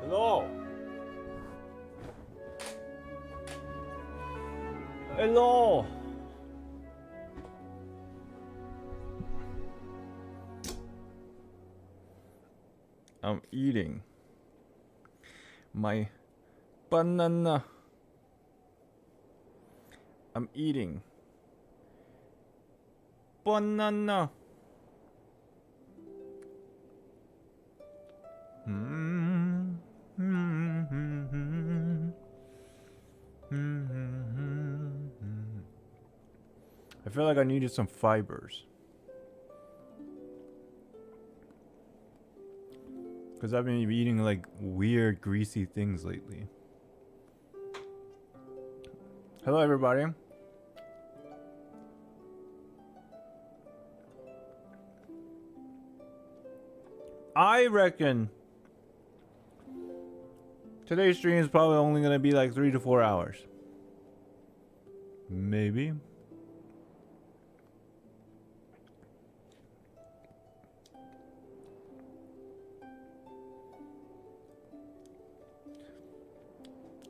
Hello. Hello. I'm eating my banana. I'm eating banana. I feel like I needed some fibers. Because I've been eating like weird greasy things lately. Hello everybody. I reckon today's stream is probably only going to be like 3 to 4 hours. Maybe.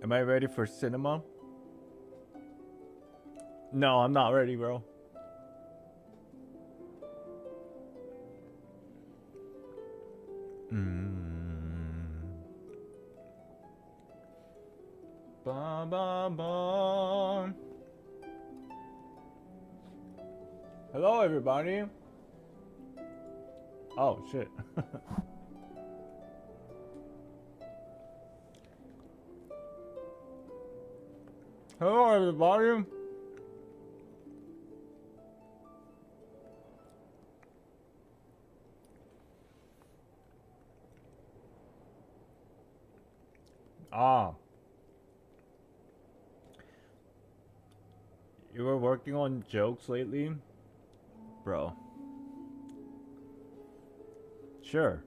Am I ready for cinema? No, I'm not ready, bro. Ba ba ba. Hello, everybody. Oh shit. Hello, everybody. Ah. You were working on jokes lately? Bro. Sure.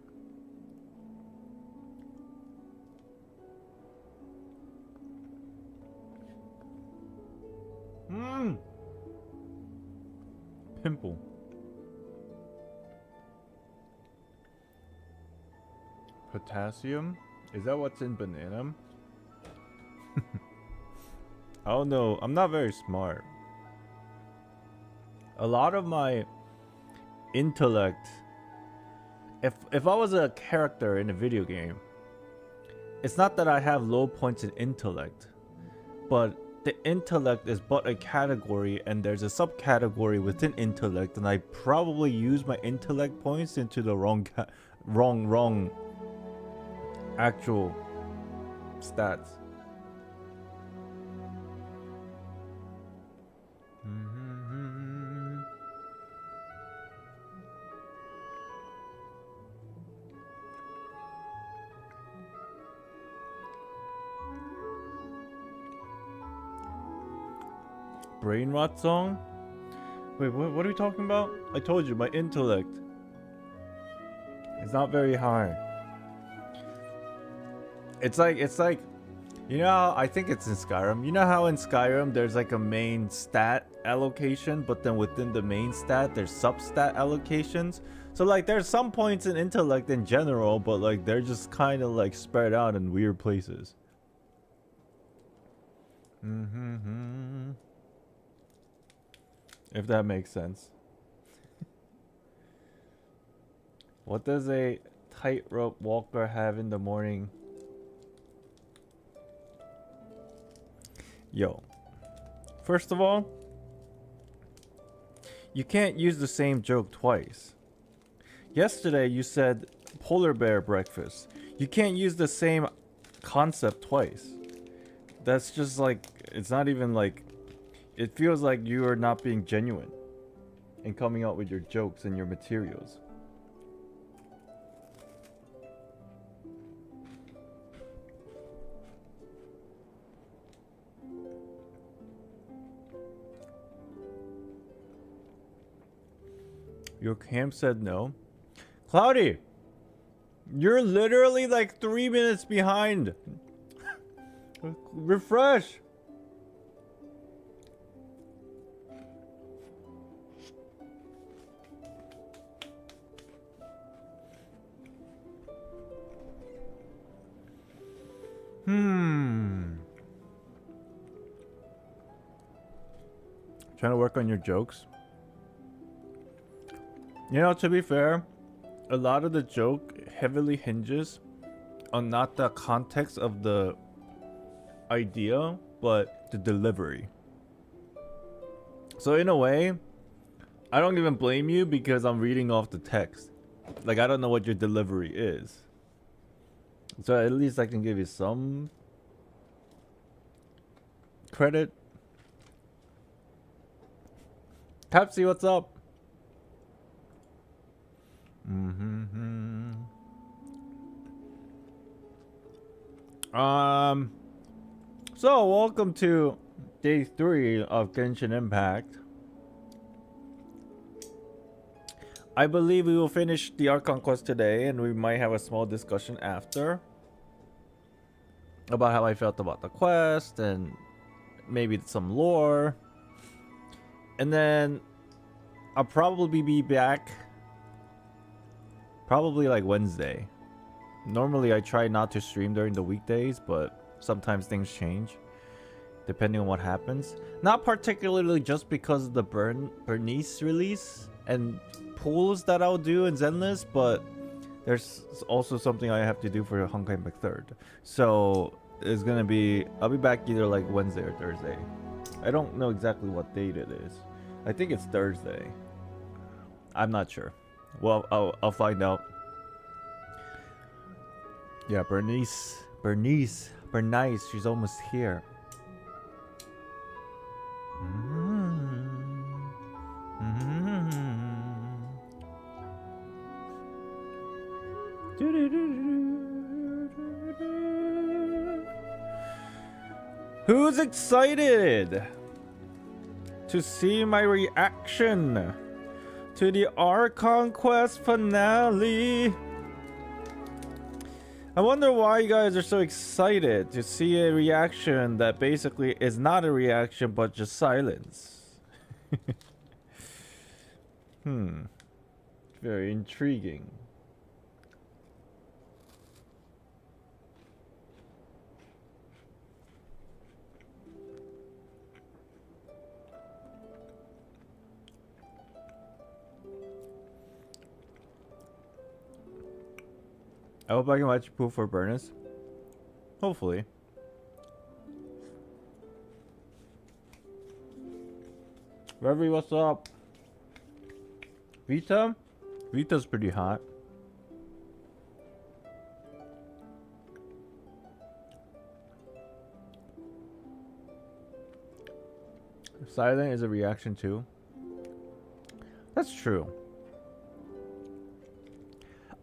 Pimple. Potassium? Is that what's in banana? Oh no, I'm not very smart. A lot of my intellect, if I was a character in a video game, it's not that I have low points in intellect, but the intellect is but a category and there's a subcategory within intellect, and I probably use my intellect points into the wrong actual stats. Brain rot song? Wait, what are we talking about? I told you, my intellect is not very high. It's like, you know how, I think it's in Skyrim. You know how in Skyrim there's like a main stat allocation, but then within the main stat there's sub-stat allocations? So like there's some points in intellect in general, but like they're just kind of like spread out in weird places. If that makes sense. What does a tightrope walker have in the morning? Yo. First of all, you can't use the same joke twice. Yesterday you said polar bear breakfast. You can't use the same concept twice. That's just like, it's not even like, it feels like you are not being genuine in coming out with your jokes and your materials. Your camp said no. Cloudy, you're literally like 3 minutes behind. Refresh. Trying to work on your jokes. You know, to be fair, a lot of the joke heavily hinges on not the context of the idea, but the delivery. So in a way, I don't even blame you because I'm reading off the text. Like, I don't know what your delivery is. So at least I can give you some credit. Pepsi, what's up? So welcome to day 3 of Genshin Impact. I believe we will finish the Archon quest today, and we might have a small discussion after about how I felt about the quest and maybe some lore. And then I'll probably be back probably like Wednesday. Normally I try not to stream during the weekdays, but sometimes things change depending on what happens. Not particularly just because of the Bernice release and pulls that I'll do in Zenless, but there's also something I have to do for Honkai Impact 3rd. So it's gonna be, I'll be back either like Wednesday or Thursday. I don't know exactly what date it is. I think it's Thursday. I'm not sure. Well, I'll find out. Yeah, Bernice, she's almost here. Who's excited to see my reaction to the Archon quest finale? I wonder why you guys are so excited to see a reaction that basically is not a reaction but just silence. Very intriguing. I hope I can watch Pooh for Burnus. Hopefully. Reverie, what's up? Vita? Vita's pretty hot. Silent is a reaction too. That's true.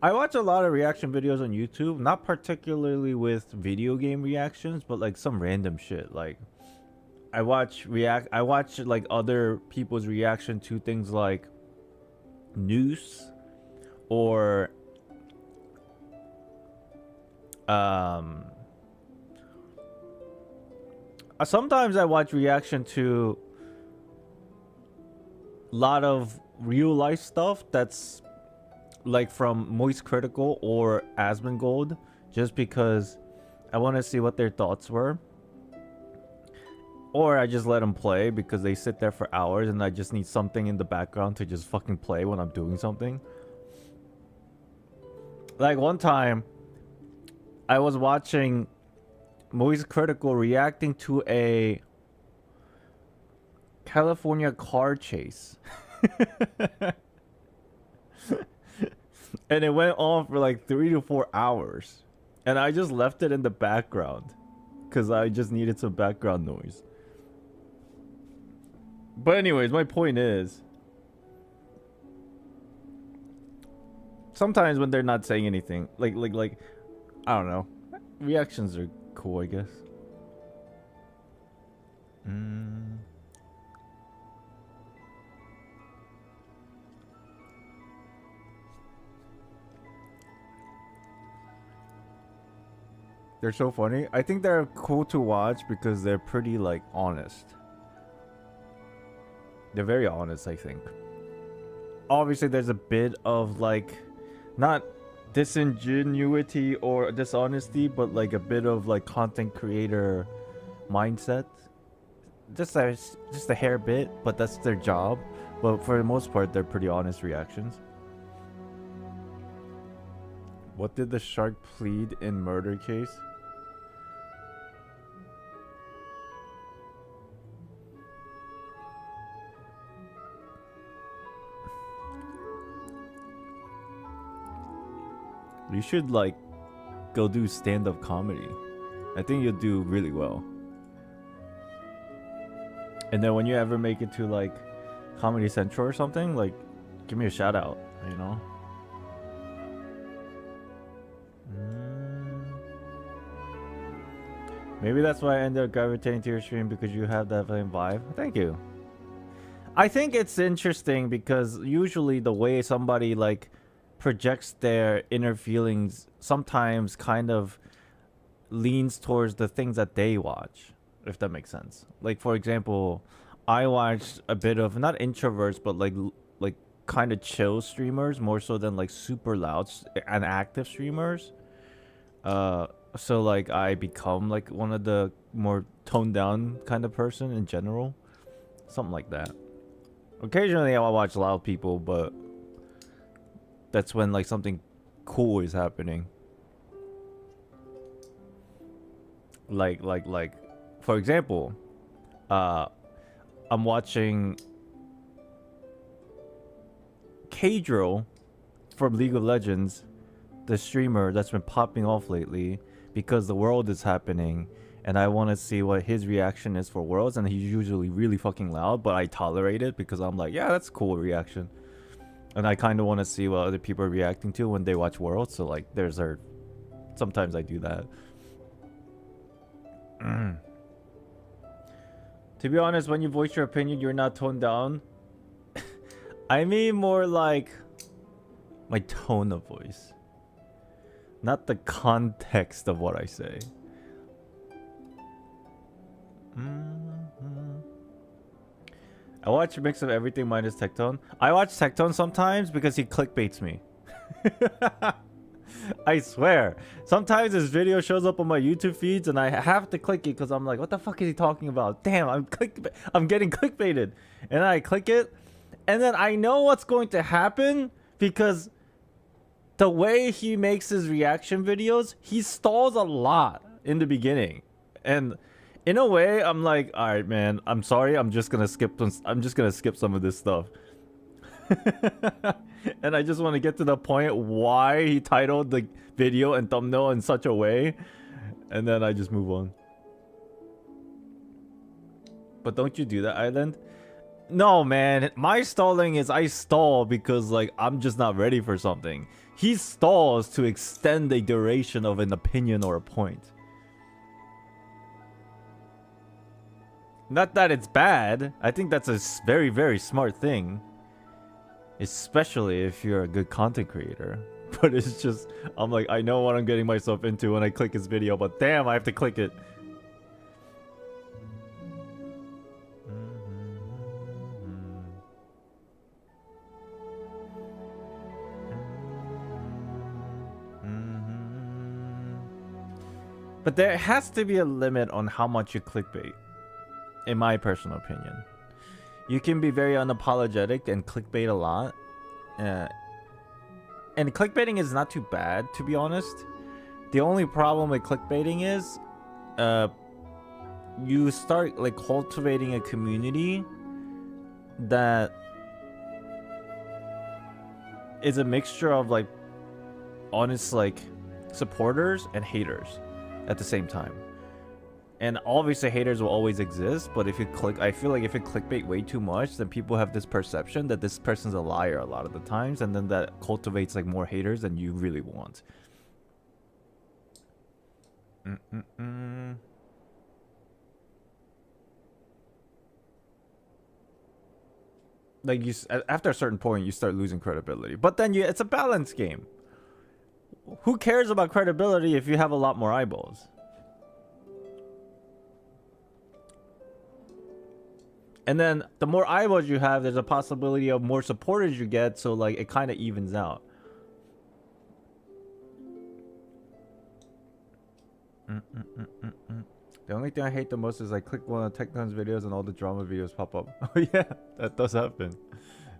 I watch a lot of reaction videos on YouTube, not particularly with video game reactions, but like some random shit. Like I watch like other people's reaction to things like news or sometimes I watch reaction to a lot of real life stuff that's like from Moist Critical or Asmongold, just because I want to see what their thoughts were. Or I just let them play because they sit there for hours and I just need something in the background to just fucking play when I'm doing something. Like one time I was watching Moist Critical reacting to a California car chase. And it went on for like 3 to 4 hours. And I just left it in the background because I just needed some background noise. But anyways, my point is, sometimes when they're not saying anything, like I don't know, reactions are cool, I guess. They're so funny. I think they're cool to watch because they're pretty like honest. They're very honest, I think. Obviously there's a bit of like, not disingenuity or dishonesty, but like a bit of like content creator mindset just a hair bit, but that's their job. But for the most part, they're pretty honest reactions. What did the shark plead in murder case? You should like go do stand-up comedy. I think you'll do really well. And then when you ever make it to like Comedy Central or something, like give me a shout out, you know? Maybe that's why I ended up gravitating to your stream, because you have that same vibe. Thank you. I think it's interesting because usually the way somebody like projects their inner feelings sometimes kind of leans towards the things that they watch, if that makes sense. Like for example, I watched a bit of not introverts but like kind of chill streamers more so than like super loud and active streamers. So like I become like one of the more toned down kind of person in general, something like that. Occasionally I'll watch loud people, but that's when like something cool is happening. Like for example, I'm watching Kadrill from League of Legends, the streamer that's been popping off lately because the world is happening and I want to see what his reaction is for Worlds, and he's usually really fucking loud, but I tolerate it because I'm like, yeah, that's a cool reaction. And I kind of want to see what other people are reacting to when they watch Worlds, so like sometimes I do that. To be honest, when you voice your opinion, you're not toned down. I mean more like my tone of voice, not the context of what I say. I watch a mix of everything minus Tectone. I watch Tectone sometimes because he clickbaits me. I swear. Sometimes this video shows up on my YouTube feeds and I have to click it because I'm like, what the fuck is he talking about? Damn, I'm getting clickbaited. And I click it. And then I know what's going to happen because the way he makes his reaction videos, he stalls a lot in the beginning. And in a way, I'm like, all right, man, I'm sorry. I'm just going to skip some of this stuff. And I just want to get to the point why he titled the video and thumbnail in such a way. And then I just move on. But don't you do that, Island? No, man. My stalling is I stall because like I'm just not ready for something. He stalls to extend the duration of an opinion or a point. Not that it's bad. I think that's a very, very smart thing. Especially if you're a good content creator. But it's just, I'm like, I know what I'm getting myself into when I click his video, but damn, I have to click it. But there has to be a limit on how much you clickbait, in my personal opinion. You can be very unapologetic and clickbait a lot. And clickbaiting is not too bad, to be honest. The only problem with clickbaiting is you start like cultivating a community that is a mixture of like honest like supporters and haters at the same time. And obviously haters will always exist, but if you I feel like if you clickbait way too much, then people have this perception that this person's a liar a lot of the times, and then that cultivates like more haters than you really want. Like after a certain point, you start losing credibility. But then it's a balance game. Who cares about credibility if you have a lot more eyeballs? And then the more eyeballs you have, there's a possibility of more supporters you get, so like it kind of evens out. The only thing I hate the most is I click one of Technon's videos and all the drama videos pop up. Oh yeah, that does happen.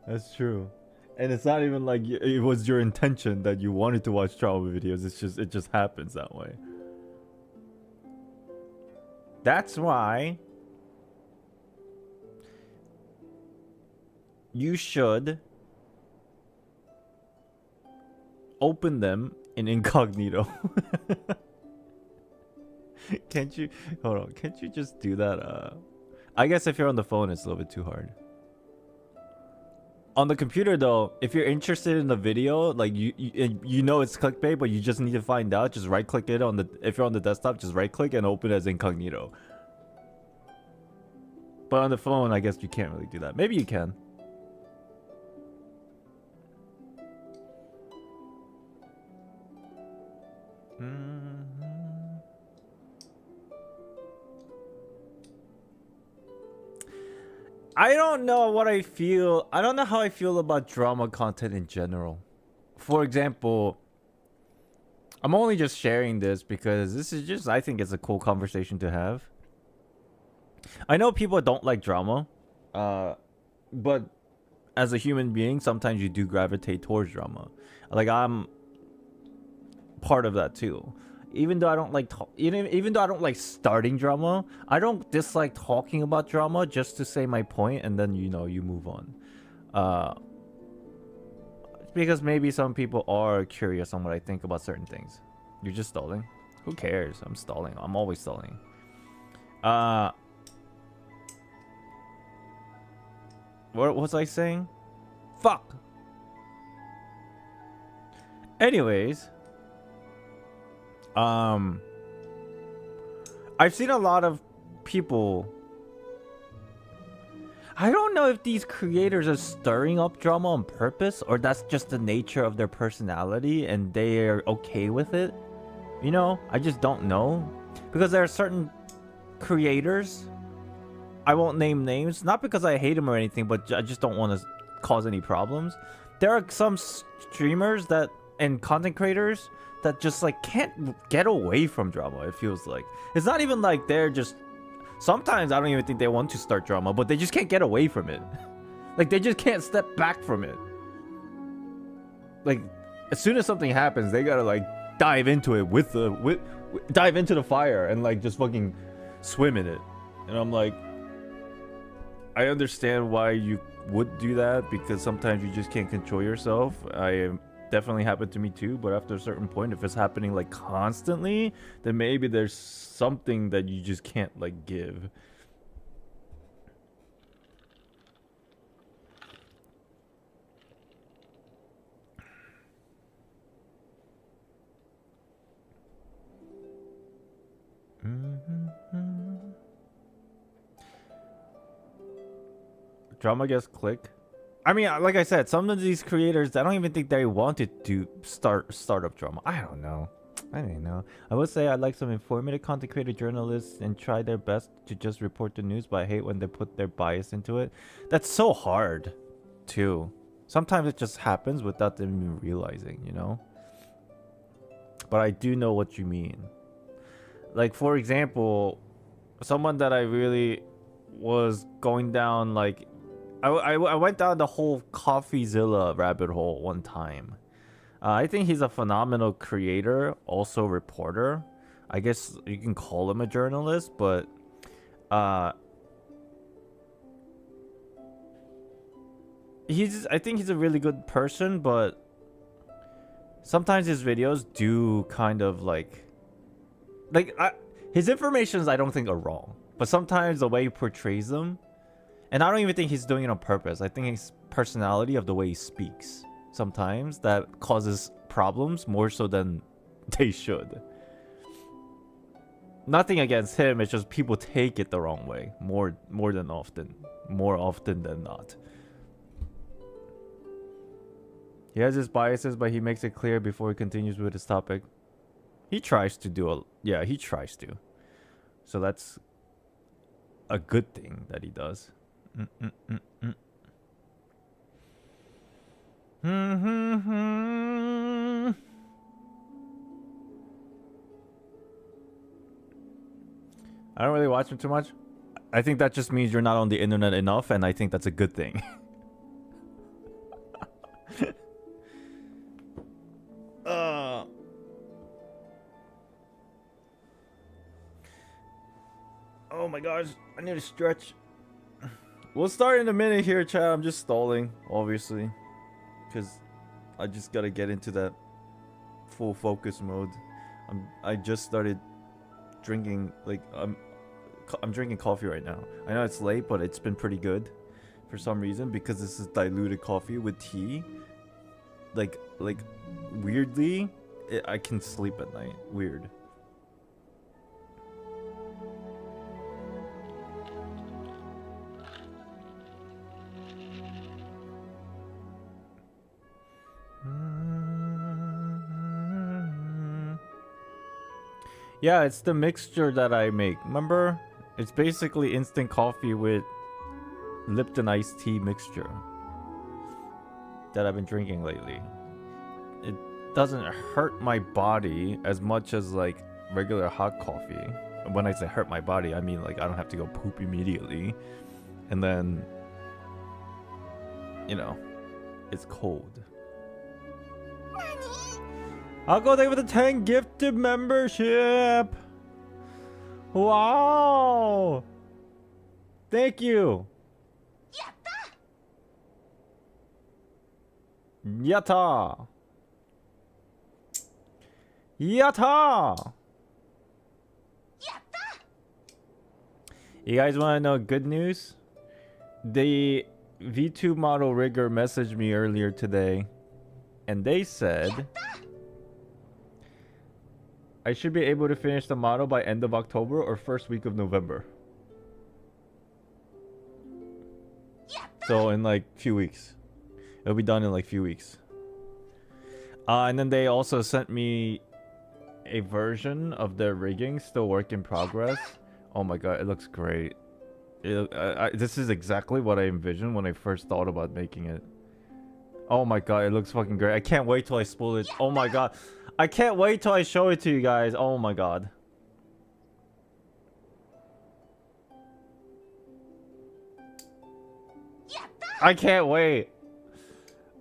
That's true. And it's not even like it was your intention that you wanted to watch drama videos. It just happens that way. That's why you should open them in incognito. Can't you? Hold on. Can't you just do that? I guess if you're on the phone, it's a little bit too hard. On the computer, though, if you're interested in the video, like you know it's clickbait, but you just need to find out. Just right click it on the. If you're on the desktop, just right click and open it as incognito. But on the phone, I guess you can't really do that. Maybe you can. I don't know what I feel. I don't know how I feel about drama content in general. For example, I'm only just sharing this because this is just, I think it's a cool conversation to have. I know people don't like drama, but as a human being, sometimes you do gravitate towards drama. Like, I'm part of that too. Even though I don't like even though I don't like starting drama, I don't dislike talking about drama just to say my point and then you move on. Because maybe some people are curious on what I think about certain things. You're just stalling. Who cares? I'm stalling. I'm always stalling. What was I saying? Fuck. Anyways, I've seen a lot of people. I don't know if these creators are stirring up drama on purpose or that's just the nature of their personality and they are okay with it. You know, I just don't know. Because there are certain creators, I won't name names, not because I hate them or anything, but I just don't want to cause any problems. There are some streamers that and content creators that just like can't get away from drama. It feels like it's not even like they're just, sometimes I don't even think they want to start drama, but they just can't get away from it. Like they just can't step back from it. Like as soon as something happens, they gotta like dive into it dive into the fire and like just fucking swim in it. And I'm like, I understand why you would do that because sometimes you just can't control yourself. Definitely happened to me too, but after a certain point, if it's happening like constantly, then maybe there's something that you just can't like give. Drama gets click. I mean, like I said, some of these creators, I don't even think they wanted to start up drama. I don't know. I would say I like some informative content creator journalists and try their best to just report the news, but I hate when they put their bias into it. That's so hard, too. Sometimes it just happens without them even realizing, you know? But I do know what you mean. Like, for example, someone that I really was going down, like, I went down the whole CoffeeZilla rabbit hole one time. I think he's a phenomenal creator, also reporter. I guess you can call him a journalist, but I think he's a really good person, but sometimes his videos do kind of his informations I don't think are wrong, but sometimes the way he portrays them. And I don't even think he's doing it on purpose. I think his personality of the way he speaks sometimes that causes problems more so than they should. Nothing against him, it's just people take it the wrong way more often than not. He has his biases, but he makes it clear before he continues with his topic. He tries to he tries to. So that's a good thing that he does. I don't really watch him too much. I think that just means you're not on the internet enough, and I think that's a good thing. Oh my gosh, I need to stretch. We'll start in a minute here, chat. I'm just stalling, obviously, because I just gotta get into that full focus mode. I just started drinking, like, I'm drinking coffee right now. I know it's late, but it's been pretty good for some reason, because this is diluted coffee with tea. Like weirdly, I can sleep at night. Weird. Yeah, it's the mixture that I make. Remember? It's basically instant coffee with Lipton iced tea mixture that I've been drinking lately. It doesn't hurt my body as much as like regular hot coffee. When I say hurt my body, I mean like I don't have to go poop immediately. And then, you know, it's cold. I'll go there with a 10 gifted membership. Wow. Thank you. Yatta. Yatta. You guys want to know good news? The V2 model rigger messaged me earlier today, and they said I should be able to finish the model by end of October or first week of November. So in like few weeks. It'll be done in like few weeks. And then they also sent me a version of their rigging, still work in progress. Oh my god, it looks great. This is exactly what I envisioned when I first thought about making it. Oh my god, it looks fucking great. I can't wait till I spool it. Oh my god. I can't wait till I show it to you guys. Oh my god. I can't wait.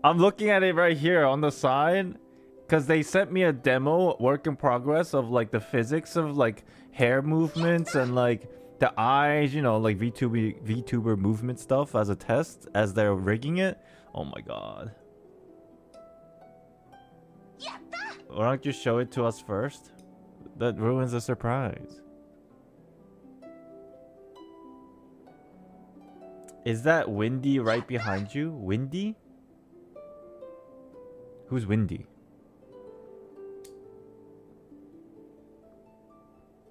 I'm looking at it right here on the side, because they sent me a demo, work in progress, of like the physics of like hair movements and like the eyes, you know, like VTuber movement stuff as a test as they're rigging it. Oh my god. Why don't you show it to us first? That ruins the surprise. Is that Windy right behind you? Windy? Who's Windy?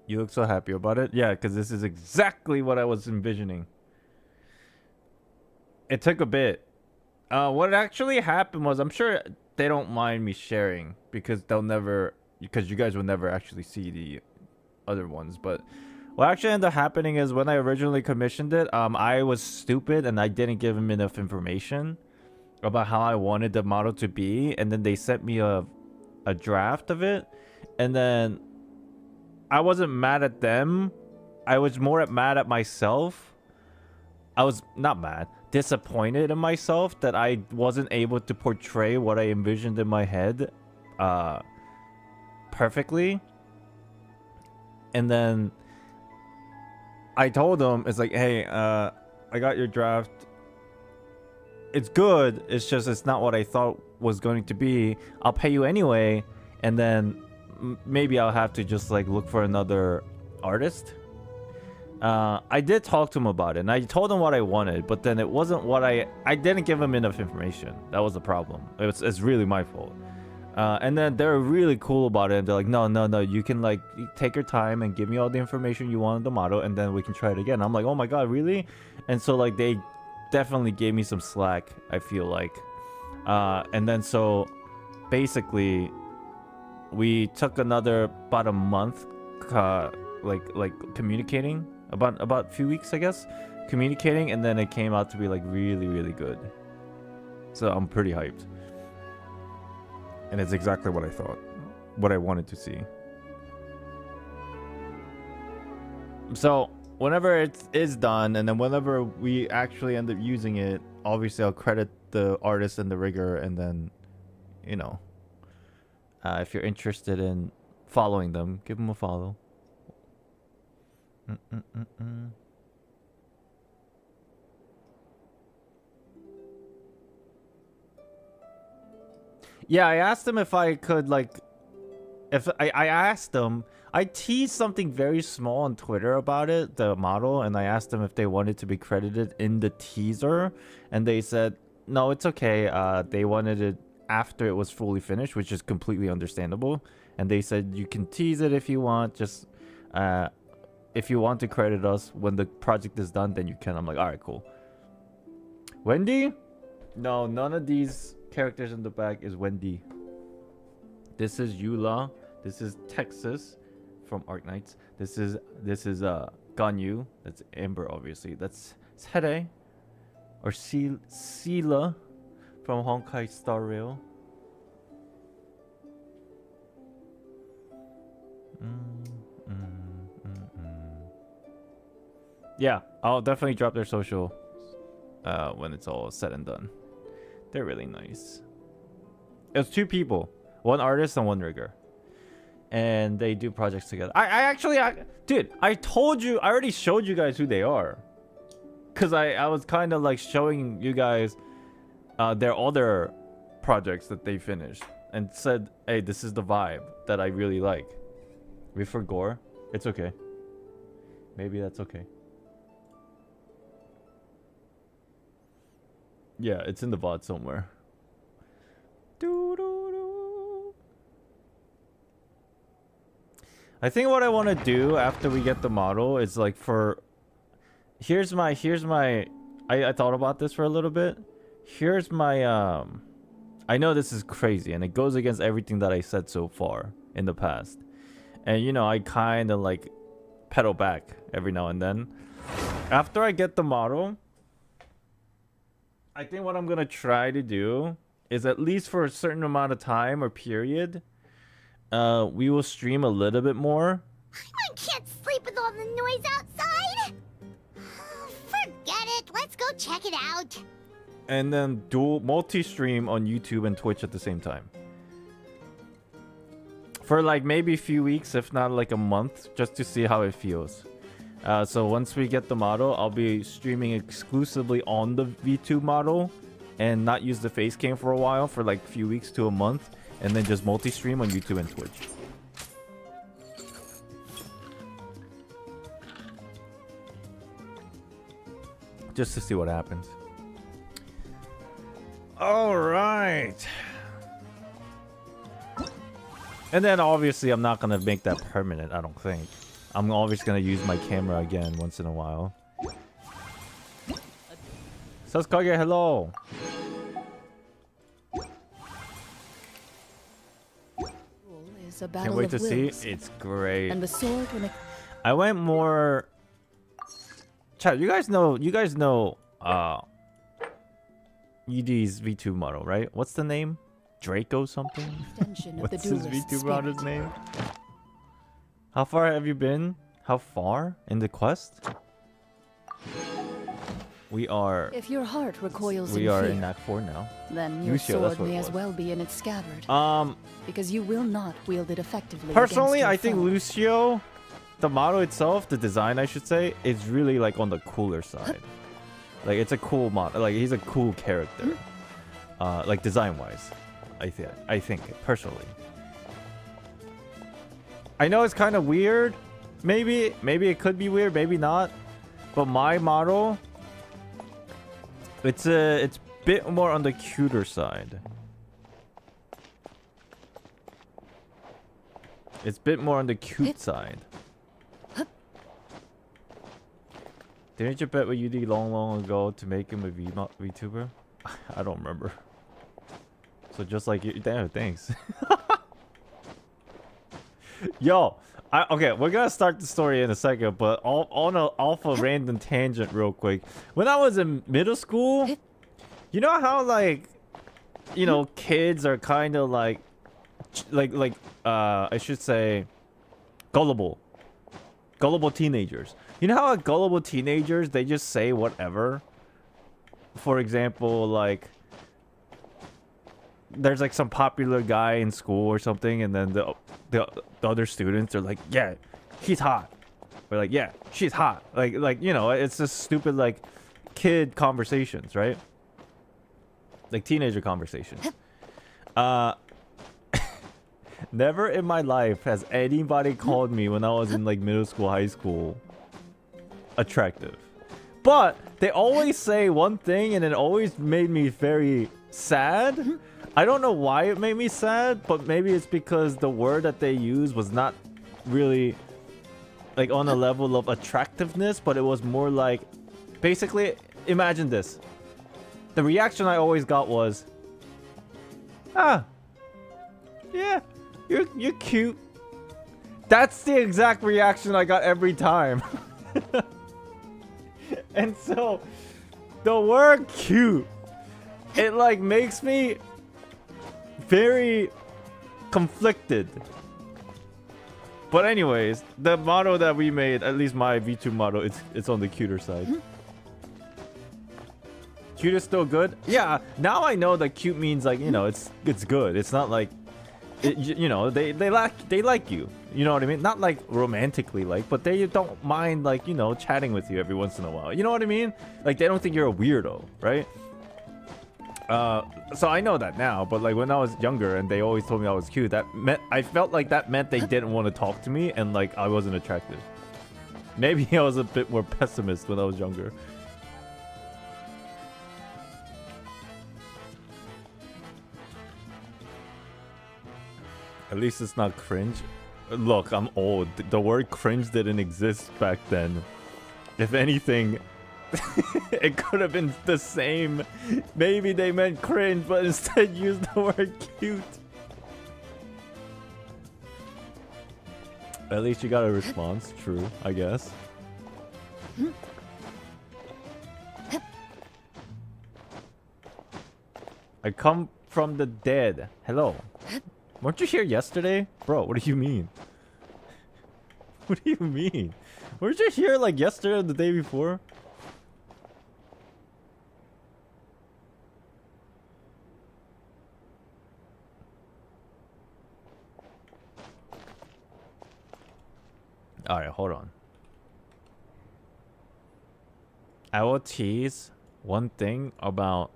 You look so happy about it? Yeah, because this is exactly what I was envisioning. It took a bit. What actually happened was, I'm sure they don't mind me sharing, because you guys will never actually see the other ones. But what actually ended up happening is, when I originally commissioned it, I was stupid and I didn't give them enough information about how I wanted the model to be, and then they sent me a draft of it, and then I wasn't mad at them. I was more mad at myself. I was not mad, disappointed in myself that I wasn't able to portray what I envisioned in my head perfectly. And then I told them, it's like, hey, I got your draft. It's good. It's just, it's not what I thought was going to be. I'll pay you anyway. And then maybe I'll have to just like look for another artist. I did talk to him about it, and I told him what I wanted, but then it wasn't what I didn't give him enough information. That was the problem. It's really my fault. And then they're really cool about it, and they're like, no, you can like take your time and give me all the information you want on the model, and then we can try it again. I'm like, oh my god, really? And so like they definitely gave me some slack, I feel like. And then so basically we took about a month like communicating, about a few weeks, I guess, communicating, and then it came out to be like really good. So I'm pretty hyped, and it's exactly what I thought, what I wanted to see. So whenever it is done, and then whenever we actually end up using it, obviously I'll credit the artist and the rigger, and then, you know, if you're interested in following them, give them a follow. Yeah, I asked him if I could, like, if I asked them, I teased something very small on Twitter about it, the model, and I asked them if they wanted to be credited in the teaser, and they said, no, it's okay. They wanted it after it was fully finished, which is completely understandable. And they said, you can tease it if you want, just if you want to credit us when the project is done, then you can. I'm like, all right, cool. Wendy? No, none of these characters in the back is Wendy. This is Eula. This is Texas from Arknights. This is Ganyu. That's Amber, obviously. That's Sere or Sila from Honkai Star Rail. Yeah, I'll definitely drop their social when it's all said and done. They're really nice. It was 2 people, 1 artist and 1 rigger, and they do projects together. Dude, I told you, I already showed you guys who they are, because I was kind of like showing you guys their other projects that they finished, and said, hey, this is the vibe that I really like. We for gore, it's okay. Maybe that's okay. Yeah, it's in the VOD somewhere. I think what I want to do after we get the model is like here's my I thought about this for a little bit. Here's my I know this is crazy and it goes against everything that I said so far in the past. And you know, I kind of like pedal back every now and then. After I get the model, I think what I'm going to try to do is, at least for a certain amount of time or period, we will stream a little bit more. I can't sleep with all the noise outside. Forget it. Let's go check it out. And then do multi-stream on YouTube and Twitch at the same time. For like maybe a few weeks, if not like a month, just to see how it feels. So once we get the model, I'll be streaming exclusively on the V2 model and not use the face cam for a while, for like a few weeks to a month, and then just multi-stream on YouTube and Twitch. Just to see what happens. All right. And then obviously I'm not going to make that permanent, I don't think. I'm always going to use my camera again once in a while. Sasuke, hello. Can't wait to see. It's great. And the sword I went more. Chat, you guys know ED's V2 model, right? What's the name? Draco something? What's his V2 model's name? How far have you been? How far in the quest? We are. If your heart recoils we in are fear, in Act 4 now. Then your sword may as well be in its scabbard. Because you will not wield it effectively. Personally, I think Lucio, the model itself, the design I should say, is really like on the cooler side. Like it's a cool model. Like he's a cool character. Like design wise, I think personally. I know it's kind of weird. Maybe it could be weird, maybe not. But my model, it's a bit more on the cuter side. It's a bit more on the cute side. Didn't you bet what you did long ago to make him a VTuber? I don't remember. So just like you, damn, thanks. Yo, okay, we're gonna start the story in a second, but off a random tangent real quick. When I was in middle school, you know how like, you know, kids are kind of like I should say, gullible. Gullible teenagers. You know how gullible teenagers, they just say whatever? For example, like, there's like some popular guy in school or something, and then the other students are like, yeah, he's hot. Or like, yeah, she's hot. Like you know, it's just stupid like kid conversations, right? Like teenager conversations. Never in my life has anybody called me when I was in like middle school, high school attractive. But they always say one thing and it always made me very sad. I don't know why it made me sad, but maybe it's because the word that they used was not really like on a level of attractiveness, but it was more like, basically, imagine this. The reaction I always got was, ah, yeah, you're cute. That's the exact reaction I got every time. And so, the word cute, it like makes me very conflicted. But anyways, the motto that we made, at least my V2 motto, it's on the cuter side. Cute is still good? Yeah, now I know that cute means like, you know, it's good. It's not like, you know, they like you. You know what I mean? Not like romantically like, but they don't mind like, you know, chatting with you every once in a while. You know what I mean? Like they don't think you're a weirdo, right? So I know that now, but like when I was younger and they always told me I was cute, that meant I felt like that meant they didn't want to talk to me and like I wasn't attractive. Maybe I was a bit more pessimist when I was younger. At least it's not cringe. Look, I'm old. The word cringe didn't exist back then. If anything, it could have been the same. Maybe they meant cringe, but instead used the word cute. At least you got a response. True, I guess. I come from the dead. Hello. Weren't you here yesterday? Bro, what do you mean? What do you mean? Weren't you here like yesterday or the day before? Alright, hold on. I will tease one thing about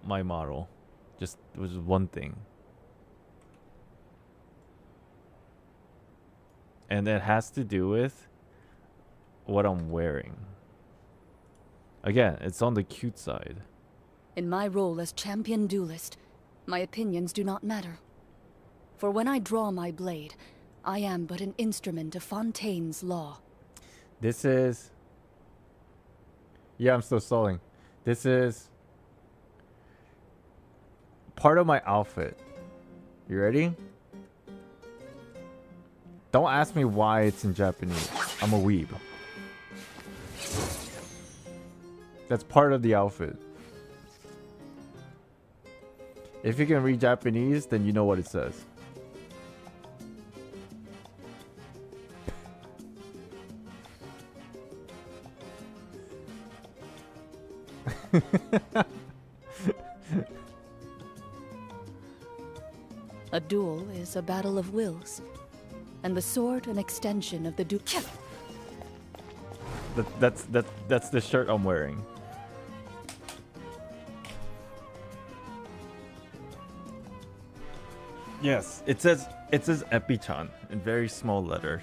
my model. Just, it was one thing. And it has to do with what I'm wearing. Again, it's on the cute side. In my role as champion duelist, my opinions do not matter. For when I draw my blade, I am but an instrument of Fontaine's law. This is... Yeah, I'm still stalling. This is... part of my outfit. You ready? Don't ask me why it's in Japanese. I'm a weeb. That's part of the outfit. If you can read Japanese, then you know what it says. A duel is a battle of wills, and the sword an extension of the That's the shirt I'm wearing. Yes, it says Epichan in very small letters.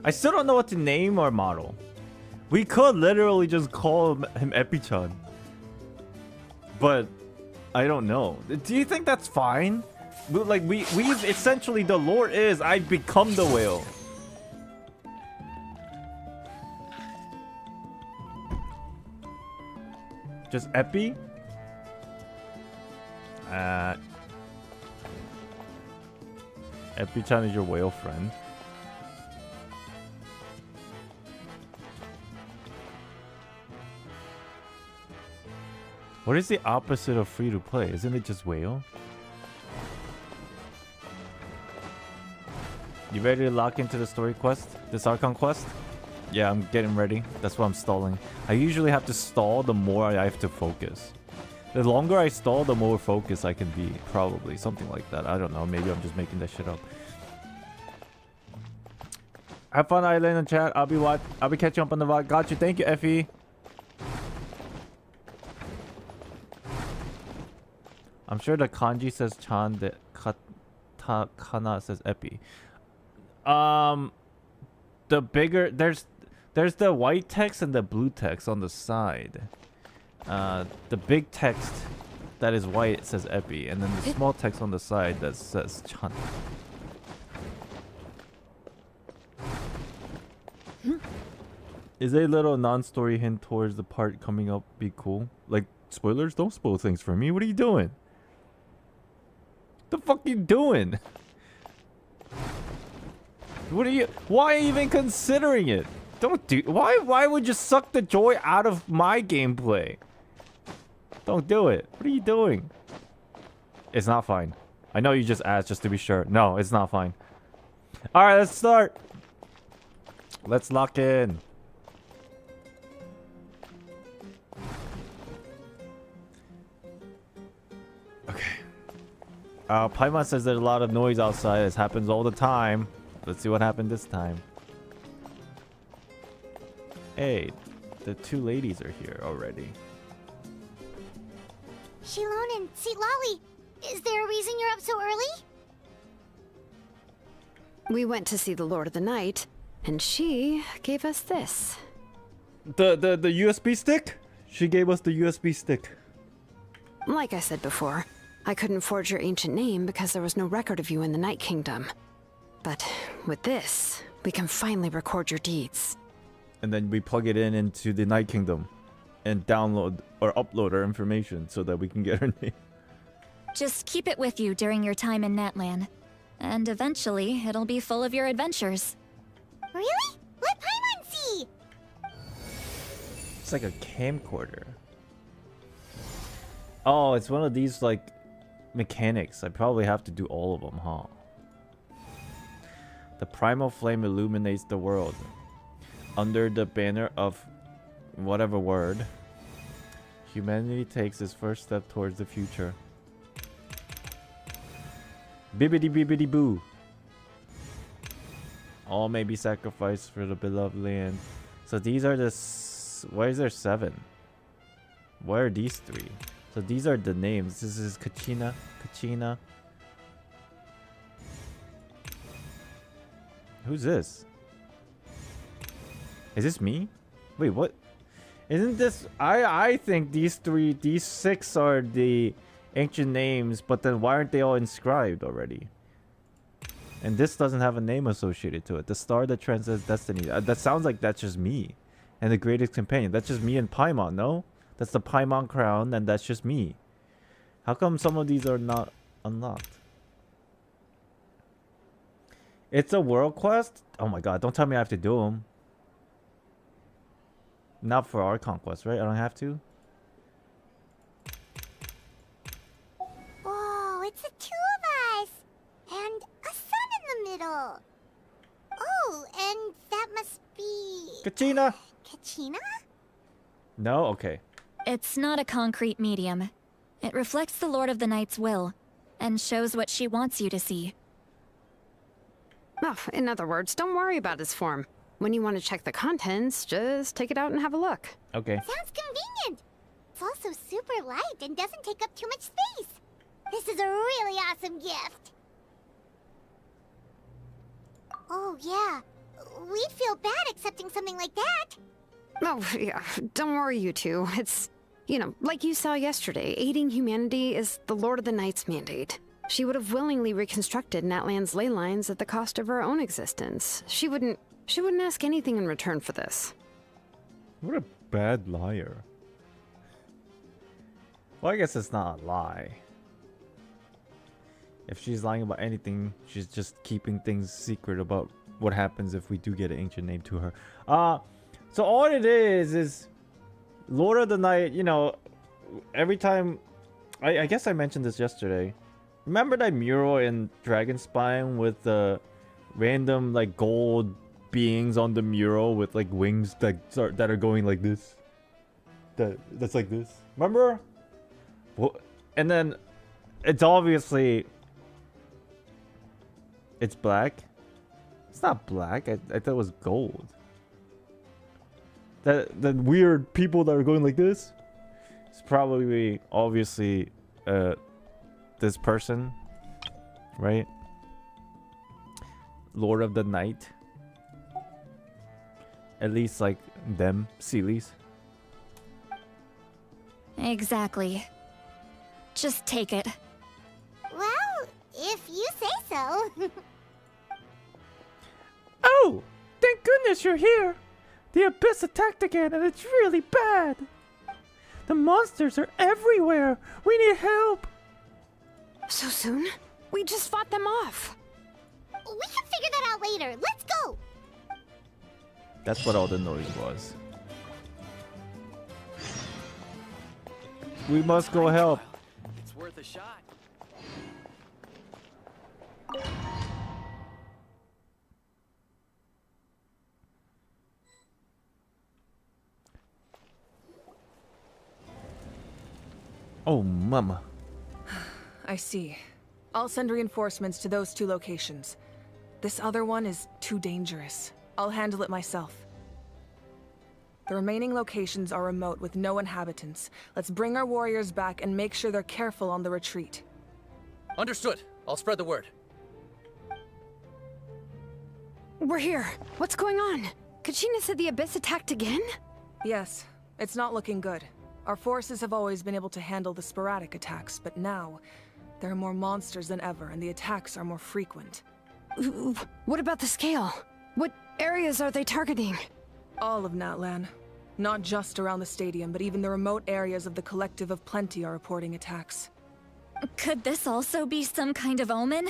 I still don't know what to name our model. We could literally just call him Epichan. But I don't know. Do you think that's fine? Like we've essentially, the lore is I've become the whale. Just Epi? Epi-chan is your whale friend. What is the opposite of free to play? Isn't it just whale? You ready to lock into the story quest? This Archon quest? Yeah, I'm getting ready. That's why I'm stalling. I usually have to stall the more I have to focus. The longer I stall, the more focused I can be. Probably. Something like that. I don't know. Maybe I'm just making that shit up. Have fun, Island, and chat. I'll be catching up on the VOD. Got you. Thank you, Effie. I'm sure the kanji says chan, the katakana says epi. The bigger there's the white text and the blue text on the side. The big text that is white says epi, and then the small text on the side that says chan. Is a little non-story hint towards the part coming up be cool? Like, spoilers? Don't spoil things for me. What are you doing? The fuck are you doing? What are you? Why even considering it? Don't do. Why would you suck the joy out of my gameplay? Don't do it. What are you doing? It's not fine. I know you just asked just to be sure. No, it's not fine. All right, let's start. Let's lock in. Okay. Paimon says there's a lot of noise outside. This happens all the time. Let's see what happened this time. Hey, the two ladies are here already. Shilon and Lolly, is there a reason you're up so early? We went to see the Lord of the Night, and she gave us this. The USB stick? She gave us the USB stick. Like I said before, I couldn't forge your ancient name because there was no record of you in the Night Kingdom. But with this, we can finally record your deeds. And then we plug it into the Night Kingdom and download or upload our information so that we can get her name. Just keep it with you during your time in Natlan. And eventually, it'll be full of your adventures. Really? Let Paimon see! It's like a camcorder. Oh, it's one of these, like, mechanics. I probably have to do all of them, huh? The primal flame illuminates the world. Under the banner of whatever word, humanity takes its first step towards the future. Bibbidi bibbidi boo. All may be sacrificed for the beloved land. So these are the... Why is there 7? Why are these 3? So these are the names. This is Kachina. Who's this? Is this me? Wait, what? Isn't this... I think these 6 are the ancient names, but then why aren't they all inscribed already? And this doesn't have a name associated to it. The star that transcends destiny. That sounds like that's just me. And the greatest companion. That's just me and Paimon, no? That's the Paimon crown, and that's just me. How come some of these are not unlocked? It's a world quest? Oh my god, don't tell me I have to do them. Not for our conquest, right? I don't have to? Whoa, it's the 2 of us! And a sun in the middle! Oh, and that must be... Kachina! Kachina? No? Okay. It's not a concrete medium. It reflects the Lord of the Night's will, and shows what she wants you to see. Oh, in other words, don't worry about his form. When you want to check the contents, just take it out and have a look. Okay. Sounds convenient! It's also super light and doesn't take up too much space. This is a really awesome gift. Oh, yeah. We'd feel bad accepting something like that. Oh, yeah, don't worry, you two. It's, you know, like you saw yesterday, aiding humanity is the Lord of the Night's mandate. She would have willingly reconstructed Natlan's ley lines at the cost of her own existence. She wouldn't ask anything in return for this. What a bad liar. Well, I guess it's not a lie. If she's lying about anything, she's just keeping things secret about what happens if we do get an ancient name to her. So all it is Lord of the Night, you know, every time... I guess I mentioned this yesterday. Remember that mural in Dragonspine with the random like gold beings on the mural with like wings that are going like this. That's like this. Remember? And then it's obviously it's black. It's not black. I thought it was gold. That weird people that are going like this. It's probably obviously this person, right? Lord of the Night. At least like them, Sealies. Exactly. Just take it. Well, if you say so. Oh! Thank goodness you're here! The Abyss attacked again and it's really bad! The monsters are everywhere! We need help! So soon? We just fought them off. We can figure that out later. Let's go! That's what all the noise was. We must go help. It's worth a shot. Oh, mama. I see. I'll send reinforcements to those 2 locations. This other one is too dangerous. I'll handle it myself. The remaining locations are remote with no inhabitants. Let's bring our warriors back and make sure they're careful on the retreat. Understood. I'll spread the word. We're here. What's going on? Kachina said the Abyss attacked again? Yes, it's not looking good. Our forces have always been able to handle the sporadic attacks, but now there are more monsters than ever and the attacks are more frequent. What about the scale? What areas are they targeting? All of Natlan. Not just around the stadium, but even the remote areas of the Collective of Plenty are reporting attacks. Could this also be some kind of omen?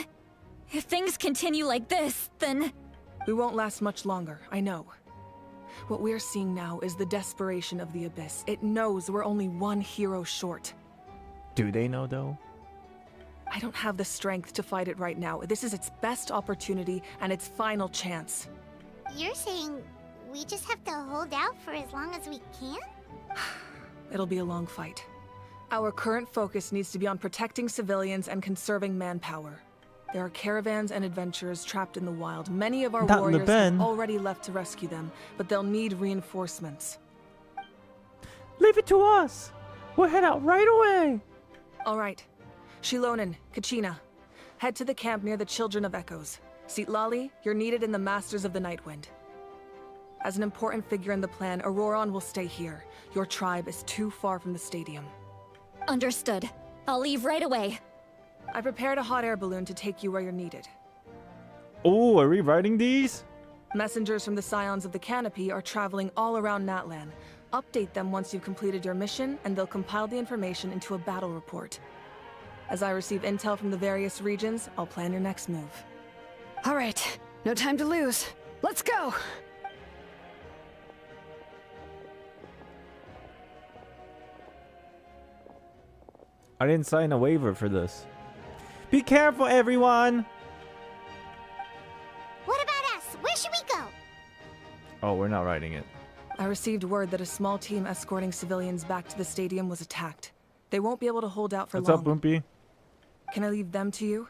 If things continue like this, then... We won't last much longer, I know. What we're seeing now is the desperation of the Abyss. It knows we're only one hero short. Do they know though? I don't have the strength to fight it right now. This is its best opportunity and its final chance. You're saying we just have to hold out for as long as we can? It'll be a long fight. Our current focus needs to be on protecting civilians and conserving manpower. There are caravans and adventurers trapped in the wild. Many of our warriors have already left to rescue them, but they'll need reinforcements. Leave it to us! We'll head out right away! All right. Shilonen, Kachina, head to the camp near the Children of Echoes. Sitlali, you're needed in the Masters of the Nightwind. As an important figure in the plan, Auroron will stay here. Your tribe is too far from the stadium. Understood. I'll leave right away. I prepared a hot air balloon to take you where you're needed. Oh, are we riding these? Messengers from the Scions of the Canopy are traveling all around Natlan. Update them once you've completed your mission, and they'll compile the information into a battle report. As I receive intel from the various regions, I'll plan your next move. All right. No time to lose. Let's go! I didn't sign a waiver for this. Be careful, everyone! What about us? Where should we go? Oh, we're not riding it. I received word that a small team escorting civilians back to the stadium was attacked. They won't be able to hold out for What's long. up, Bumpy? Can I leave them to you?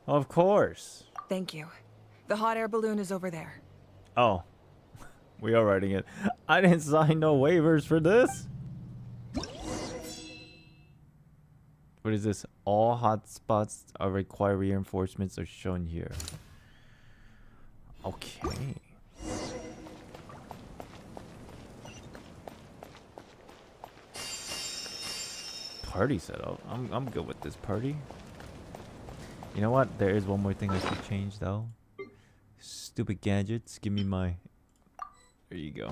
Of course. Thank you. The hot air balloon is over there. Oh. We are riding it. I didn't sign no waivers for this. What is this? All hotspots are require reinforcements are shown here. Okay. Party setup. I'm good with this party. You know what? There is one more thing I should change though. Stupid gadgets. Give me my. There you go.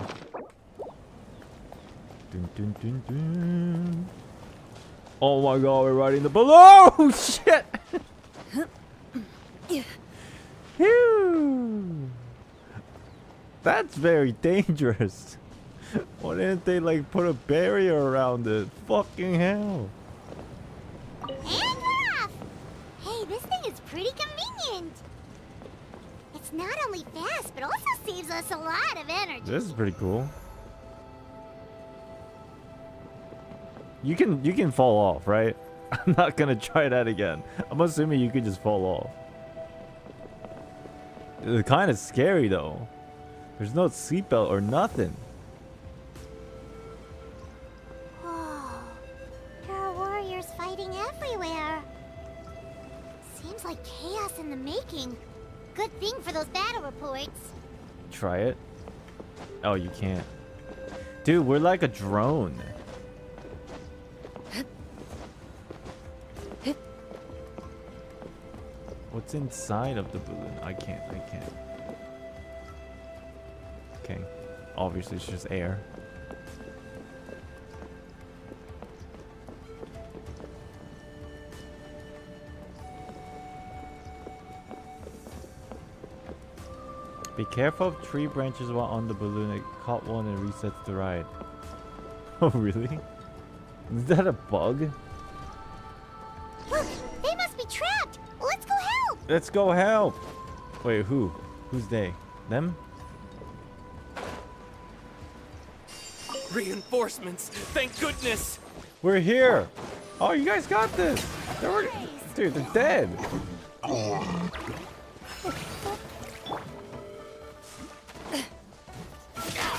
Dun, dun, dun, dun. Oh my god, we're riding the balloon! Shit! Phew. That's very dangerous. Why didn't they like put a barrier around it? Fucking hell. And we're off! Hey, this thing is pretty convenient. It's not only fast, but also saves us a lot of energy. This is pretty cool. You can fall off, right? I'm not gonna try that again. I'm assuming you could just fall off. It's kind of scary though. There's no seatbelt or nothing. Whoa. There are warriors fighting everywhere. Seems like chaos in the making. Good thing for those battle reports. Try it. Oh, you can't. Dude, we're like a drone. What's inside of the balloon? I can't. Okay. Obviously, it's just air. Be careful of tree branches while on the balloon. It caught one and resets the ride. Oh, really? Is that a bug? Look, they must be trapped. Let's go help. Let's go help. Wait, who? Who's they? Them? Reinforcements! Thank goodness! We're here. Oh, you guys got this. Dude, they're dead.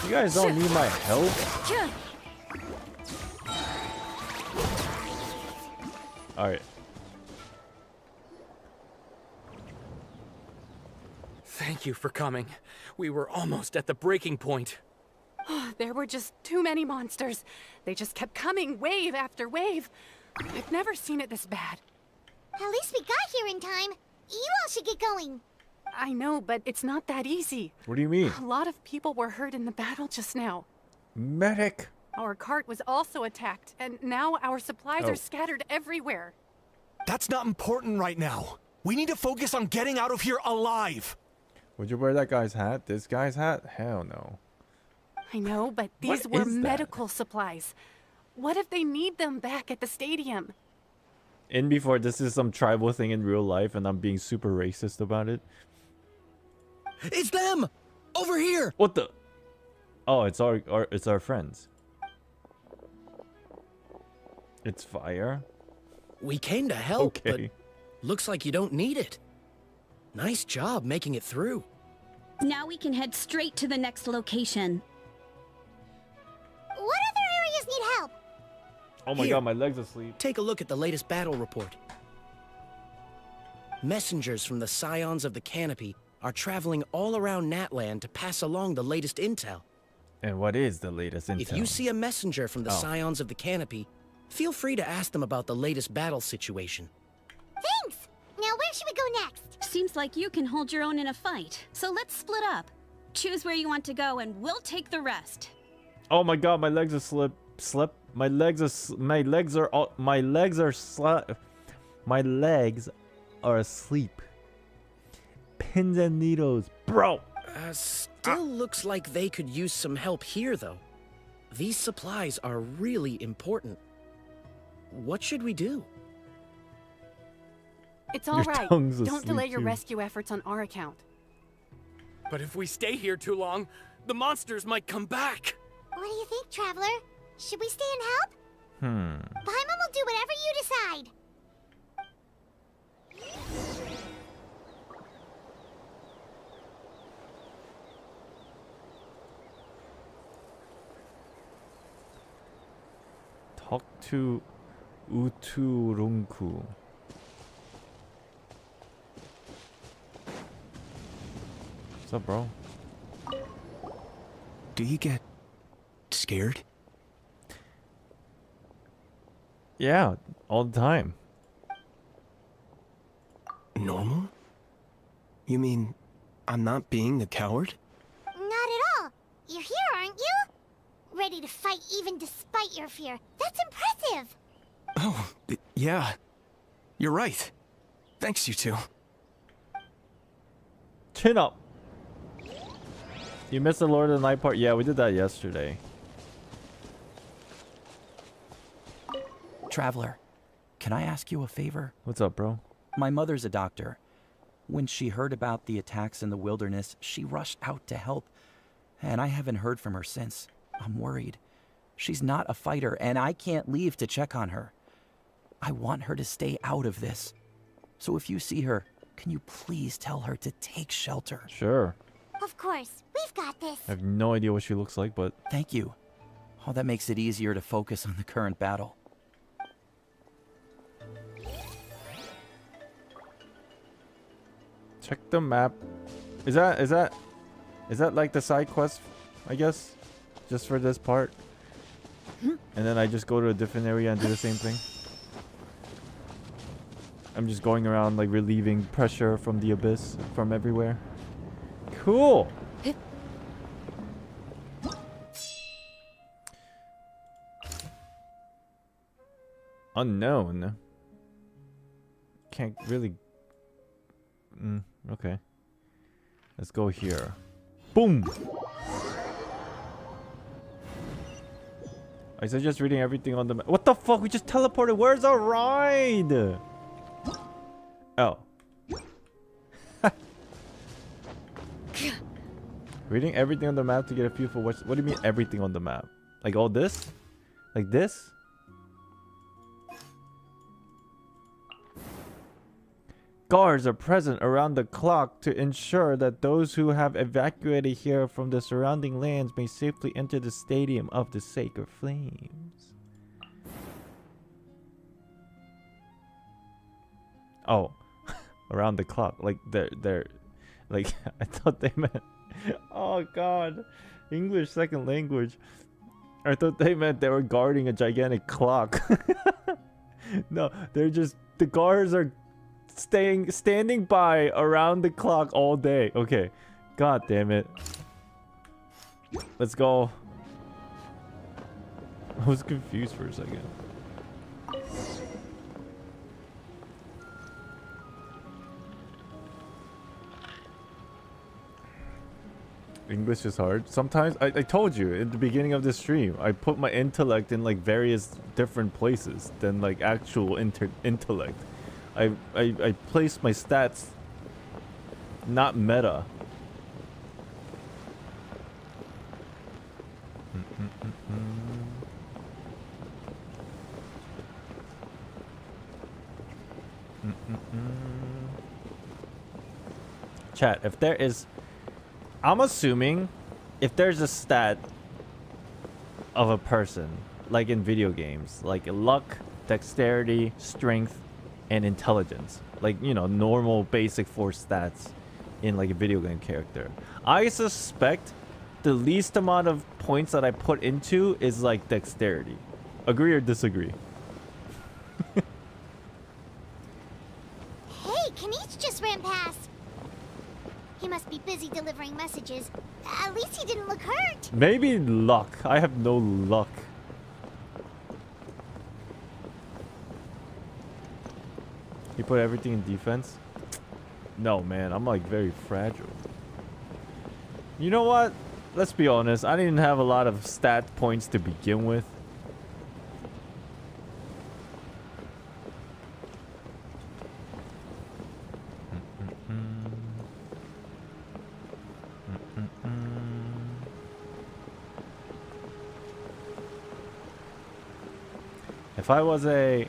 You guys don't need my help. All right. Thank you for coming. We were almost at the breaking point. There were just too many monsters. They just kept coming, wave after wave. I've never seen it this bad. At least we got here in time. You all should get going. I know, but it's not that easy. What do you mean? A lot of people were hurt in the battle just now. Medic. Our cart was also attacked, and now our supplies Oh. are scattered everywhere. That's not important right now. We need to focus on getting out of here alive. Would you wear that guy's hat? This guy's hat? Hell no. I know, but these What were is that? medical supplies. What if they need them back at the stadium? In before this is some tribal thing in real life and I'm being super racist about it. It's them! Over here! What the? Oh, it's our friends. It's fire. We came to help, Okay. but looks like you don't need it. Nice job making it through. Now we can head straight to the next location. What other areas need help? Oh my Here. god, my legs asleep. Take a look at the latest battle report. Messengers from the Scions of the Canopy are traveling all around Natlan to pass along the latest intel. And what is the latest intel? If you see a messenger from the Scions of the Canopy, feel free to ask them about the latest battle situation. Thanks. Now where should we go next? Seems like you can hold your own in a fight, so let's split up. Choose where you want to go and we'll take the rest. Oh my god, my legs are slip. My legs are asleep. Pins and needles, bro. Still looks like they could use some help here, though. These supplies are really important. What should we do? It's all Your right. tongue's Don't asleep, delay your too. rescue efforts on our account. But if we stay here too long, the monsters might come back. What do you think, Traveler? Should we stay and help? Paimon will do whatever you decide. Talk to Uturunku. What's up, bro? Do you get scared? Yeah, all the time. Normal? You mean I'm not being a coward? Not at all. You're here, aren't you? Ready to fight even despite your fear. That's impressive. Oh, yeah. You're right. Thanks, you two. Chin up. You missed the Lord of the Night part? Yeah, we did that yesterday. Traveler, can I ask you a favor? What's up, bro? My mother's a doctor. When she heard about the attacks in the wilderness, she rushed out to help, and I haven't heard from her since. I'm worried. She's not a fighter, and I can't leave to check on her. I want her to stay out of this. So if you see her, can you please tell her to take shelter? Sure. Of course, we've got this. I have no idea what she looks like, but... Thank you. Oh, that makes it easier to focus on the current battle. Check the map. Is that like the side quest, I guess? Just for this part? And then I just go to a different area and do the same thing? I'm just going around like relieving pressure from the abyss from everywhere. Cool! Unknown. Can't really... okay. Let's go here. Boom! I suggest reading everything on the map. What the fuck? We just teleported. Where's our ride? Oh. Reading everything on the map to get a feel for what do you mean everything on the map? Like all this? Like this? Guards are present around the clock to ensure that those who have evacuated here from the surrounding lands may safely enter the stadium of the sacred flames. Oh, around the clock, like they're like I thought they meant. Oh God, English second language. I thought they meant they were guarding a gigantic clock. No, they're just the guards are standing by around the clock all day. Okay, God damn it. Let's go. I was confused for a second. English is hard. Sometimes, I told you at the beginning of this stream, I put my intellect in like various different places than like actual intellect. I place my stats not meta. Chat, if there is... I'm assuming if there's a stat of a person, like in video games, like luck, dexterity, strength, and intelligence, like, you know, normal basic 4 stats in like a video game character, I suspect the least amount of points that I put into is like dexterity. Agree or disagree? Hey, Kanish just ran past. He must be busy delivering messages. At least he didn't look hurt. Maybe luck. I have no luck. You put everything in defense? No, man. I'm like very fragile. You know what? Let's be honest. I didn't have a lot of stat points to begin with. If I was a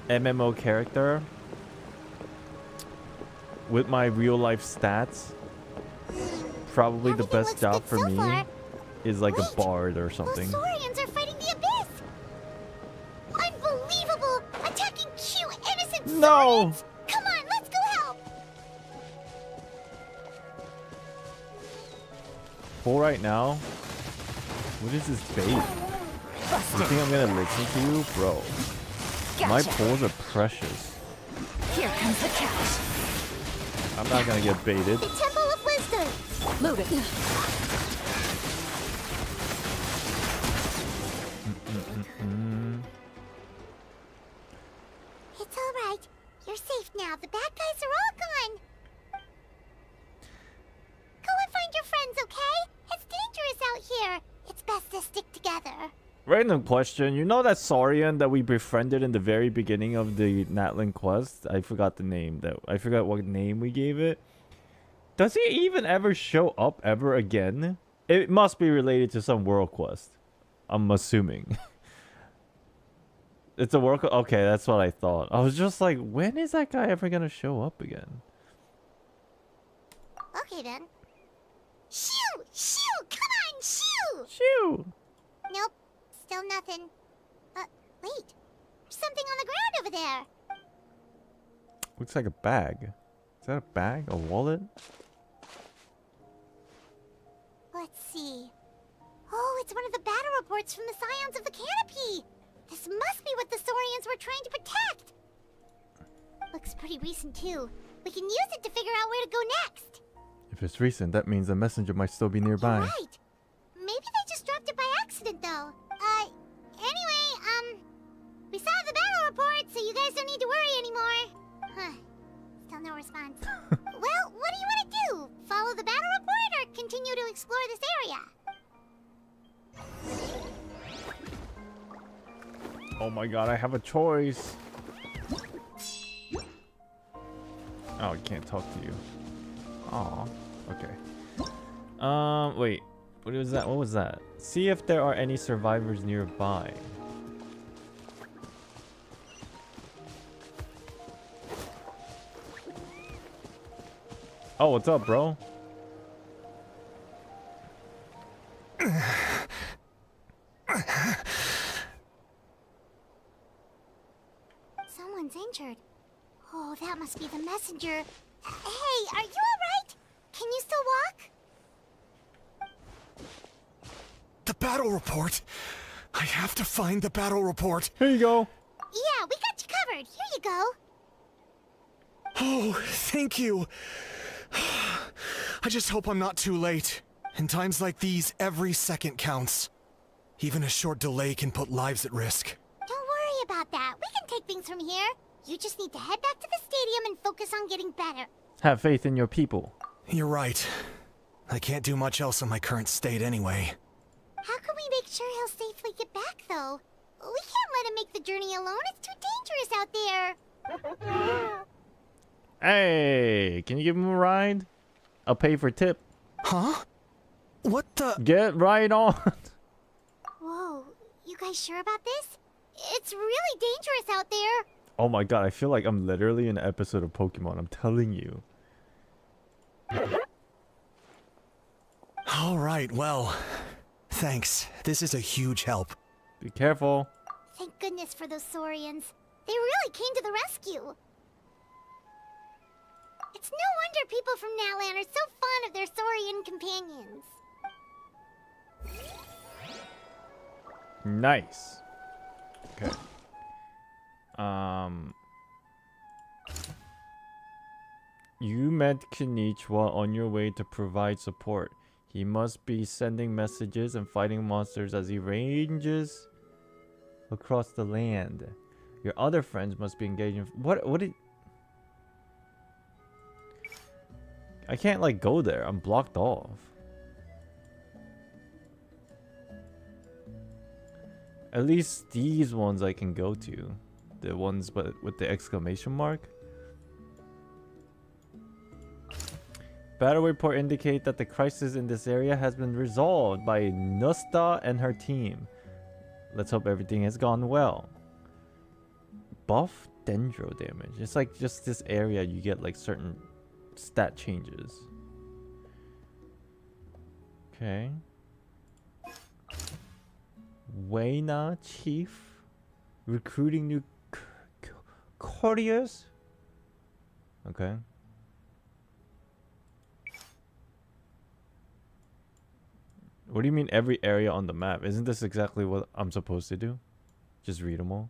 MMO character with my real life stats, probably the best job for me is like a bard or something. Those Saurians are fighting the abyss. Unbelievable! Attacking cute innocent Saurians. Come on, let's go help. For right now, what is this bait? You think I'm gonna listen to you? Bro, my pulls are precious. Here comes the catch. I'm not gonna get baited. The Temple of Wisdom. Load it. It's all right. You're safe now. The bad guys are all gone. Go and find your friends, okay? It's dangerous out here. It's best to stick together. Random question. You know that Saurian that we befriended in the very beginning of the Natlan quest? I forgot the name. I forgot what name we gave it. Does he even ever show up ever again? It must be related to some world quest. I'm assuming. It's a world. Okay, that's what I thought. I was just like, when is that guy ever gonna show up again? Okay then. Shoo! Shoo! Come on, shoo! Shoo! Nope. Still nothing. Wait. There's something on the ground over there. Looks like a bag. Is that a bag? A wallet? Let's see. Oh, it's one of the battle reports from the Scions of the Canopy. This must be what the Saurians were trying to protect. Looks pretty recent too. We can use it to figure out where to go next. If it's recent, that means the messenger might still be nearby. You're right. Maybe they just dropped it by accident though. Anyway, we saw the battle report, so you guys don't need to worry anymore. Huh. Still no response. Well, what do you want to do? Follow the battle report or continue to explore this area? Oh my god, I have a choice. Oh, I can't talk to you. Aw. Okay. Wait. What was that? What was that? See if there are any survivors nearby. Oh, what's up, bro? Someone's injured. Oh, that must be the messenger. Hey, are you alright? Can you still walk? The battle report. I have to find the battle report. Here you go. Yeah, we got you covered. Here you go. Oh, thank you. I just hope I'm not too late. In times like these, every second counts. Even a short delay can put lives at risk. Don't worry about that. We can take things from here. You just need to head back to the stadium and focus on getting better. Have faith in your people. You're right. I can't do much else in my current state anyway. How can we make sure he'll safely get back, though? We can't let him make the journey alone. It's too dangerous out there. Hey, can you give him a ride? I'll pay for tip. Huh? What the? Get right on. Whoa, you guys sure about this? It's really dangerous out there. Oh my god, I feel like I'm literally in an episode of Pokemon. I'm telling you. All right, well, thanks. This is a huge help. Be careful. Thank goodness for those Saurians. They really came to the rescue. It's no wonder people from Natlan are so fond of their Saurian companions. Nice. Okay. You met Kinich while on your way to provide support. He must be sending messages and fighting monsters as he ranges across the land. Your other friends must be engaged in... What did... I can't, like, go there. I'm blocked off. At least these ones I can go to. The ones with the exclamation mark. Battle report indicate that the crisis in this area has been resolved by Nusta and her team. Let's hope everything has gone well. Buff Dendro damage. It's like just this area you get like certain stat changes. Okay. Wayna Chief. Recruiting new courtiers. Okay. What do you mean every area on the map? Isn't this exactly what I'm supposed to do? Just read them all.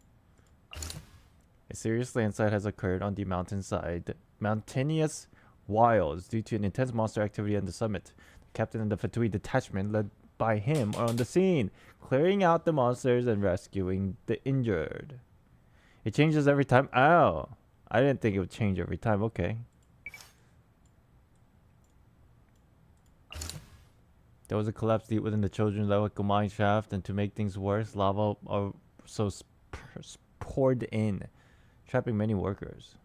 A serious landslide has occurred on the mountainside. Mountainous wilds due to an intense monster activity on the summit. The captain and the Fatui detachment led by him are on the scene, clearing out the monsters and rescuing the injured. It changes every time. Oh, I didn't think it would change every time. Okay. There was a collapse deep within the children's electrical mine shaft, and to make things worse, lava poured in, trapping many workers.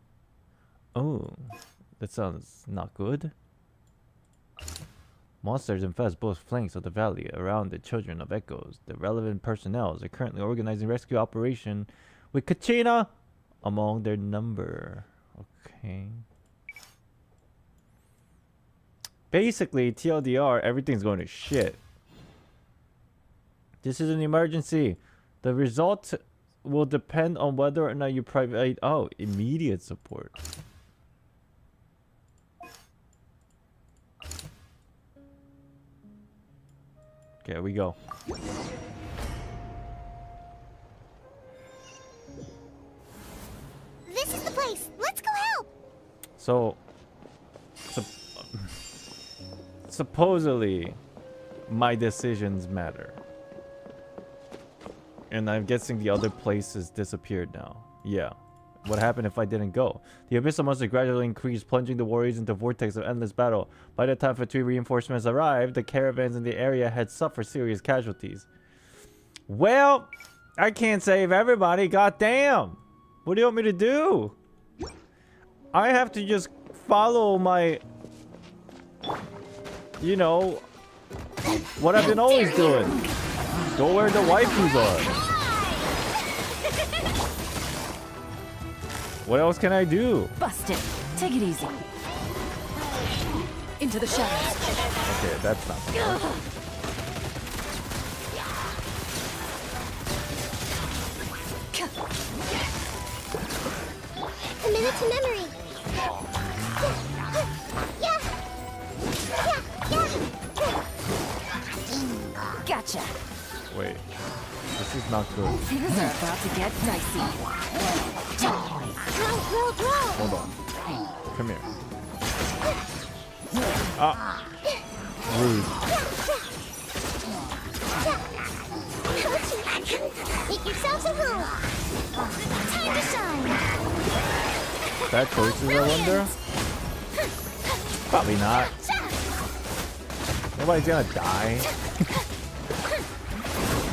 Oh, that sounds not good. Monsters infest both flanks of the valley around the Children of Echoes. The relevant personnel are currently organizing rescue operation with Kachina among their number. Okay. Basically, TLDR, everything's going to shit. This is an emergency. The result will depend on whether or not you private... Oh, immediate support. Okay, we go. This is the place. Let's go help. So supposedly, my decisions matter. And I'm guessing the other places disappeared now. Yeah. What happened if I didn't go? The abyssal monster gradually increased, plunging the warriors into a vortex of endless battle. By the time Fatui reinforcements arrived, the caravans in the area had suffered serious casualties. Well, I can't save everybody, goddamn! What do you want me to do? I have to just follow my... You know... what I've been always doing. Go where the waifus are. What else can I do? Bust it. Take it easy. Into the shadows. Okay, that's not fair. A minute to memory. Gotcha. Wait. This is not good. Things are about to get dicey. Hold on. Come here. Ah. Rude. Make yourselves at home. Time to shine. Bad choices, I wonder? Probably not. Nobody's gonna die.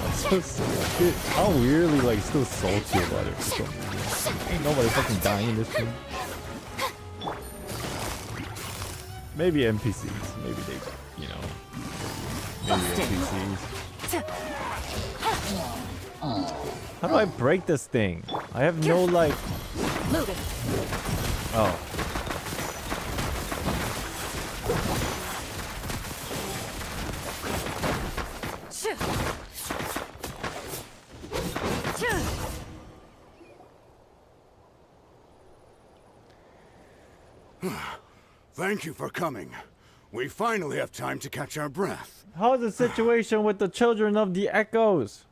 I'm so stupid. I'm weirdly like still salty about it. So, ain't nobody fucking dying in this game. Maybe NPCs. Maybe they, you know. Maybe NPCs. How do I break this thing? I have no like. Oh. Thank you for coming. We finally have time to catch our breath. How's the situation with the Children of the Echoes?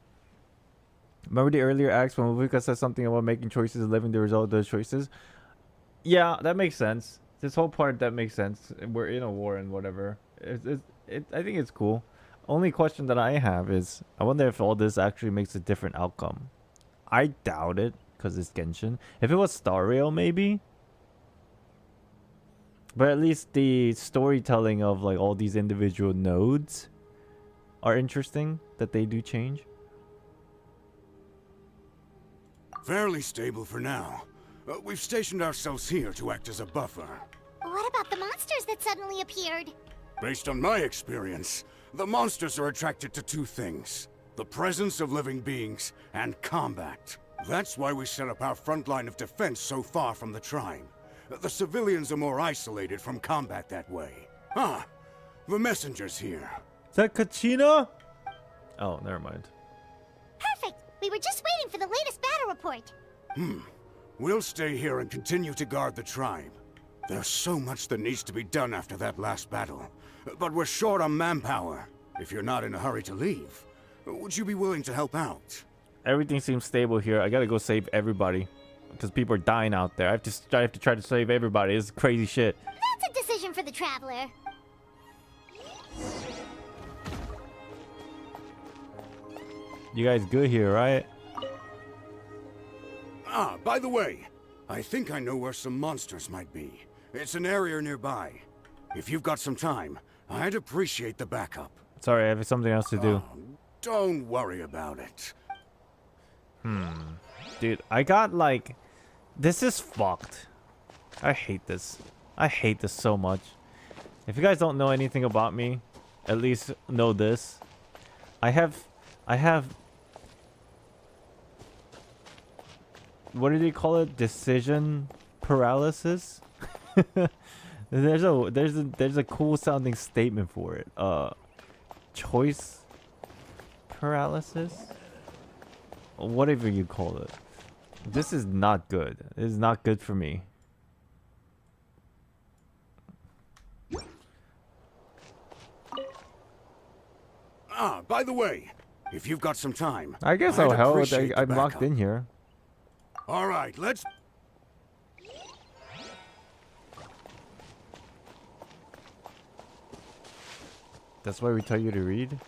Remember the earlier acts when Mufika said something about making choices and living the result of those choices? Yeah, that makes sense. This whole part, that makes sense. We're in a war and whatever. I think it's cool. Only question that I have is, I wonder if all this actually makes a different outcome. I doubt it, because it's Genshin. If it was Star Rail, maybe? But at least the storytelling of like all these individual nodes are interesting, that they do change. Fairly stable for now. We've stationed ourselves here to act as a buffer. What about the monsters that suddenly appeared? Based on my experience, the monsters are attracted to two things: the presence of living beings and combat. That's why we set up our front line of defense so far from the tribe. The civilians are more isolated from combat that way. Ah, the messenger's here. Is that Kachina? Oh, never mind. Perfect! We were just waiting for the latest battle report. We'll stay here and continue to guard the tribe. There's so much that needs to be done after that last battle. But we're short on manpower. If you're not in a hurry to leave, would you be willing to help out? Everything seems stable here. I gotta go save everybody. Because people are dying out there. I have to try to save everybody. This is crazy shit. That's a decision for the traveler. You guys good here, right? Ah, by the way, I think I know where some monsters might be. It's an area nearby. If you've got some time, I'd appreciate the backup. Sorry, I have something else to do. Don't worry about it. Dude, I got like... This is fucked. I hate this. I hate this so much. If you guys don't know anything about me, at least know this. I have... What do they call it? Decision paralysis? There's a cool sounding statement for it. Choice paralysis? Whatever you call it. This is not good. This is not good for me. Ah, by the way, if you've got some time, I guess I'd I'll help. appreciate I'm your locked backup. in here. All right, let's... That's why we tell you to read?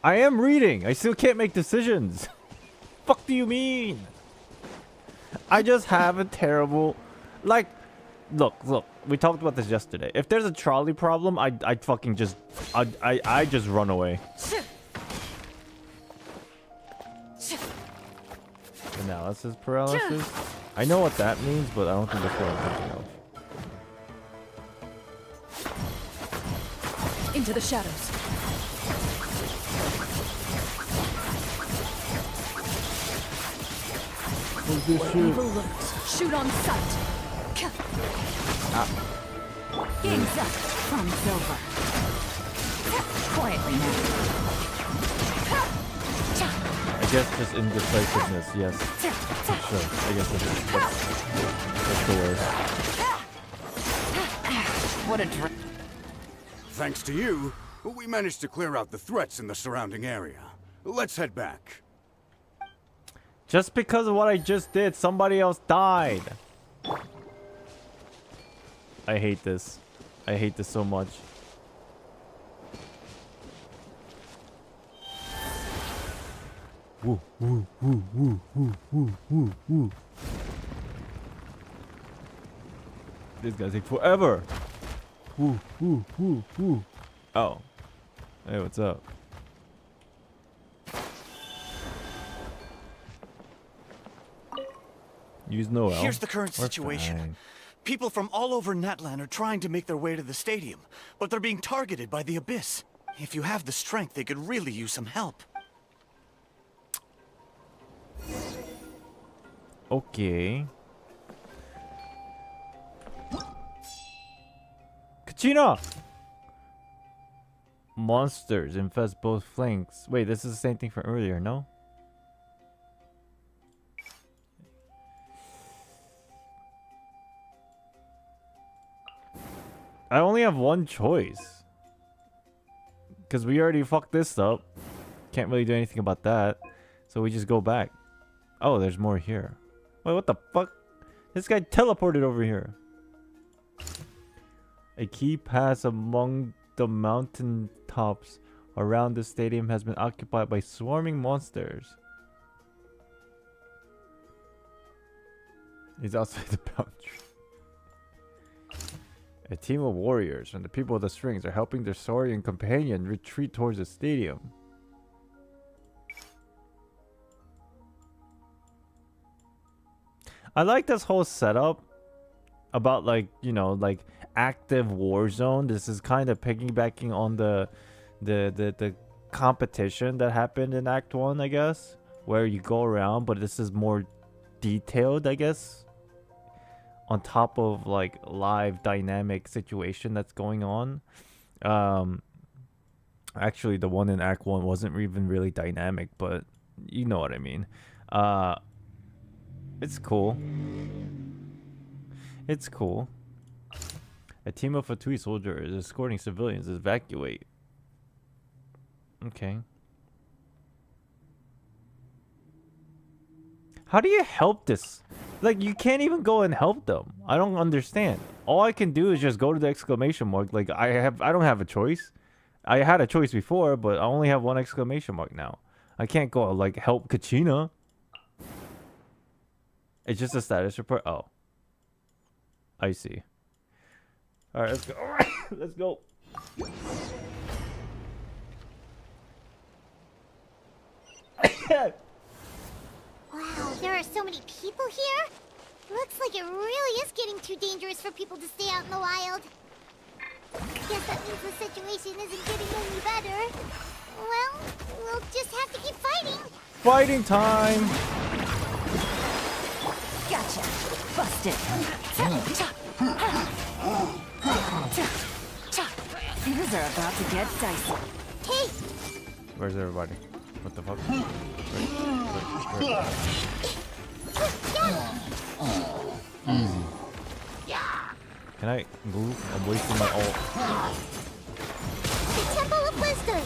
I am reading! I still can't make decisions! Fuck do you mean? I just have a terrible... Like, look, we talked about this yesterday. If there's a trolley problem, I'd fucking just... I just run away. Analysis paralysis? I know what that means, but I don't think that's what I'm thinking of. Into the shadows. What's this shit? Evil looks. Shoot on sight. Game's up. Fun's over. Quietly now. I guess just indecisiveness, yes. Sure, I guess that's the word. What a dream. Thanks to you, we managed to clear out the threats in the surrounding area. Let's head back. Just because of what I just did, somebody else died. I hate this. I hate this so much. Woo, woo, woo, woo, woo, woo, woo, woo. This gonna take forever. Woo, woo, woo, woo. Oh. Hey, what's up? Use Noel. Here's the current We're situation. fine. People from all over Natlan are trying to make their way to the stadium, but they're being targeted by the Abyss. If you have the strength, they could really use some help. Okay. Kachina! Monsters infest both flanks. Wait, this is the same thing from earlier, no? I only have one choice. Because we already fucked this up. Can't really do anything about that. So we just go back. Oh, there's more here. Wait, what the fuck? This guy teleported over here. A key pass among the mountain tops around the stadium has been occupied by swarming monsters. He's outside the boundary. A team of warriors from the people of the strings are helping their Saurian companion retreat towards the stadium. I like this whole setup about, like, you know, like active war zone. This is kind of piggybacking on the competition that happened in Act 1, I guess, where you go around, but this is more detailed, I guess, on top of like live dynamic situation that's going on. Actually, the one in Act 1 wasn't even really dynamic, but you know what I mean. It's cool. It's cool. A team of Fatui soldiers escorting civilians to evacuate. Okay. How do you help this? Like, you can't even go and help them. I don't understand. All I can do is just go to the exclamation mark. Like, I don't have a choice. I had a choice before, but I only have one exclamation mark now. I can't go, like, help Kachina. It's just a status report. Oh. I see. Alright, let's go. Alright, let's go. Wow, there are so many people here. Looks like it really is getting too dangerous for people to stay out in the wild. Guess that means the situation isn't getting any better. Well, we'll just have to keep fighting. Fighting time! Gotcha. Busted. Things are about to get dicey. Hey! Where's everybody? What the fuck? Easy. Can I move? I'm wasting my ult. The Temple of Wisdom.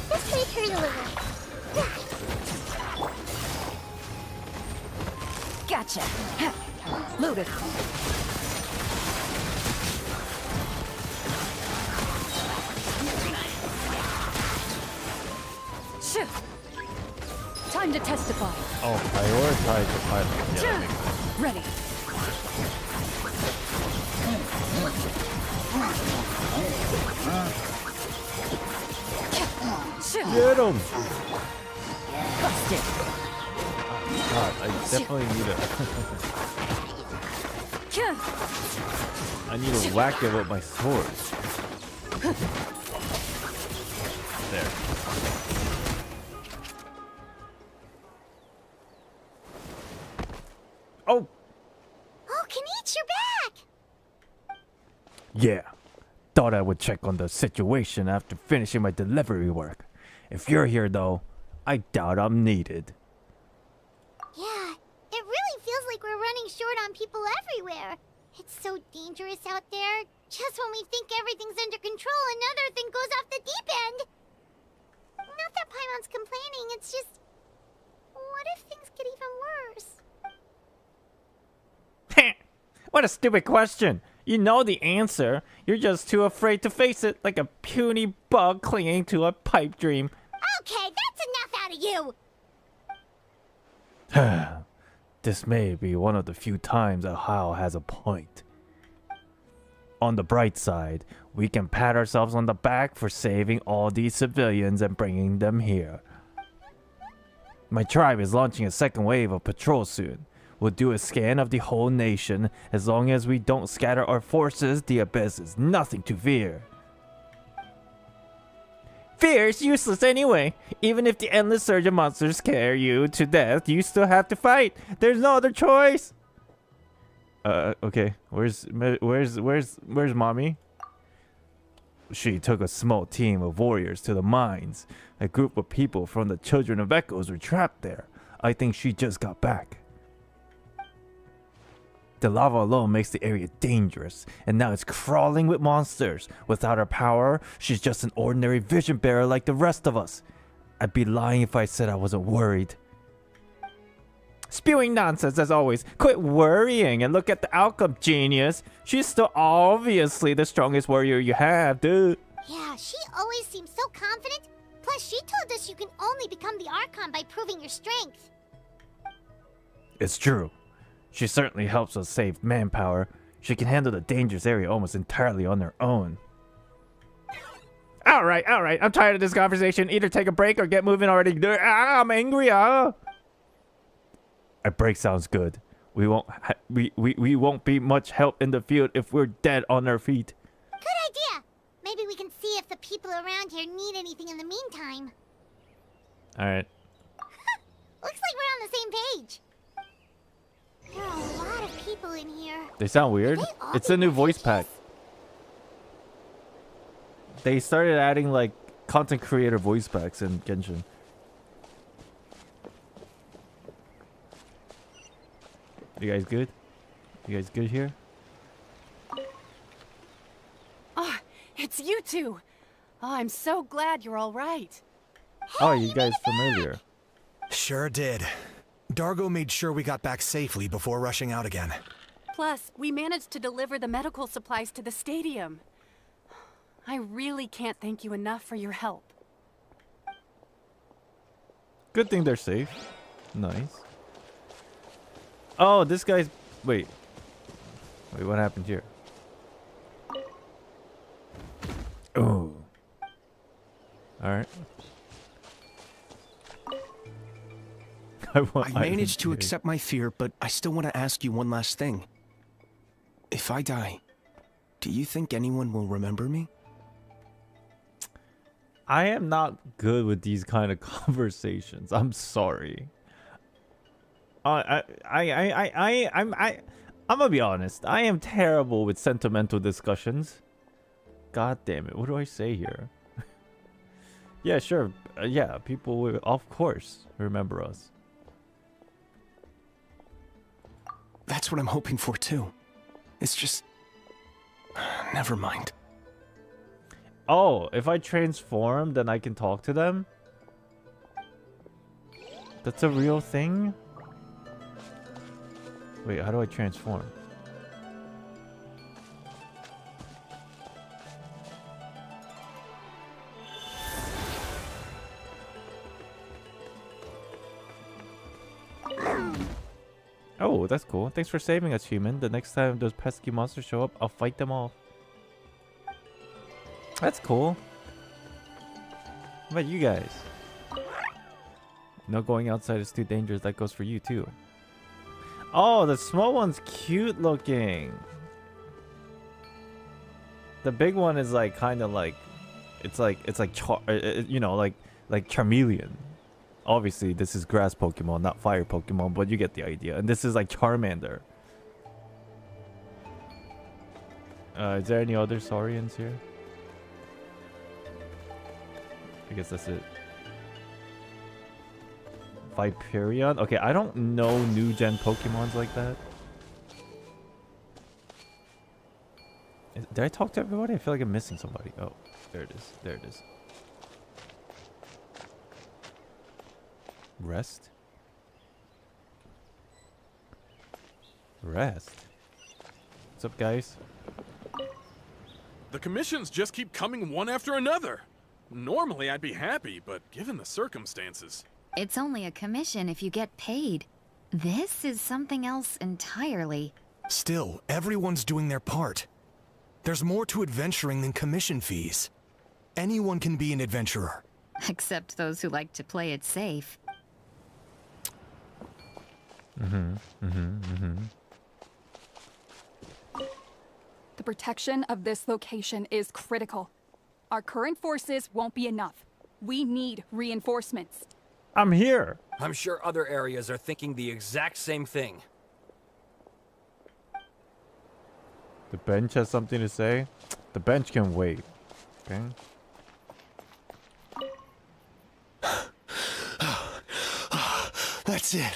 This way through the river. Gotcha. Loaded. Shit. Time to testify. Oh, prioritize the pilot. Yeah. Ready. Get him! Busted. God, I definitely need it. I need to whack it with my sword. There. Oh! Oh, Kenichi, you're back! Yeah. Thought I would check on the situation after finishing my delivery work. If you're here though, I doubt I'm needed. Yeah, it really feels like we're running short on people everywhere. It's so dangerous out there. Just when we think everything's under control, another thing goes off the deep end. Not that Paimon's complaining, it's just... What if things get even worse? What a stupid question. You know the answer. You're just too afraid to face it like a puny bug clinging to a pipe dream. Okay, that's enough out of you! This may be one of the few times that Hal has a point. On the bright side, we can pat ourselves on the back for saving all these civilians and bringing them here. My tribe is launching a second wave of patrols soon. We'll do a scan of the whole nation. As long as we don't scatter our forces, the Abyss is nothing to fear. Fear is useless anyway. Even if the endless surge of monsters scare you to death, you still have to fight. There's no other choice. Okay. Where's mommy? She took a small team of warriors to the mines. A group of people from the Children of Echoes were trapped there. I think she just got back. The lava alone makes the area dangerous, and now it's crawling with monsters. Without her power, she's just an ordinary vision bearer like the rest of us. I'd be lying if I said I wasn't worried. Spewing nonsense as always. Quit worrying and look at the outcome, genius. She's still obviously the strongest warrior you have, dude. Yeah, she always seems so confident. Plus, she told us you can only become the Archon by proving your strength. It's true. She certainly helps us save manpower. She can handle the dangerous area almost entirely on her own. Alright. I'm tired of this conversation. Either take a break or get moving already. I'm angry. A break sounds good. We won't be much help in the field if we're dead on our feet. Good idea. Maybe we can see if the people around here need anything in the meantime. Alright. Looks like we're on the same page. There are a lot of people in here. They sound weird. It's a new voice pack. They started adding like content creator voice packs in Genshin. You guys good? You guys good here? Ah, it's you two. Oh, I'm so glad you're all right. Oh, you guys familiar? Sure did. Dargo made sure we got back safely before rushing out again. Plus, we managed to deliver the medical supplies to the stadium. I really can't thank you enough for your help. Good thing they're safe. Nice. Oh, this guy's... Wait, what happened here? Oh. Alright. I managed to accept my fear, but I still want to ask you one last thing. If I die, do you think anyone will remember me? I am not good with these kind of conversations. I'm sorry. I'm gonna be honest. I am terrible with sentimental discussions. God damn it! What do I say here? Yeah, sure. Yeah, people will, of course, remember us. That's what I'm hoping for too. It's just... never mind. Oh, if I transform, then I can talk to them? That's a real thing? Wait, how do I transform? Oh, that's cool. Thanks for saving us, human. The next time those pesky monsters show up, I'll fight them off. That's cool. How about you guys? No, going outside is too dangerous. That goes for you too. Oh, the small one's cute looking. The big one is like kind of like, it's like you know, like Charmeleon. Obviously, this is grass Pokemon, not fire Pokemon, but you get the idea. And this is like Charmander. Is there any other Saurians here? I guess that's it. Viperion? Okay, I don't know new gen Pokemons like that. Did I talk to everybody? I feel like I'm missing somebody. Oh, there it is. There it is. Rest? Rest? What's up, guys? The commissions just keep coming one after another. Normally I'd be happy, but given the circumstances... It's only a commission if you get paid. This is something else entirely. Still, everyone's doing their part. There's more to adventuring than commission fees. Anyone can be an adventurer. Except those who like to play it safe. The protection of this location is critical. Our current forces won't be enough. We need reinforcements. I'm here. I'm sure other areas are thinking the exact same thing. The bench has something to say? The bench can wait. Okay. That's it.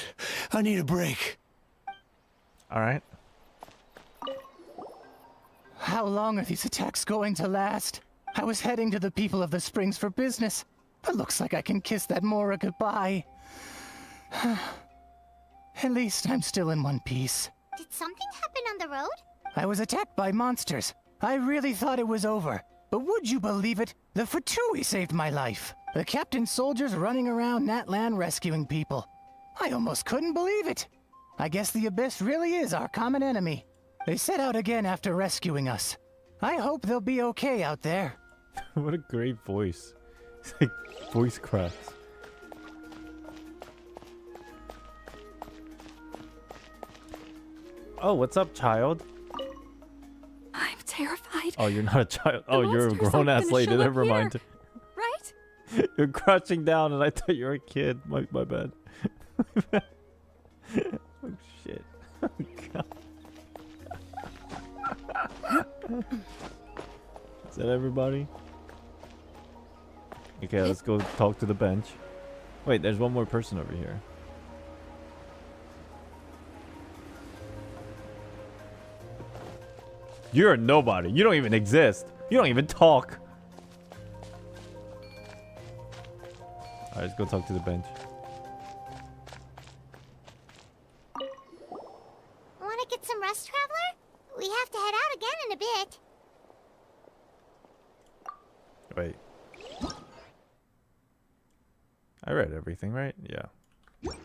I need a break. Alright. How long are these attacks going to last? I was heading to the people of the Springs for business, but looks like I can kiss that Mora goodbye. At least I'm still in one piece. Did something happen on the road? I was attacked by monsters. I really thought it was over. But would you believe it? The Fatui saved my life. The captain's soldiers running around Natlan rescuing people. I almost couldn't believe it. I guess the Abyss really is our common enemy. They set out again after rescuing us. I hope they'll be okay out there. What a great voice. It's like voice cracks. Oh, what's up, child? I'm terrified. Oh, you're not a child. The Oh, you're a monsters grown-ass aren't gonna lady. show up Never mind. here, right? You're crouching down and I thought you were a kid. My bad. Oh, shit. Oh, God. Is that everybody? Okay, let's go talk to the bench. Wait, there's one more person over here. You're a nobody. You don't even exist. You don't even talk. Alright, let's go talk to the bench. Want to get some rest, Traveler? We have to head out again in a bit. Wait. I read everything, right? Yeah. Want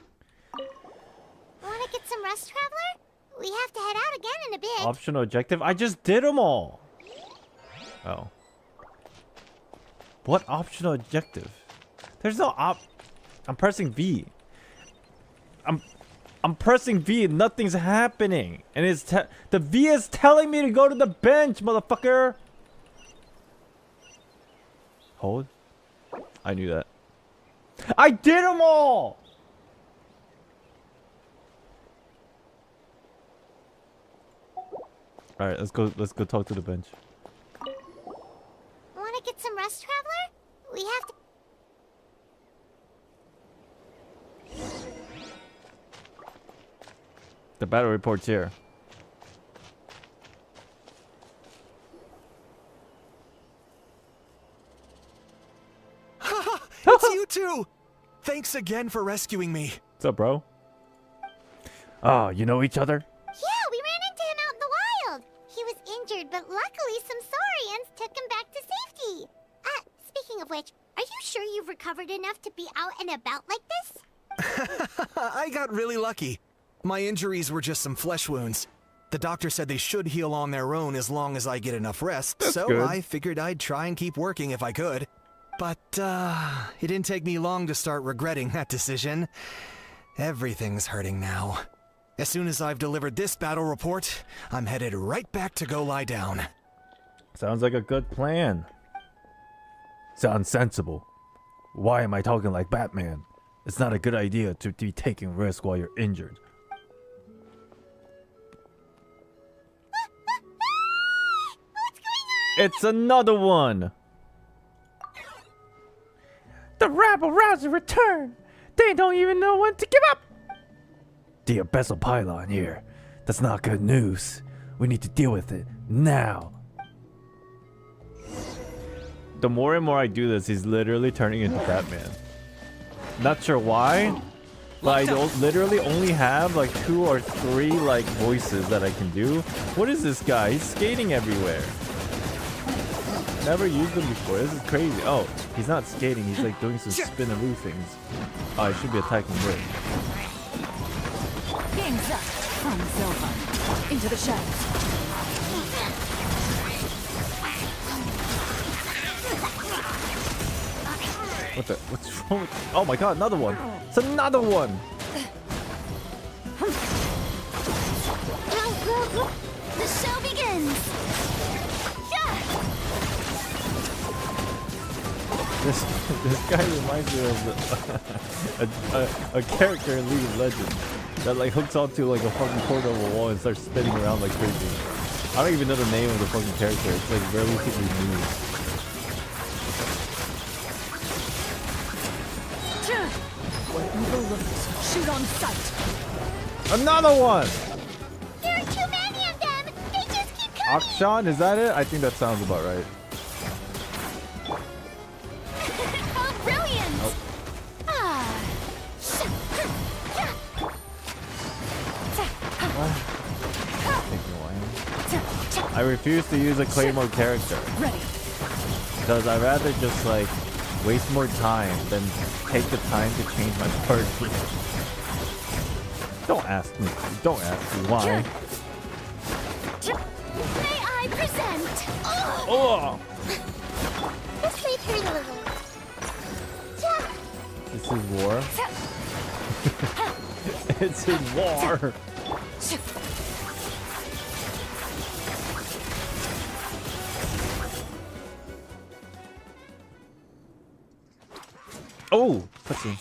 to get some rest, Traveler? We have to head out again in a bit. Optional objective? I just did them all. Oh. What optional objective? There's no I'm pressing V. I'm pressing V and nothing's happening. And it's the V is telling me to go to the bench, motherfucker. Hold. I knew that. I did them all. All right, let's go talk to the bench. Want to get some rest, traveler? We have to. The battle report's here. It's you two! Thanks again for rescuing me. What's up, bro? Oh, you know each other? Yeah, we ran into him out in the wild. He was injured, but luckily some saurians took him back to safety. Speaking of which, are you sure you've recovered enough to be out and about like this? I got really lucky. My injuries were just some flesh wounds. The doctor said they should heal on their own as long as I get enough rest, so good. I figured I'd try and keep working if I could. But, it didn't take me long to start regretting that decision. Everything's hurting now. As soon as I've delivered this battle report, I'm headed right back to go lie down. Sounds like a good plan. Sounds sensible. Why am I talking like Batman? It's not a good idea to be taking risks while you're injured. It's another one! The rabble-rouser returned! They don't even know when to give up! The abyssal pylon here. That's not good news. We need to deal with it now. The more and more I do this, he's literally turning into Batman. Not sure why, but I literally only have like 2 or 3 like voices that I can do. What is this guy? He's skating everywhere. Never used him before. This is crazy. Oh, he's not skating. He's like doing some spinaroo things. Oh, I should be attacking Rick. Game's up. From Zelda. Into the shadows. What's wrong with... Oh my god, another one. It's another one. The show begins. This guy reminds me of a character in League of Legends that like hooks onto like a fucking corner of a wall and starts spinning around like crazy. I don't even know the name of the fucking character. It's like relatively new. Where evil lurks, shoot on sight. Another one! There are too many of them! They just keep coming! Archon, is that it? I think that sounds about right. Oh, brilliant! Oh. I refuse to use a Claymore character. Ready. Because I'd rather just like waste more time than take the time to change my party. Don't ask me. Don't ask me why. May I present? Oh! This way through the little. This is war. It's in war. Oh, let's see.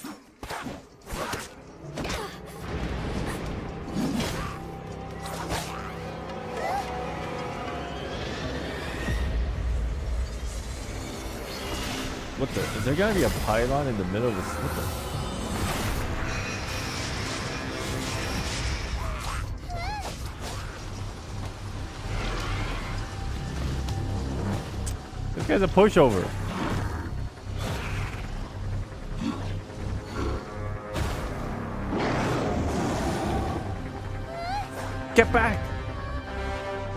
What the? Is there gonna be a pylon in the middle of this? What the? This guy's a pushover. Get back!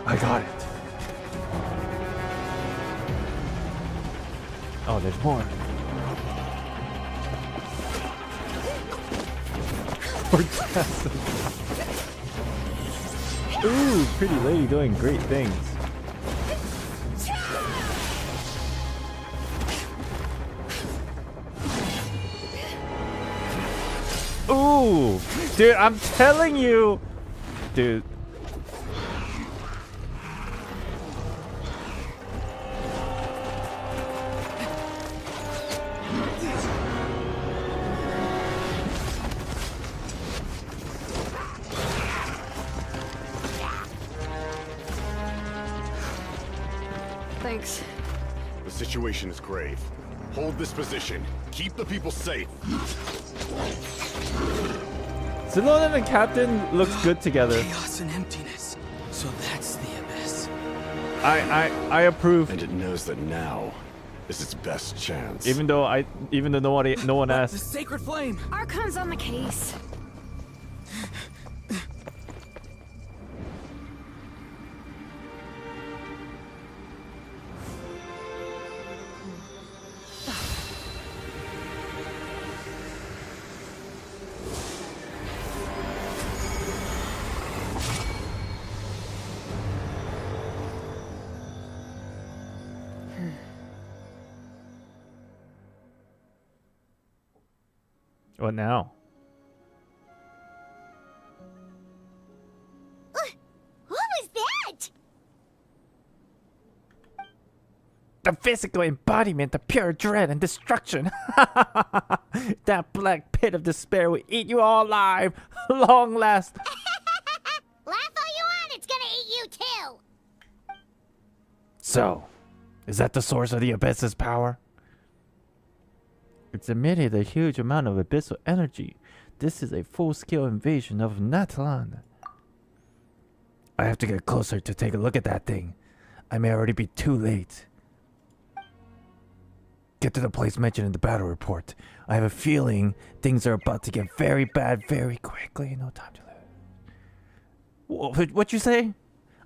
I got it. Oh, there's more. Ooh, pretty lady doing great things. Ooh, dude, I'm telling you, dude. Thanks. The situation is grave. Hold this position. Keep the people safe. Zillow and Captain looks good together. Chaos and emptiness. So that's the abyss. I approve. And it knows that now is its best chance. Even though no one The asked. sacred flame. Archon's on the case. What now? What was that? The physical embodiment of pure dread and destruction. That black pit of despair will eat you all alive. Long last. Laugh all you want, it's gonna eat you too. So, is that the source of the abyss's power? It's emitted a huge amount of abyssal energy. This is a full-scale invasion of Natlan. I have to get closer to take a look at that thing. I may already be too late. Get to the place mentioned in the battle report. I have a feeling things are about to get very bad very quickly. No time to lose. What'd you say?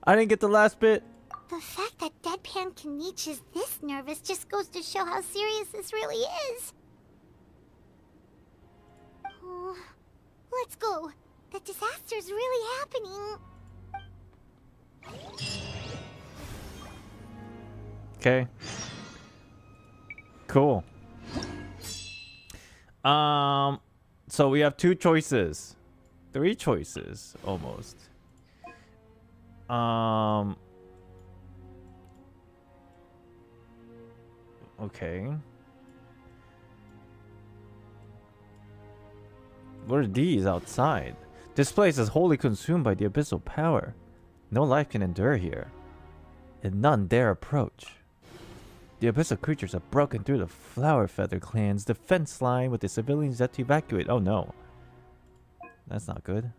I didn't get the last bit. The fact that Deadpan Kanich is this nervous just goes to show how serious this really is. Oh, let's go. The disaster's really happening. Okay. Cool. So we have 2 choices. 3 choices almost. Okay. What are these outside? This place is wholly consumed by the abyssal power. No life can endure here, and none dare approach. The abyssal creatures have broken through the Flower Feather clan's defense line with the civilians yet to evacuate. Oh no. That's not good.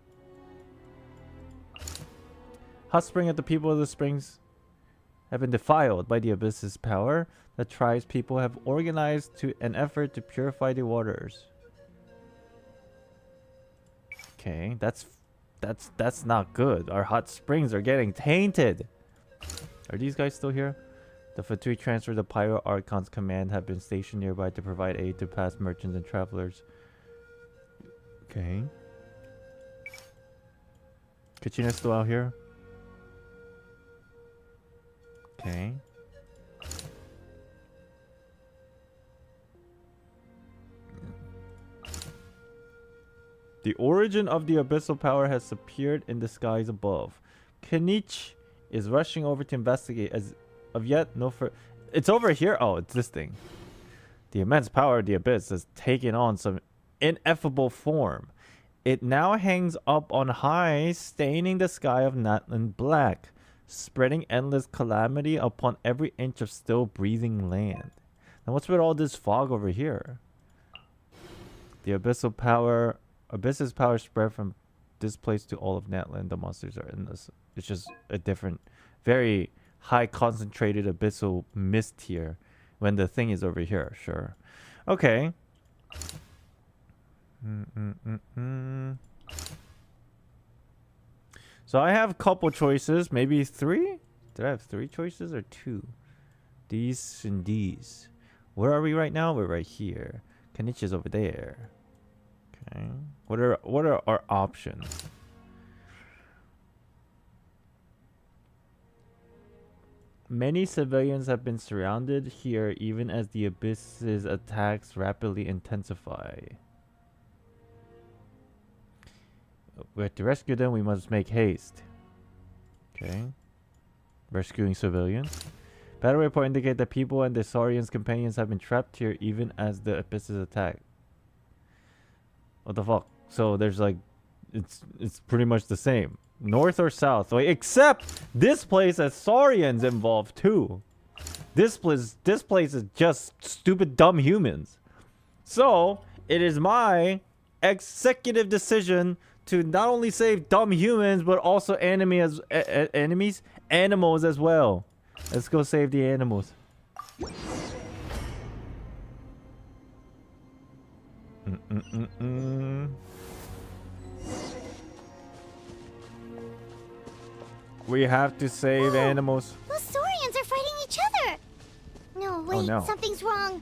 Hot Spring at the people of the springs have been defiled by the abyss's power. The tribe's people have organized to an effort to purify the waters. Okay, that's not good. Our hot springs are getting tainted. Are these guys still here? The Fatui transferred the Pyro Archon's command have been stationed nearby to provide aid to past merchants and travelers. Okay. Kitchener's still out here. Okay. The origin of the abyssal power has appeared in the skies above. Kanich is rushing over to investigate. As of yet, no it's over here. Oh, it's this thing. The immense power of the abyss has taken on some ineffable form. It now hangs up on high, staining the sky of Natlan black, spreading endless calamity upon every inch of still breathing land. Now what's with all this fog over here? The abyssal power... Abyss's power spread from this place to all of Natlan. The monsters are in this. It's just a different, very high concentrated abyssal mist here. When the thing is over here, sure. Okay. So I have a couple choices, maybe 3? Did I have 3 choices or 2? These and these. Where are we right now? We're right here. Kanich is over there. Okay. What are our options? Many civilians have been surrounded here even as the abyss's attacks rapidly intensify. We have to rescue them. We must make haste. Okay. Rescuing civilians. Battle report indicate that people and the Saurian's companions have been trapped here even as the Abyss's attack. What the fuck? So there's like, it's pretty much the same. North or south? Like, except this place has Saurians involved too. This place is just stupid dumb humans. So it is my executive decision to not only save dumb humans but also animals as well. Let's go save the animals. We have to save animals. Those Saurians are fighting each other. No, wait, Oh, no. something's wrong.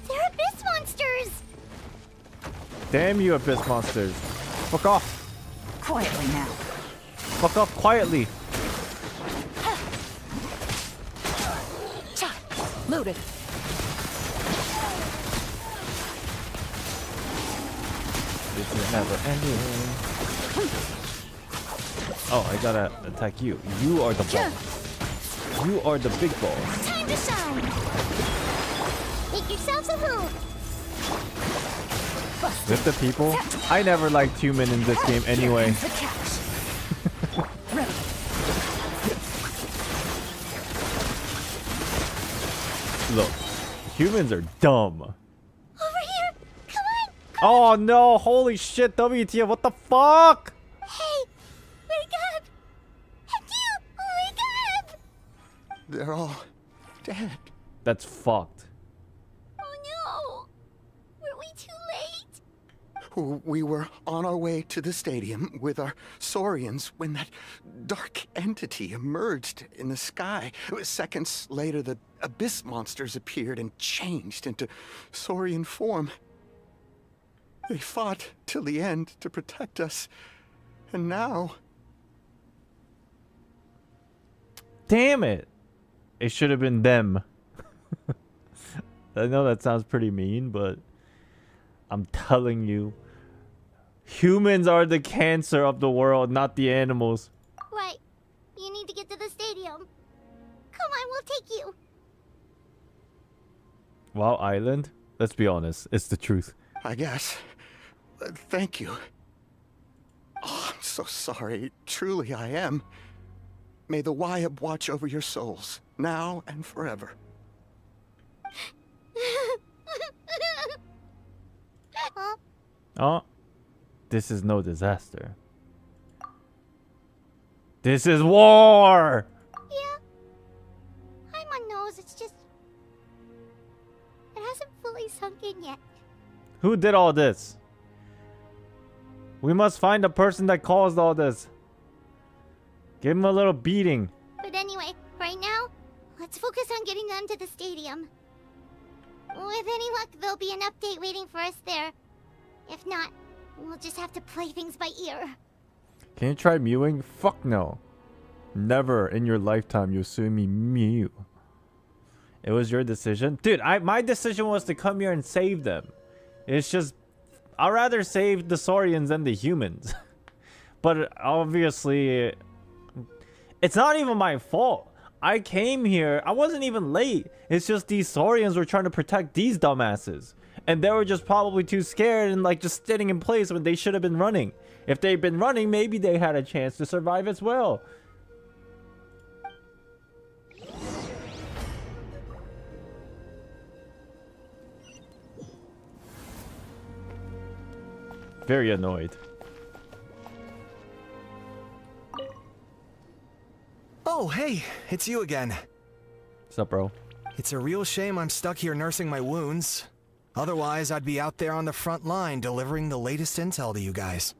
They're abyss monsters. Damn you, abyss monsters. Fuck off. Quietly now. Fuck off quietly. Loaded. This is never ending. Oh, I gotta attack you. You are the boss. You are the big boss. Time to shine. Make yourselves a move. With the people? I never liked human in this game anyway. Look, humans are dumb. Over here. Come on. Oh no, holy shit, WTF, what the fuck? Hey, wake up. And you, wake up. They're all dead. That's fucked. Oh no. Were we too late? We were on our way to the stadium with our Saurians when that dark entity emerged in the sky. Seconds later, the abyss monsters appeared and changed into Saurian form. They fought till the end to protect us. And now... Damn it. It should have been them. I know that sounds pretty mean, but I'm telling you, humans are the cancer of the world, not the animals. Right. You need to get to the stadium. Come on, we'll take you. Wow, Island? Let's be honest, it's the truth. I guess. Thank you. Oh, I'm so sorry. Truly, I am. May the Wyab watch over your souls, now and forever. Huh? Oh, this is no disaster. This is war! Yeah. Paimon knows, it's just... It hasn't fully sunk in yet. Who did all this? We must find the person that caused all this. Give him a little beating. But anyway, right now, let's focus on getting them to the stadium. With any luck, there'll be an update waiting for us there. If not, we'll just have to play things by ear. Can you try mewing? Fuck no. Never in your lifetime you'll see me mew. It was your decision? Dude, my decision was to come here and save them. It's just, I'd rather save the Saurians than the humans. But obviously, it's not even my fault. I came here, I wasn't even late. It's just these Saurians were trying to protect these dumbasses. And they were just probably too scared and like just sitting in place when they should have been running. If they'd been running, maybe they had a chance to survive as well. Very annoyed. Oh, hey, it's you again. What's up, bro? It's a real shame I'm stuck here nursing my wounds. Otherwise, I'd be out there on the front line delivering the latest intel to you guys.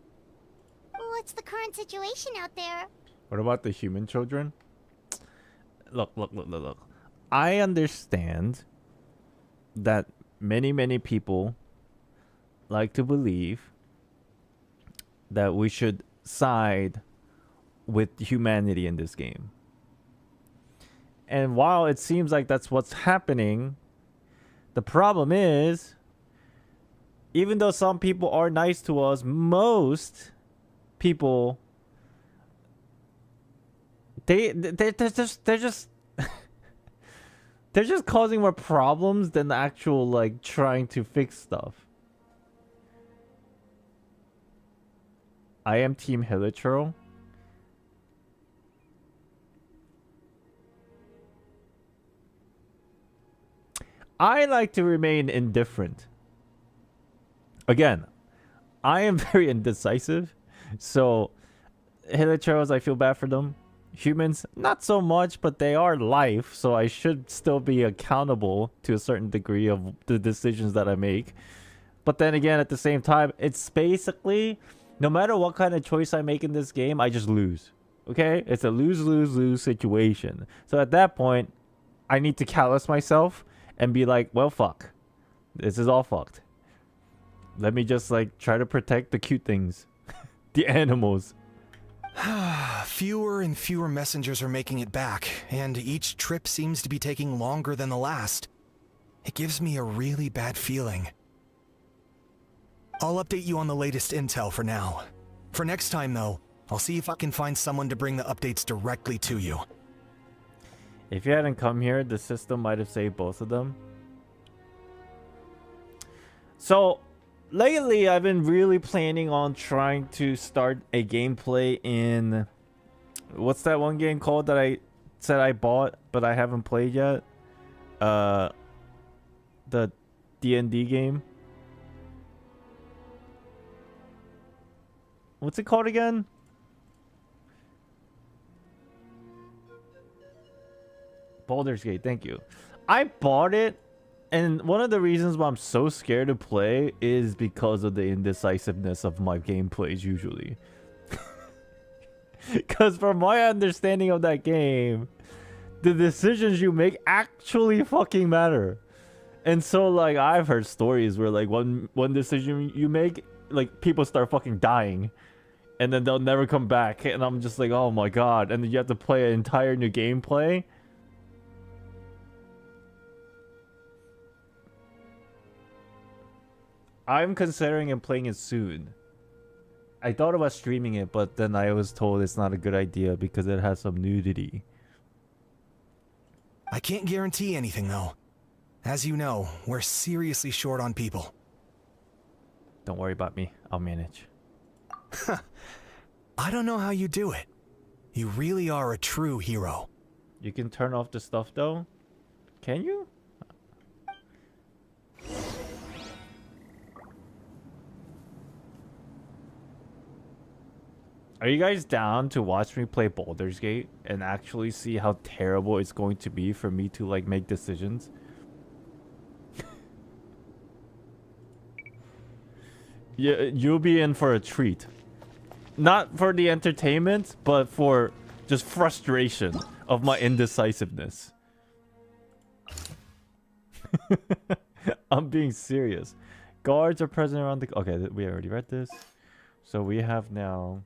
What's the current situation out there? What about the human children? Look. I understand that many people like to believe that we should side with humanity in this game. And while it seems like that's what's happening, the problem is, even though some people are nice to us, most people, they're just they're just causing more problems than the actual like trying to fix stuff. I am Team Hilichurl. I like to remain indifferent. Again, I am very indecisive, so Hilichurls, I feel bad for them. Humans, not so much, but they are life, so I should still be accountable to a certain degree of the decisions that I make. But then again, at the same time, it's basically, no matter what kind of choice I make in this game, I just lose. Okay? It's a lose-lose-lose situation. So at that point, I need to callous myself and be like, well, fuck. This is all fucked. Let me just, like, try to protect the cute things. The animals. Fewer and fewer messengers are making it back, and each trip seems to be taking longer than the last. It gives me a really bad feeling. I'll update you on the latest intel for now. For next time, though, I'll see if I can find someone to bring the updates directly to you. If you hadn't come here, the system might have saved both of them. So, lately, I've been really planning on trying to start a gameplay in... What's that one game called that I said I bought, but I haven't played yet? The D&D game. What's it called again? Baldur's Gate, thank you. I bought it, and one of the reasons why I'm so scared to play is because of the indecisiveness of my gameplays usually. Because from my understanding of that game, the decisions you make actually fucking matter. And so, like, I've heard stories where, like, one decision you make, like, people start fucking dying. And then they'll never come back. And I'm just like, oh my god. And then you have to play an entire new gameplay. I'm considering playing it soon. I thought about streaming it, but then I was told it's not a good idea because it has some nudity. I can't guarantee anything, though. As you know, we're seriously short on people. Don't worry about me. I'll manage. I don't know how you do it. You really are a true hero. You can turn off the stuff, though? Can you? Are you guys down to watch me play Baldur's Gate and actually see how terrible it's going to be for me to, like, make decisions? Yeah, you'll be in for a treat. Not for the entertainment, but for just frustration of my indecisiveness. I'm being serious. Guards are present around the... Okay, we already read this. So we have now...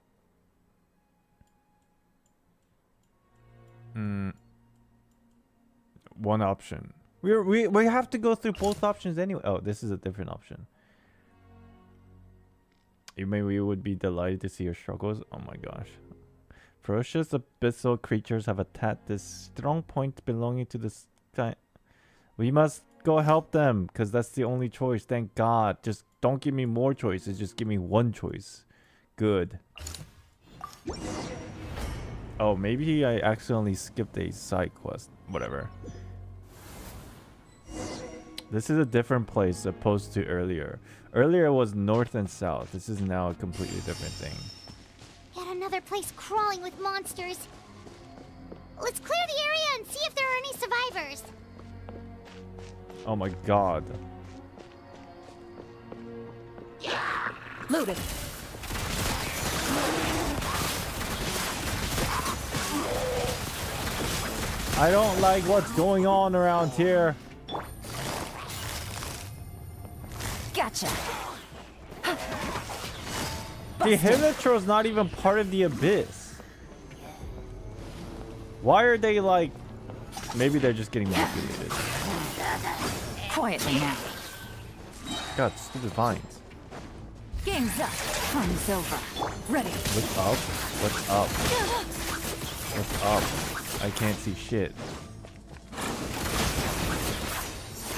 one option. We have to go through both options anyway. Oh, this is a different option. We would be delighted to see your struggles. Oh my gosh. Ferocious abyssal creatures have attacked this strong point belonging to the sky. We must go help them, because that's the only choice. Thank God. Just don't give me more choices. Just give me one choice. Good. Oh, maybe I accidentally skipped a side quest. Whatever. This is a different place opposed to earlier. Earlier was north and south. This is now a completely different thing. Yet another place crawling with monsters. Let's clear the area and see if there are any survivors. Oh my god. Loaded. I don't like what's going on around here. Gotcha. The Hilichurl's not even part of the abyss. Why are they like... Maybe they're just getting manipulated. Quietly now. God, stupid vines. Game's up. Fun's over. Ready. What's up? What's up? What's up? I can't see shit.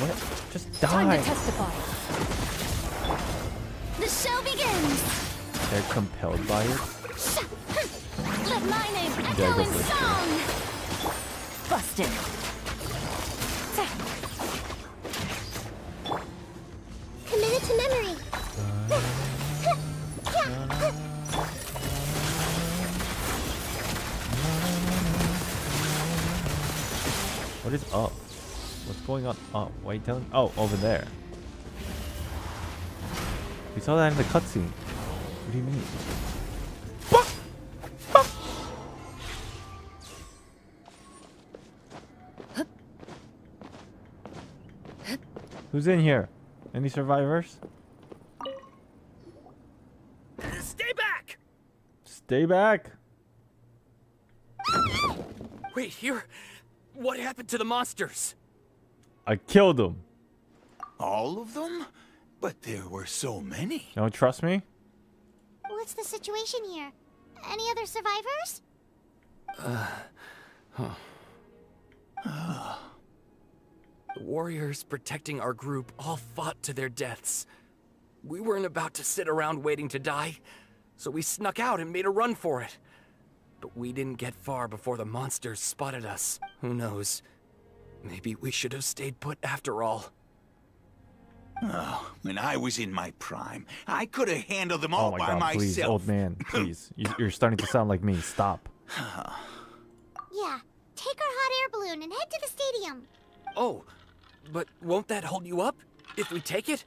What? Just die. Time to testify. The show begins. They're compelled by it. Let my name There echo goes in this. song. Busted. Committed to memory. What is up? What's going on up? Why are you telling? Oh, over there. We saw that in the cutscene. What do you mean? Who's in here? Any survivors? Stay back! Stay back. Wait, here? What happened to the monsters? I killed them. All of them? But there were so many. You don't trust me? What's the situation here? Any other survivors? The warriors protecting our group all fought to their deaths. We weren't about to sit around waiting to die, so we snuck out and made a run for it. But we didn't get far before the monsters spotted us. Who knows? Maybe we should have stayed put after all. Oh, when I was in my prime, I could have handled them all Oh my by god, myself. please, old man, please. You're starting to sound like me. Stop. Yeah, take our hot air balloon and head to the stadium. Oh, but won't that hold you up if we take it?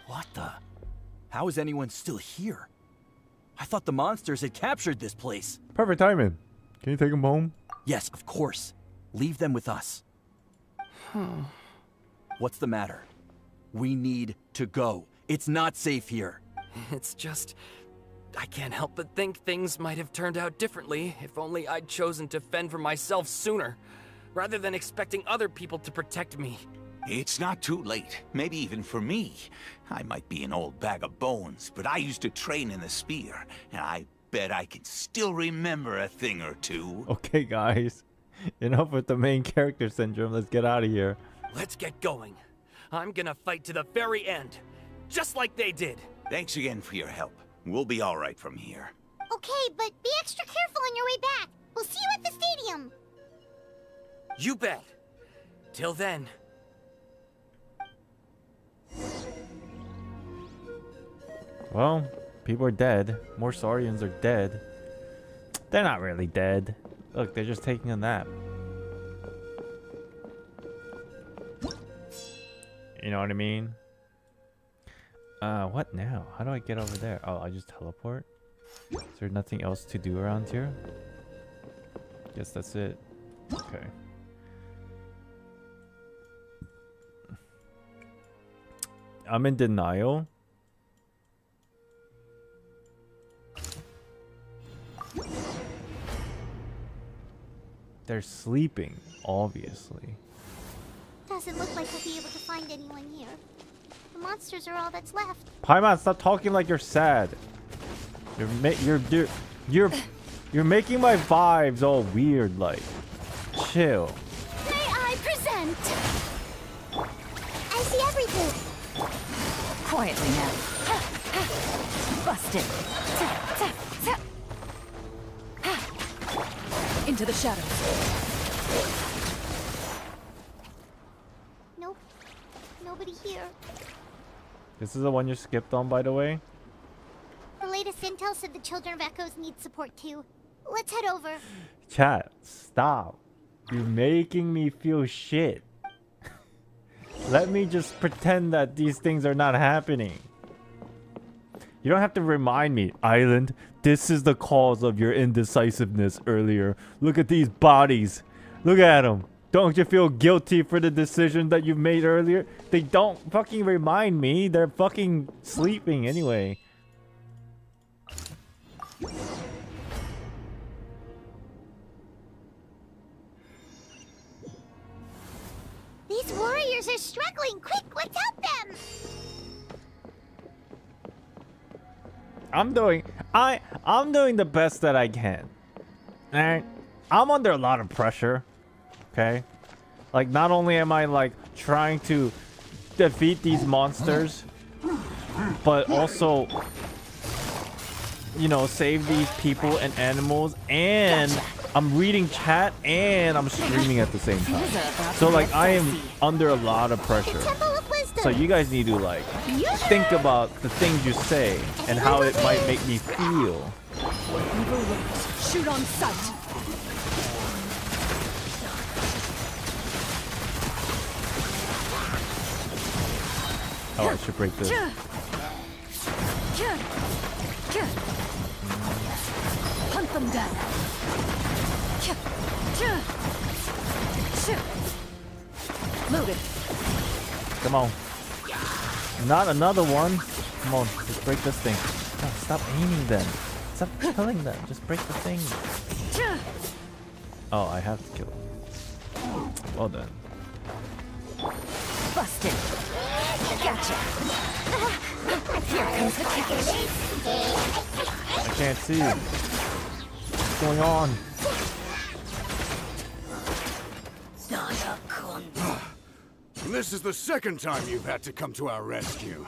What the? How is anyone still here? I thought the monsters had captured this place. Perfect timing. Can you take him home? Yes, of course. Leave them with us. What's the matter? We need to go. It's not safe here. It's just... I can't help but think things might have turned out differently if only I'd chosen to fend for myself sooner, rather than expecting other people to protect me. It's not too late. Maybe even for me. I might be an old bag of bones, but I used to train in the spear, and I bet I can still remember a thing or two. Okay, guys. Enough with the main character syndrome. Let's get out of here. Let's get going. I'm gonna fight to the very end, just like they did. Thanks again for your help. We'll be all right from here. Okay, but be extra careful on your way back. We'll see you at the stadium. You bet. Till then. Well, people are dead. More Saurians are dead. They're not really dead. Look, they're just taking a nap. You know what I mean? What now? How do I get over there? Oh, I just teleport? Is there nothing else to do around here? Guess that's it. Okay. I'm in denial. They're sleeping, obviously. Doesn't look like we'll be able to find anyone here. The monsters are all that's left. Paimon, stop talking like you're sad. You're making my vibes all weird. Like, chill. May I present? I see everything. Quietly now. Busted. Into the shadows. Nope. Nobody here. This is the one you skipped on, by the way. The latest intel said the Children of Echoes need support too. Let's head over. Chat, stop. You're making me feel shit. Let me just pretend that these things are not happening. You don't have to remind me, Island. This is the cause of your indecisiveness earlier. Look at these bodies. Look at them. Don't you feel guilty for the decision that you made earlier? They don't fucking remind me. They're fucking sleeping anyway. These warriors are struggling. Quick, let's help them. I'm doing the best that I can. Alright? I'm under a lot of pressure. Okay? Like, not only am I like trying to defeat these monsters, but also, you know, save these people and animals, and I'm reading chat and I'm streaming at the same time. So like I am under a lot of pressure. So you guys need to like think about the things you say and how it might make me feel. Shoot on sight. Oh, I should break this. Hunt them down. Loaded. Come on. Not another one. Come on, just break this thing. No, stop aiming them. Stop killing them. Just break the thing. Oh, I have to kill them. Well done. Busted. Gotcha. Here comes the catch. I can't see. What's going on? This is the second time you've had to come to our rescue.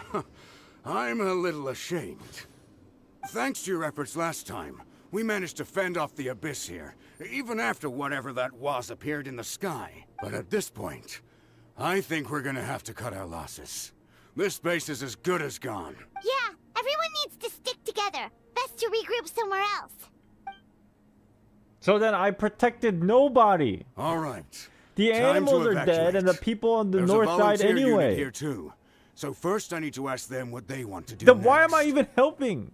I'm a little ashamed. Thanks to your efforts last time, we managed to fend off the abyss here, even after whatever that was appeared in the sky. But at this point, I think we're gonna have to cut our losses. This base is as good as gone. Yeah, everyone needs to stick together. Best to regroup somewhere else. So then I protected nobody. All right. The animals are dead and the people on the north side anyway. Here too. So first I need to ask them what they want to do. Then why am I even helping?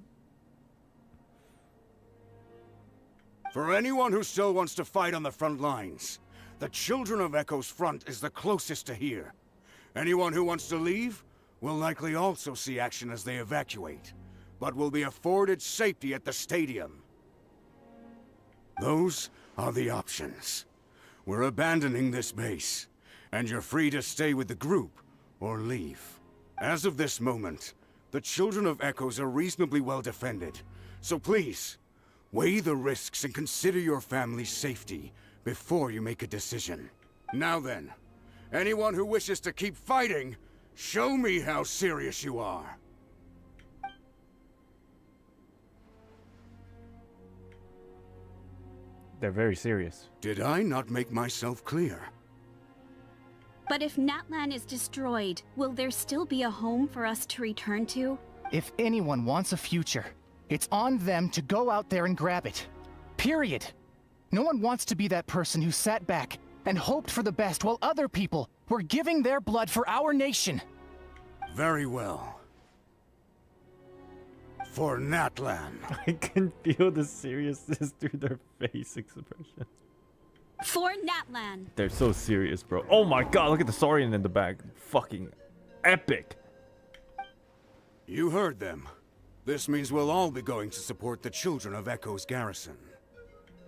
For anyone who still wants to fight on the front lines, the Children of Echo's front is the closest to here. Anyone who wants to leave will likely also see action as they evacuate, but will be afforded safety at the stadium. Those are the options. We're abandoning this base, and you're free to stay with the group or leave. As of this moment, the Children of Echoes are reasonably well defended, so please, weigh the risks and consider your family's safety before you make a decision. Now then, anyone who wishes to keep fighting, show me how serious you are. They're very serious. Did I not make myself clear? But if Natlan is destroyed, will there still be a home for us to return to? If anyone wants a future, it's on them to go out there and grab it. Period. No one wants to be that person who sat back and hoped for the best while other people were giving their blood for our nation. Very well. For Natlan. I can feel the seriousness through their face expression. For Natlan. They're so serious, bro. Oh my god, look at the Saurian in the back. Fucking epic. You heard them. This means we'll all be going to support the Children of Echo's garrison.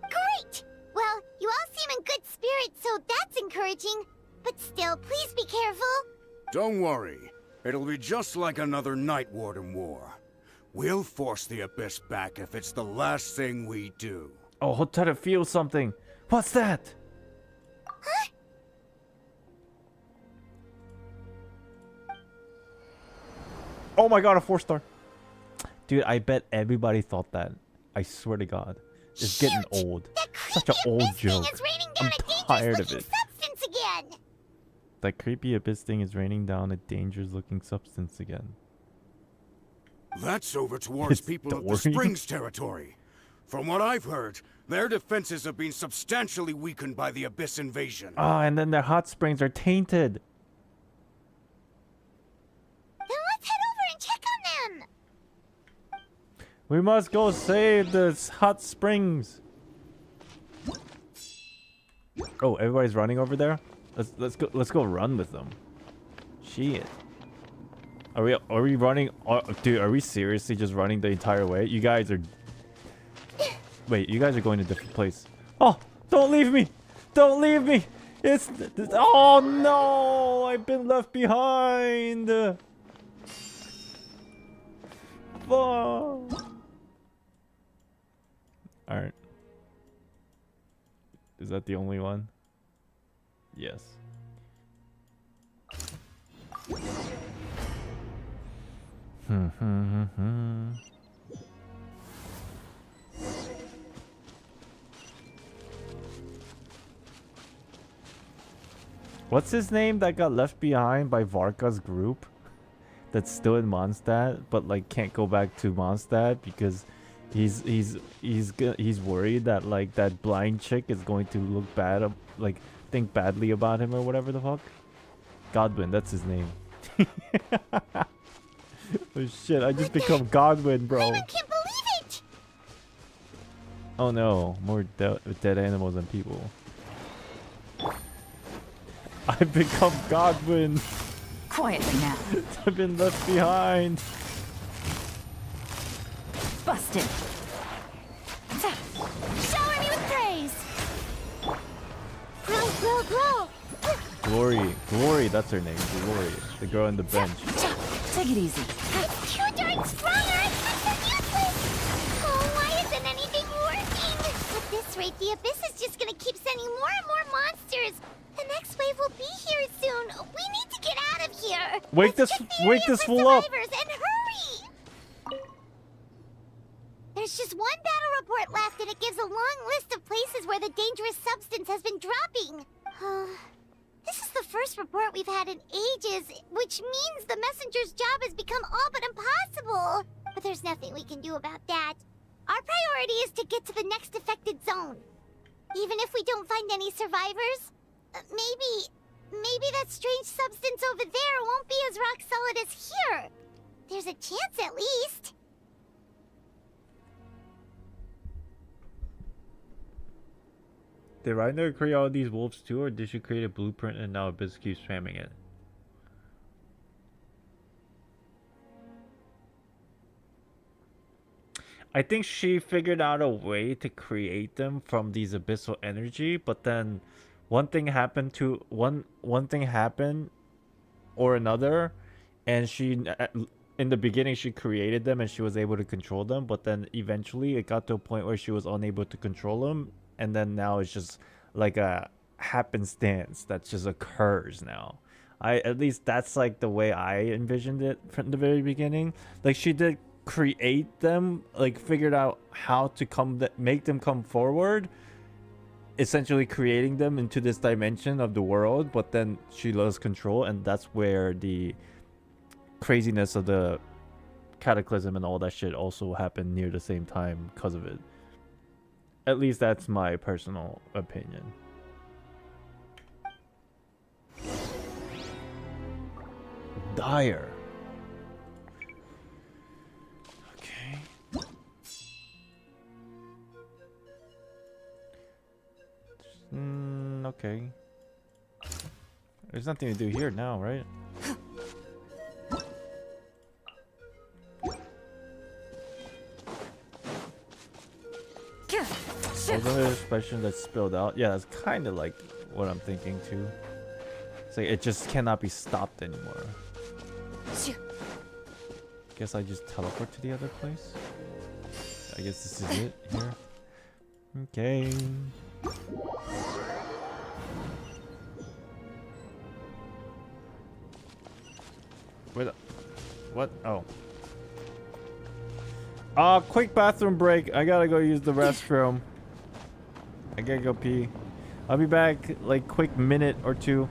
Great! Well, you all seem in good spirits, so that's encouraging. But still, please be careful. Don't worry. It'll be just like another Night Warden war. We'll force the Abyss back if it's the last thing we do. Oh, Hotara feels something. What's that? Huh? Oh my god, a 4-star. Dude, I bet everybody thought that. I swear to god. It's getting old. Such an old joke. I'm tired of it. Substance again. That creepy abyss thing is raining down a dangerous looking substance again. That's over towards people of the Springs territory. From what I've heard, their defenses have been substantially weakened by the Abyss invasion. Ah, and then their hot springs are tainted. Then let's head over and check on them. We must go save the hot springs. Oh, everybody's running over there? Let's go run with them. Shit. Are we running? Dude, are we seriously just running the entire way? You guys are... Wait, you guys are going to a different place. Oh, don't leave me! Don't leave me! It's... Oh no! I've been left behind! Fuck! Alright. Is that the only one? Yes. What's his name that got left behind by Varka's group? That's still in Mondstadt, but like can't go back to Mondstadt because he's worried that like that blind chick is going to look bad, like think badly about him or whatever the fuck. Godwin, that's his name. Oh shit! I just become Godwin, bro. I can't believe it! Oh no, more dead animals than people. I've become Godwin. Quietly now. I've been left behind. Busted. Shower me with praise. Grow, grow, grow. Glory, that's her name. Glory, the girl on the bench. Take it easy. It's too darn strong, or it's so useless. Oh, why isn't anything working? At this rate, the Abyss is just gonna keep sending more and more monsters. The next wave will be here soon. We need to get out of here. Wake this fool up. And hurry. There's just one battle report left, and it gives a long list of places where the dangerous substance has been dropping. This is the first report we've had in ages, which means the messenger's job has become all but impossible. But there's nothing we can do about that. Our priority is to get to the next affected zone. Even if we don't find any survivors, maybe that strange substance over there won't be as rock solid as here. There's a chance at least. Did Reiner create all these wolves too, or did she create a blueprint and now Abyss keeps spamming it? I think she figured out a way to create them from these abyssal energy, but then one thing happened or another, and she in the beginning she created them and she was able to control them, but then eventually it got to a point where she was unable to control them, and then now it's just like a happenstance that just occurs now. At least that's like the way I envisioned it from the very beginning. Like she did create them, like figured out how to make them come forward, essentially creating them into this dimension of the world, but then she lost control, and that's where the craziness of the cataclysm and all that shit also happened near the same time because of it. At least that's my personal opinion. Dire. Okay. Okay. There's nothing to do here now, right? Although there's question that's spilled out. Yeah, that's kind of like what I'm thinking too. It's like it just cannot be stopped anymore. Guess I just teleport to the other place. I guess this is it here. Okay. Where the... What? Oh. Quick bathroom break. I gotta go use the restroom. I gotta go pee. I'll be back like quick minute or two.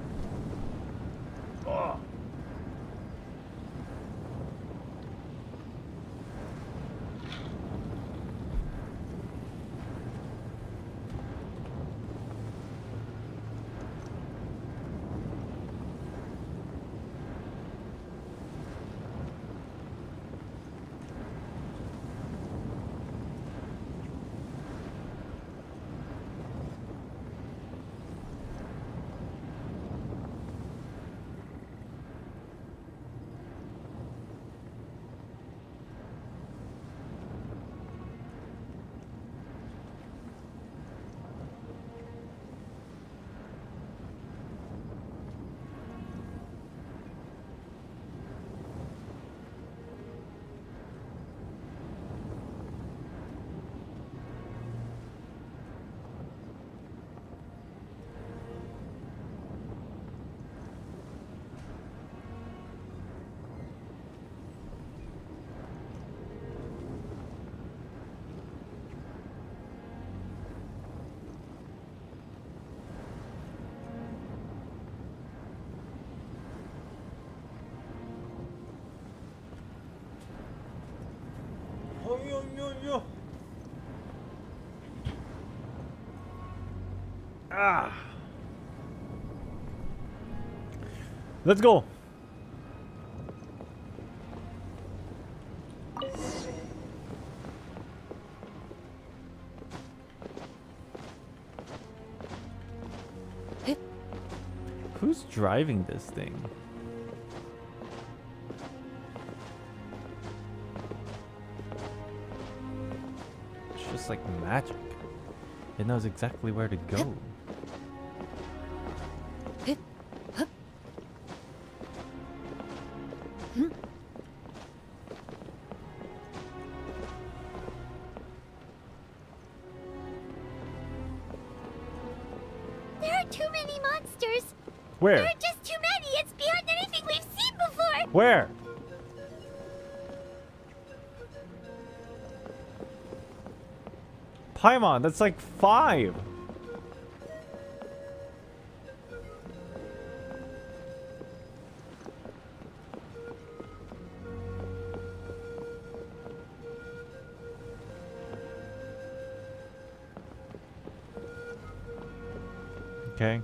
Oh. yo. Ah. Let's go. Who's driving this thing? It's just like magic. It knows exactly where to go. There are too many monsters. Where? There are just too many. It's beyond anything we've seen before. Where? Paimon, that's like 5. Okay.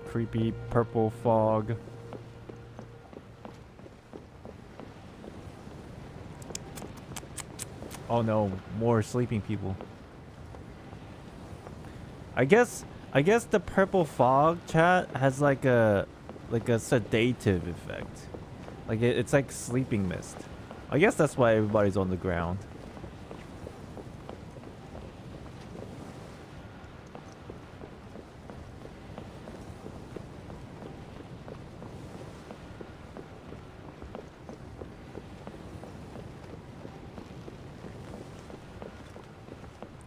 Creepy purple fog. Oh no, more sleeping people. I guess the purple fog, chat, has like a sedative effect. Like it's like sleeping mist. I guess that's why everybody's on the ground.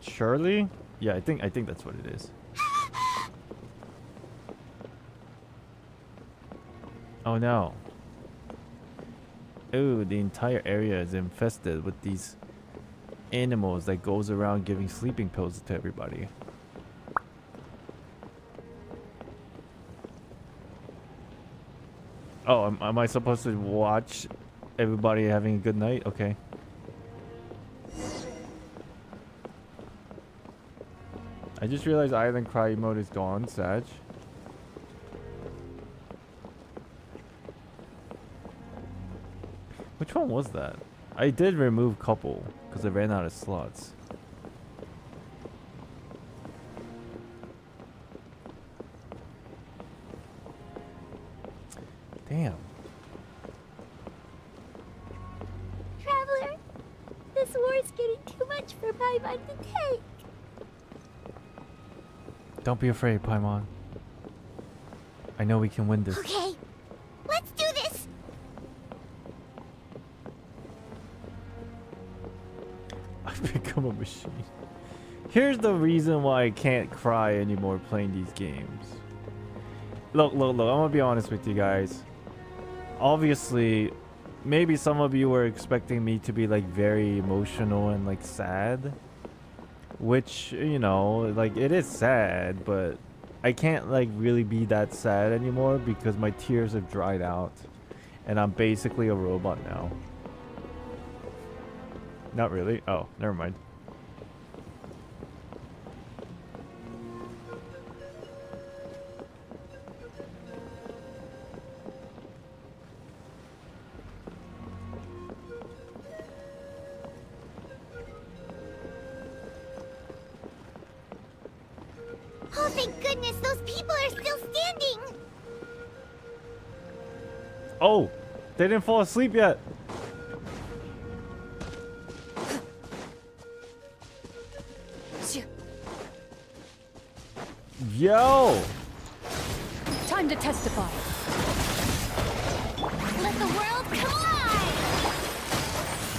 Surely? Yeah, I think that's what it is. Oh no. Oh, the entire area is infested with these animals that goes around giving sleeping pills to everybody. Oh, am I supposed to watch everybody having a good night? Okay. I just realized Island Cry mode is gone, Sag. Which one was that? I did remove couple because I ran out of slots. Damn. Traveler, this war's getting too much for Paimon to take. Don't be afraid, Paimon. I know we can win this. Okay, let's do this. I've become a machine. Here's the reason why I can't cry anymore playing these games. Look, I'm gonna be honest with you guys. Obviously, maybe some of you were expecting me to be like very emotional and like sad. Which, you know, like it is sad, but I can't like really be that sad anymore because my tears have dried out and I'm basically a robot now. Not really. Oh, never mind. Oh, thank goodness, those people are still standing! Oh, they didn't fall asleep yet. Yo! Time to testify. Let the world collide!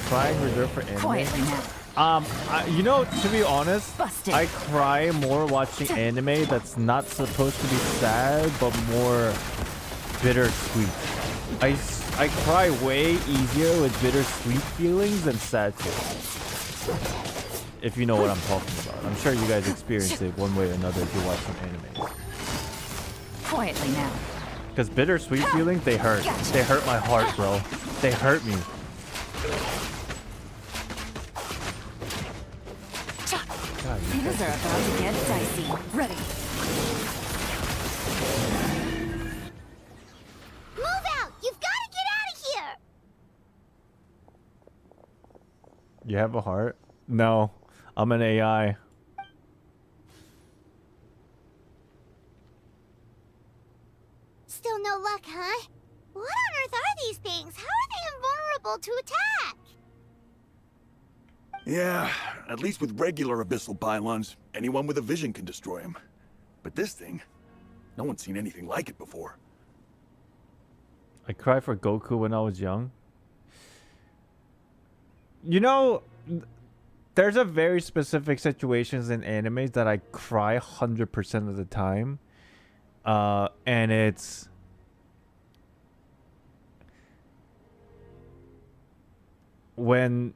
Crying reserved for anime. Quietly now. You know, to be honest, Busted. I cry more watching anime that's not supposed to be sad, but more bittersweet. I cry way easier with bittersweet feelings than sad feelings. If you know what I'm talking about. I'm sure you guys experience it one way or another if you watch some anime. Quietly now. Because bittersweet feelings, they hurt. They hurt my heart, bro. They hurt me. God, Things are about to get dicey. Ready. Move out! You've got to get out of here! You have a heart? No. I'm an AI. Still no luck, huh? What on earth are these things? How are they invulnerable to attack? Yeah, at least with regular abyssal pylons, anyone with a vision can destroy them. But this thing, no one's seen anything like it before. I cried for Goku when I was young. You know, there's a very specific situations in animes that I cry 100% of the time. And it's... when...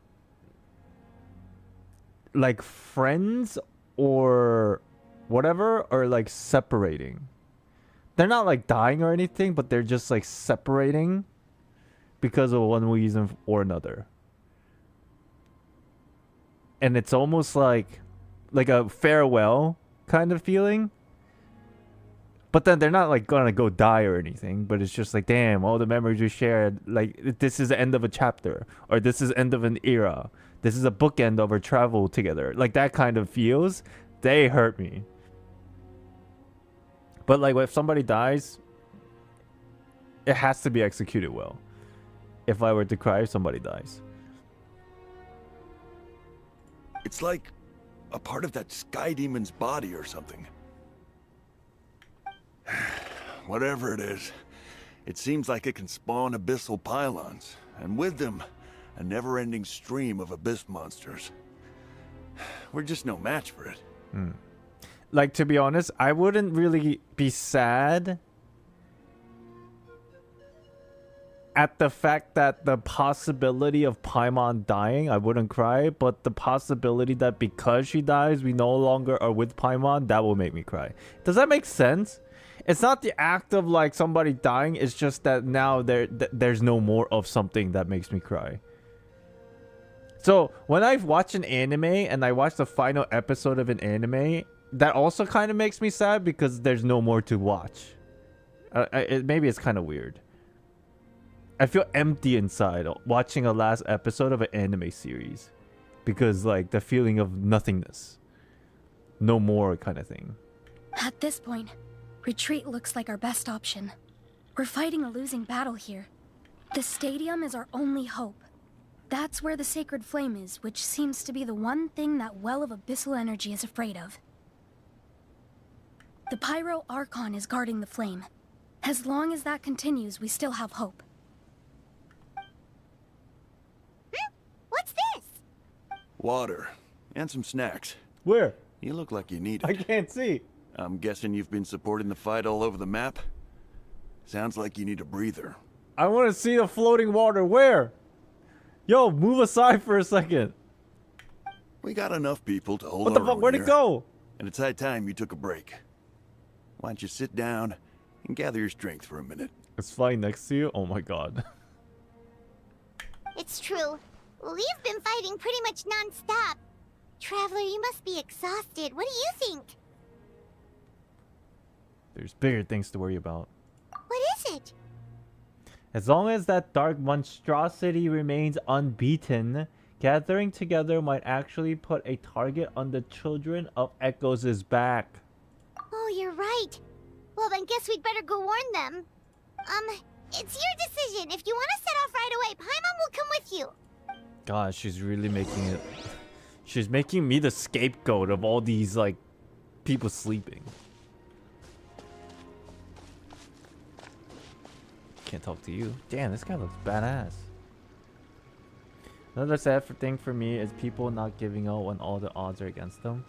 like friends or whatever are like separating. They're not like dying or anything, but they're just like separating because of one reason or another. And it's almost like a farewell kind of feeling. But then they're not like gonna go die or anything, but it's just like, damn, all the memories we shared, like this is the end of a chapter, or this is the end of an era. This is a bookend of our travel together. Like that kind of feels, they hurt me. But like if somebody dies, it has to be executed well. If I were to cry if somebody dies. It's like a part of that sky demon's body or something. Whatever it is, it seems like it can spawn abyssal pylons, and with them, a never-ending stream of abyss monsters. We're just no match for it. Like, to be honest, I wouldn't really be sad at the fact that the possibility of Paimon dying, I wouldn't cry, but the possibility that because she dies, we no longer are with Paimon, that will make me cry. Does that make sense? It's not the act of like somebody dying, it's just that now there's no more of something that makes me cry. So when I watch an anime and I watch the final episode of an anime, that also kind of makes me sad because there's no more to watch. Maybe it's kind of weird. I feel empty inside watching a last episode of an anime series because like the feeling of nothingness, no more kind of thing. At this point, retreat looks like our best option. We're fighting a losing battle here. The stadium is our only hope. That's where the sacred flame is, which seems to be the one thing that well of abyssal energy is afraid of. The Pyro Archon is guarding the flame. As long as that continues, we still have hope. What's this? Water. And some snacks. Where? You look like you need it. I can't see. I'm guessing you've been supporting the fight all over the map? Sounds like you need a breather. I want to see the floating water. Where? Yo, move aside for a second. We got enough people to hold What the our fuck? own Where'd here. it go? And it's high time you took a break. Why don't you sit down and gather your strength for a minute? It's flying next to you? Oh my god. It's true. We've been fighting pretty much non-stop. Traveler, you must be exhausted. What do you think? There's bigger things to worry about. What is it? As long as that dark monstrosity remains unbeaten, gathering together might actually put a target on the children of Echoes' back. Oh, you're right. Well, then guess we'd better go warn them. It's your decision. If you want to set off right away, Paimon will come with you. God, she's really making it... She's making me the scapegoat of all these, like, people sleeping. Can't talk to you. Damn, this guy looks badass. Another sad thing for me is people not giving out when all the odds are against them.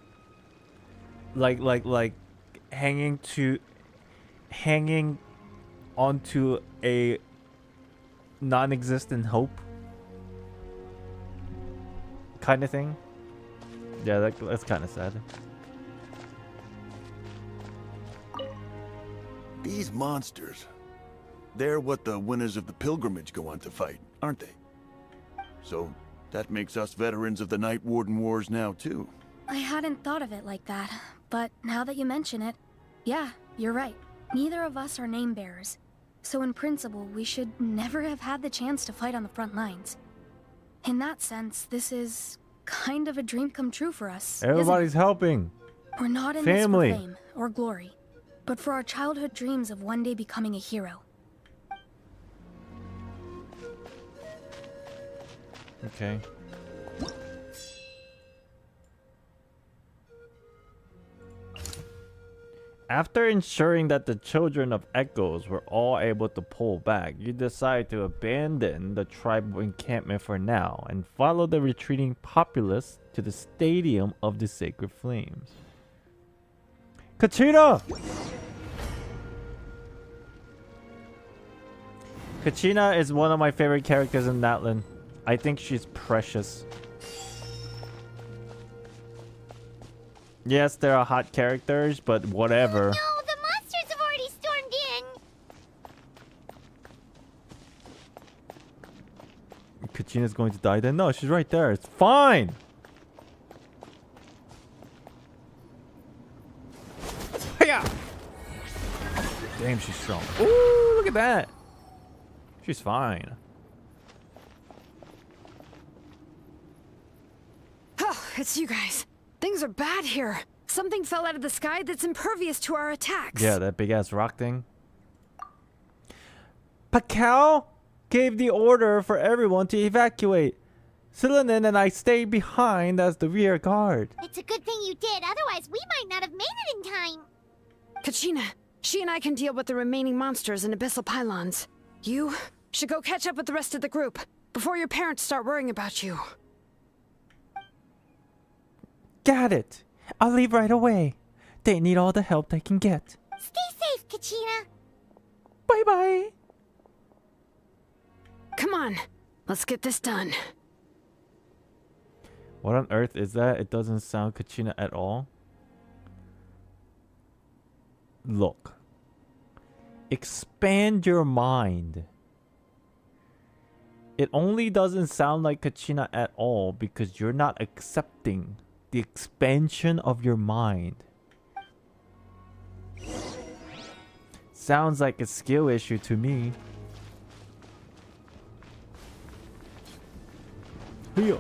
Like hanging onto a non-existent hope kind of thing. Yeah, that's kind of sad. These monsters, they're what the winners of the pilgrimage go on to fight, aren't they? So that makes us veterans of the Night Warden Wars now, too. I hadn't thought of it like that, but now that you mention it, yeah, you're right. Neither of us are name bearers. So in principle, we should never have had the chance to fight on the front lines. In that sense, this is kind of a dream come true for us. Everybody's helping. We're not in Family. this for fame or glory, but for our childhood dreams of one day becoming a hero. Okay. After ensuring that the children of Echoes were all able to pull back, you decide to abandon the tribal encampment for now and follow the retreating populace to the Stadium of the Sacred Flames. Kachina! Kachina is one of my favorite characters in Natlan. I think she's precious. Yes, there are hot characters, but whatever. Oh no, the monsters have already stormed in. Kachina's going to die then? No, she's right there. It's fine. Hiya! Damn, she's strong. Ooh, look at that. She's fine. Oh, it's you guys. Things are bad here. Something fell out of the sky that's impervious to our attacks. Yeah, that big ass rock thing. Pakal gave the order for everyone to evacuate. Silanin and I stayed behind as the rear guard. It's a good thing you did, otherwise we might not have made it in time. Kachina, she and I can deal with the remaining monsters and abyssal pylons. You should go catch up with the rest of the group before your parents start worrying about you. Got it. I'll leave right away. They need all the help they can get. Stay safe, Kachina. Bye-bye. Come on, let's get this done. What on earth is that? It doesn't sound Kachina at all. Look. Expand your mind. It only doesn't sound like Kachina at all because you're not accepting the expansion of your mind. Sounds like a skill issue to me. Here.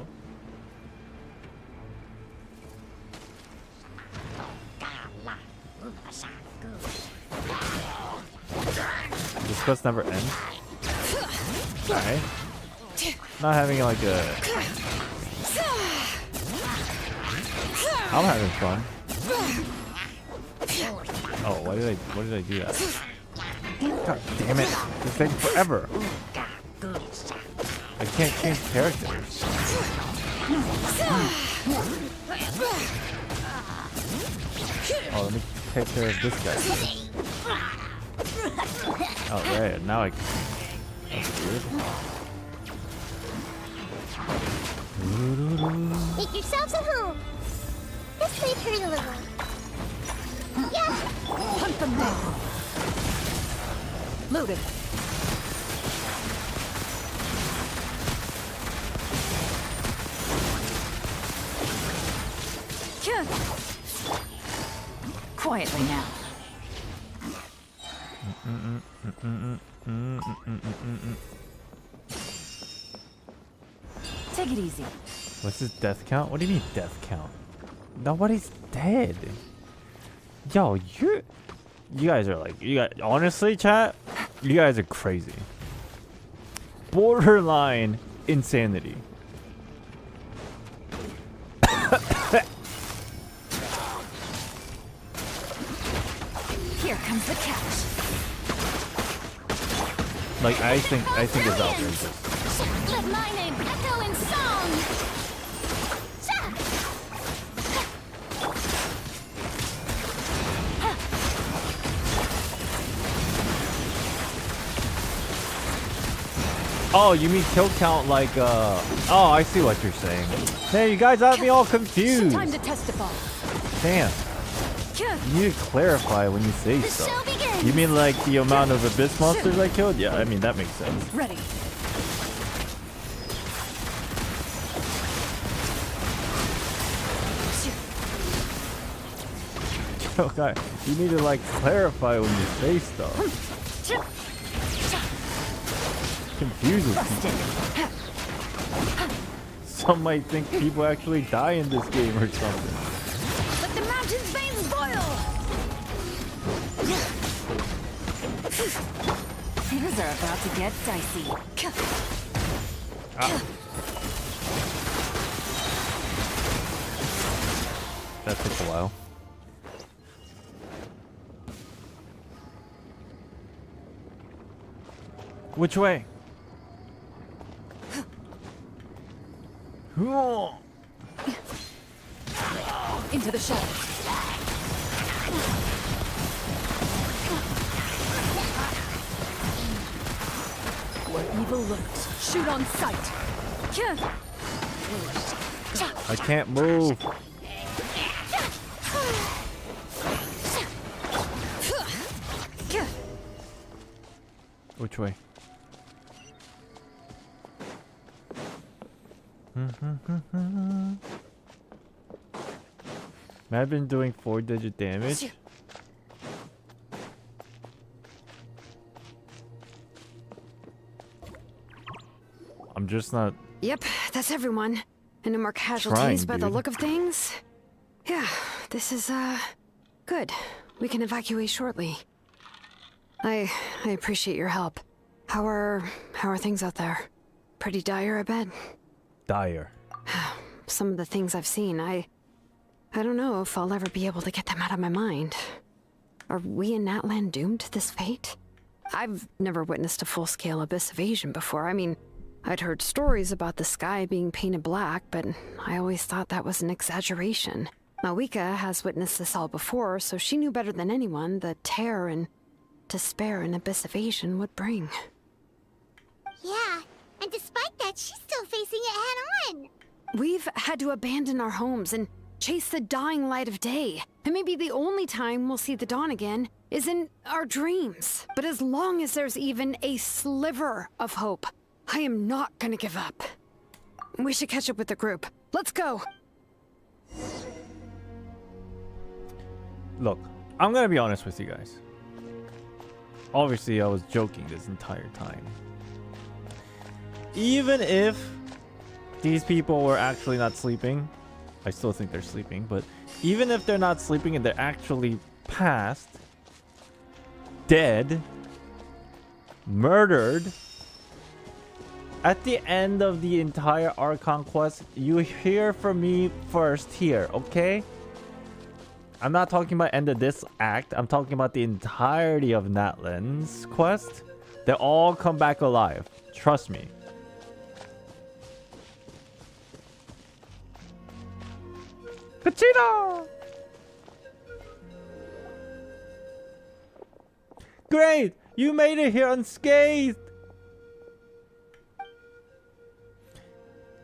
This quest never ends. Alright. Not having like a... I'm having fun. Oh, why did I do that? God damn it. This takes forever. I can't change characters. Oh, let me take care of this guy. Oh, right. Now I can. That's weird. Make yourselves at home. This may hurt a little. Yeah. Hunt them down. Loaded. Quietly now. Take it easy. What's his death count? What do you mean death count? Nobody's dead. Yo, you guys are like, honestly, chat, you guys are crazy. Borderline insanity. Here comes the catch. Like I think it's outrageous. Let my name echo in song. Oh, you mean kill count like, oh, I see what you're saying. Hey, you guys have me all confused. Time to testify. Damn. You need to clarify when you say stuff. You mean like the amount of abyss monsters I killed? Yeah, I mean, that makes sense. Ready. Okay, you need to like clarify when you say stuff. Confuses people. Some might think people actually die in this game or something. Let the mountain's veins boil! Things are about to get dicey. Ah. That took a while. Which way? Into the shadows. Where evil lurks, shoot on sight. I can't move. Which way? I've been doing 4-digit damage. I'm just not. Yep, that's everyone. And no more casualties by the look of things. Yeah, this is, good. We can evacuate shortly. I appreciate your help. How are things out there? Pretty dire, I bet. Dire. Some of the things I've seen, I don't know if I'll ever be able to get them out of my mind. Are we in Natlan doomed to this fate? I've never witnessed a full-scale abyss invasion before. I mean, I'd heard stories about the sky being painted black, but I always thought that was an exaggeration. Malika has witnessed this all before, so she knew better than anyone the terror and despair an abyss invasion would bring. Yeah, and despite that, she's still facing it head-on. We've had to abandon our homes and chase the dying light of day. And maybe the only time we'll see the dawn again is in our dreams. But as long as there's even a sliver of hope, I am not gonna give up. We should catch up with the group. Let's go! Look, I'm gonna be honest with you guys. Obviously, I was joking this entire time. Even if these people were actually not sleeping, I still think they're sleeping, but even if they're not sleeping and they're actually passed, dead, murdered, at the end of the entire Archon quest, you hear from me first here, okay? I'm not talking about end of this act. I'm talking about the entirety of Natlan's quest. They all come back alive. Trust me. Kachina! Great! You made it here unscathed!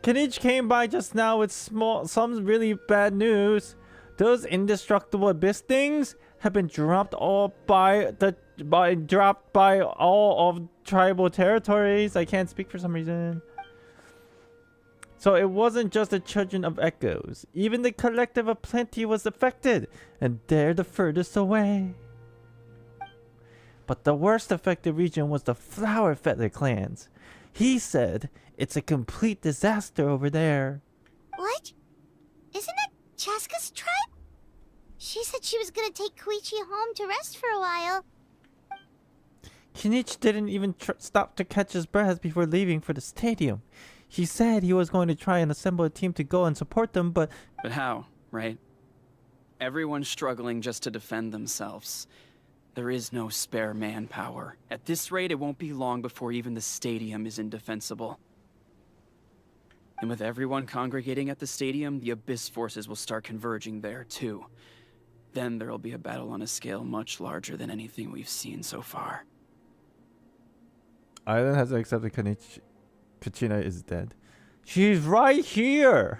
Kinich came by just now with some really bad news. Those indestructible abyss things have been dropped all by all of tribal territories. I can't speak for some reason. So it wasn't just the children of echoes. Even the collective of plenty was affected, and they're the furthest away. But the worst affected region was the flower feather clans. He said it's a complete disaster over there. What? Isn't that Chaska's tribe? She said she was gonna take Koichi home to rest for a while. Kinich didn't even stop to catch his breath before leaving for the stadium. He said he was going to try and assemble a team to go and support them, but... But how, right? Everyone's struggling just to defend themselves. There is no spare manpower. At this rate, it won't be long before even the stadium is indefensible. And with everyone congregating at the stadium, the Abyss forces will start converging there, too. Then there'll be a battle on a scale much larger than anything we've seen so far. Island has accepted Kachina is dead. She's right here!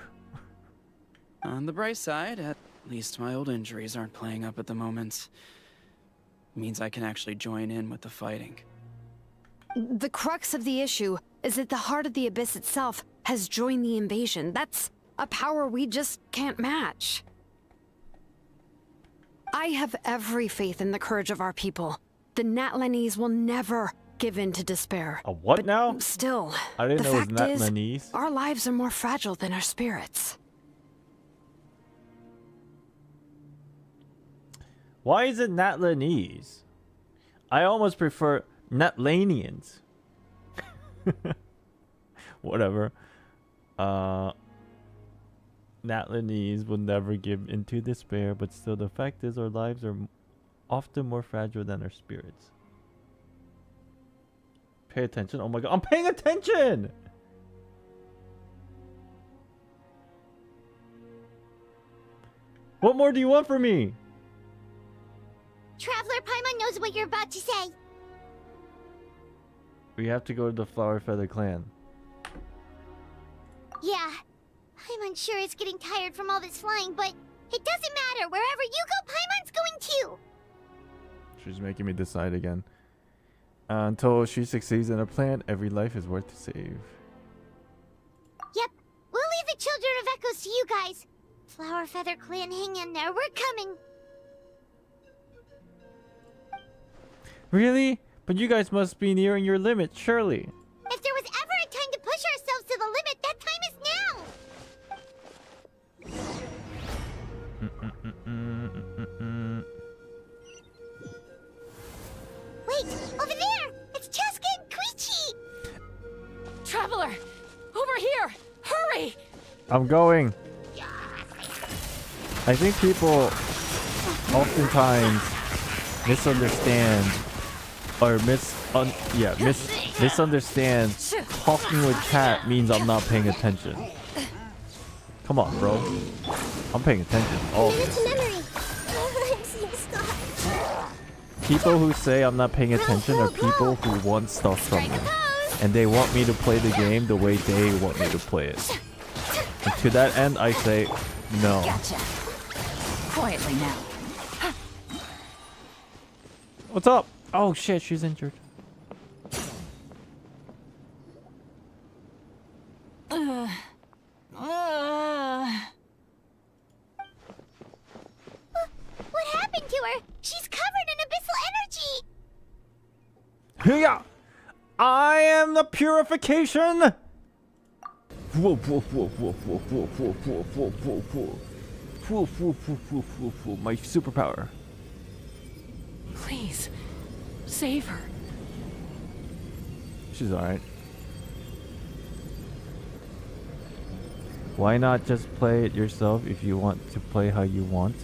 On the bright side, at least my old injuries aren't playing up at the moment. Means I can actually join in with the fighting. The crux of the issue is that the heart of the Abyss itself has joined the invasion. That's a power we just can't match. I have every faith in the courage of our people. The Natlanese will never give in to despair. A what now? Still, I didn't the know it was fact is, Natlanese. our lives are more fragile than our spirits. Why is it Natlanese? I almost prefer Natlanians. Whatever. Natlanese will never give into despair, but still the fact is our lives are often more fragile than our spirits. Pay attention. Oh my god, I'm paying attention! What more do you want from me? Traveler Paimon knows what you're about to say. We have to go to the Flower Feather clan. Yeah, Paimon sure is getting tired from all this flying, but it doesn't matter. Wherever you go, Paimon's going too. She's making me decide again. Until she succeeds in her plan, every life is worth to save. Yep, we'll leave the Children of Echoes to you guys. Flower Feather clan, hang in there. We're coming. Really? But you guys must be nearing your limit, surely. If there was ever a time to push ourselves to the limit, that time is now. Wait, over there! It's Cheska and Koichi! Traveler! Over here! Hurry! I'm going. I think people oftentimes misunderstand or misunderstand talking with chat means I'm not paying attention. Come on, bro. I'm paying attention. All of this. People who say I'm not paying attention are people who want stuff from me. And they want me to play the game the way they want me to play it. And to that end, I say, no. Gotcha. Quietly now. What's up? Oh shit, she's injured. What happened to her? She's covered in abyssal energy! Yeah, I am the purification. My superpower. Please, save her. She's alright. Why not just play it yourself if you want to play how you want?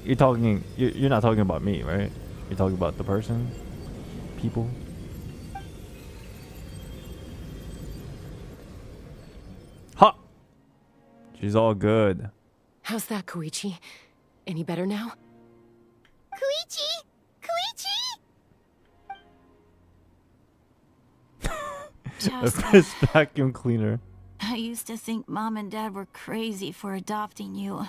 You're not talking about me, right? You're talking about the person? People? Ha! She's all good. How's that, Koichi? Any better now? Koichi! A piss vacuum cleaner. I used to think Mom and Dad were crazy for adopting you.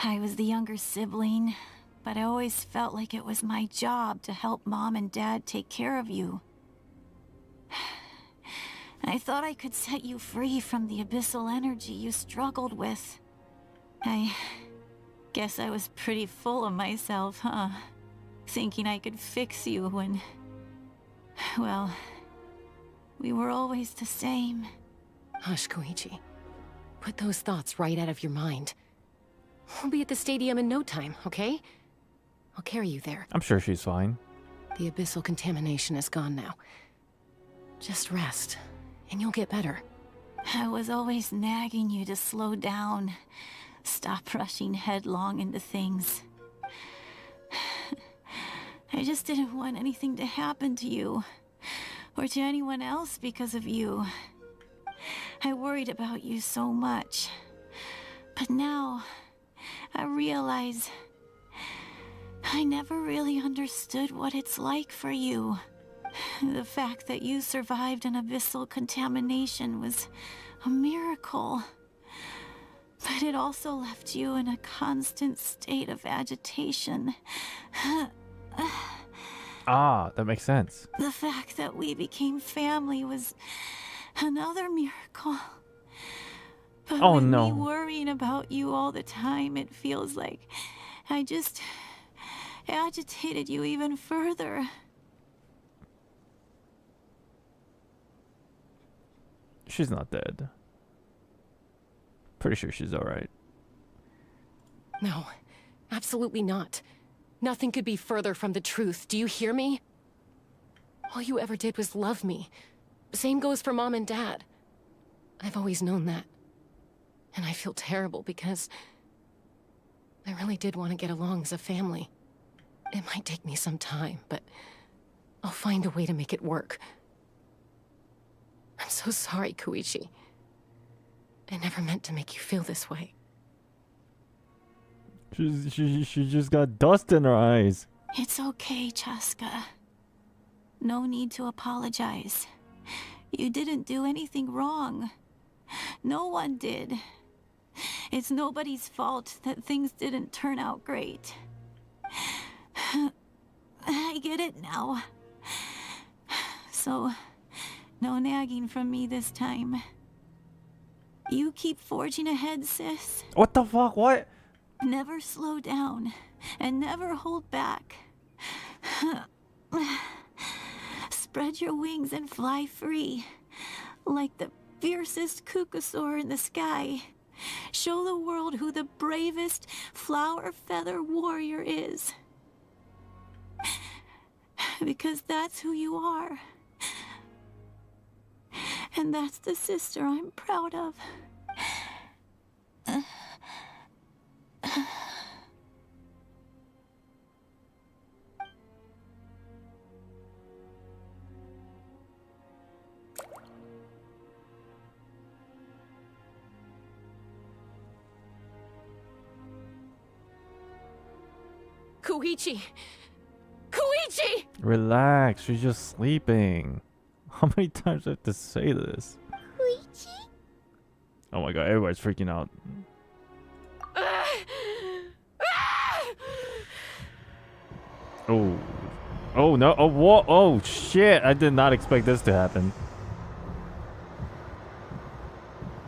I was the younger sibling, but I always felt like it was my job to help Mom and Dad take care of you. I thought I could set you free from the abyssal energy you struggled with. I guess I was pretty full of myself, huh? Thinking I could fix you when... well, we were always the same. Hush, Koichi. Put those thoughts right out of your mind. We'll be at the stadium in no time, okay? I'll carry you there. I'm sure she's fine. The abyssal contamination is gone now. Just rest, and you'll get better. I was always nagging you to slow down. Stop rushing headlong into things. I just didn't want anything to happen to you. Or to anyone else because of you. I worried about you so much. But now, I realize I never really understood what it's like for you. The fact that you survived an abyssal contamination was a miracle. But it also left you in a constant state of agitation. Ah, that makes sense. The fact that we became family was another miracle. But Oh, with no. me worrying about you all the time, it feels like I just agitated you even further. She's not dead. Pretty sure she's alright. No, absolutely not. Nothing could be further from the truth. Do you hear me? All you ever did was love me. Same goes for Mom and Dad. I've always known that. And I feel terrible because I really did want to get along as a family. It might take me some time, but I'll find a way to make it work. I'm so sorry, Koichi. I never meant to make you feel this way. She just got dust in her eyes. It's okay, Chaska. No need to apologize. You didn't do anything wrong. No one did. It's nobody's fault that things didn't turn out great. I get it now. So, no nagging from me this time. You keep forging ahead, sis. What the fuck? What? Never slow down, and never hold back. Spread your wings and fly free, like the fiercest kukasaur in the sky. Show the world who the bravest flower feather warrior is. Because that's who you are. And that's the sister I'm proud of. Koichi! Koichi! Relax, she's just sleeping. How many times do I have to say this? Koichi? Oh my god, everybody's freaking out. Oh. Oh no. Oh, what? Oh shit. I did not expect this to happen.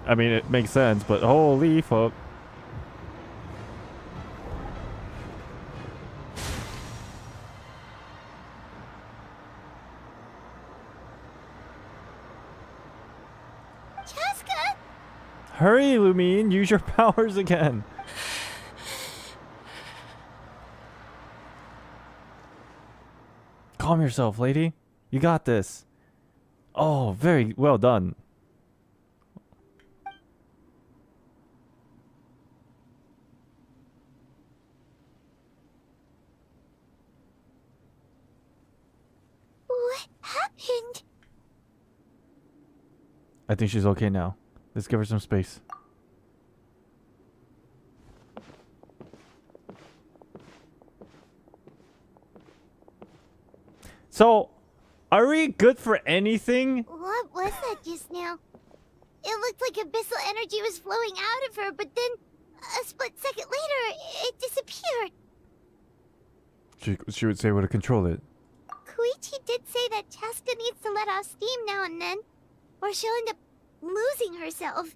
I mean, it makes sense, but holy fuck. Chaska! Hurry, Lumine. Use your powers again. Calm yourself, lady. You got this. Oh, very well done. What happened? I think she's okay now. Let's give her some space. So, are we good for anything? What was that just now? It looked like abyssal energy was flowing out of her, but then a split second later, it disappeared. She would say where to control it. Koichi did say that Chaska needs to let off steam now and then, or she'll end up losing herself.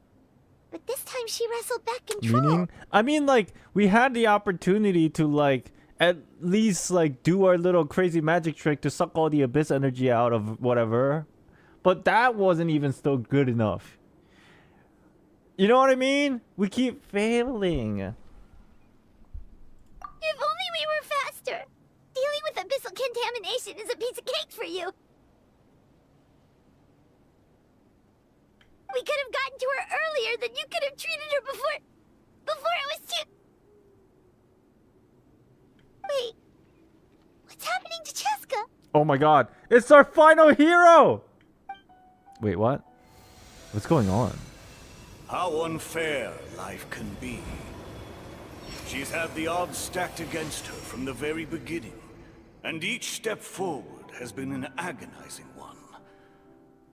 But this time she wrestled back control. Meaning? I mean, like, we had the opportunity to, like, at least, like, do our little crazy magic trick to suck all the abyss energy out of whatever. But that wasn't even still good enough. You know what I mean? We keep failing. If only we were faster. Dealing with abyssal contamination is a piece of cake for you. We could have gotten to her earlier, then you could have treated her before it was too... Wait. What's happening to Chaska? Oh my god. It's our final hero! Wait, what? What's going on? How unfair life can be. She's had the odds stacked against her from the very beginning, and each step forward has been an agonizing one.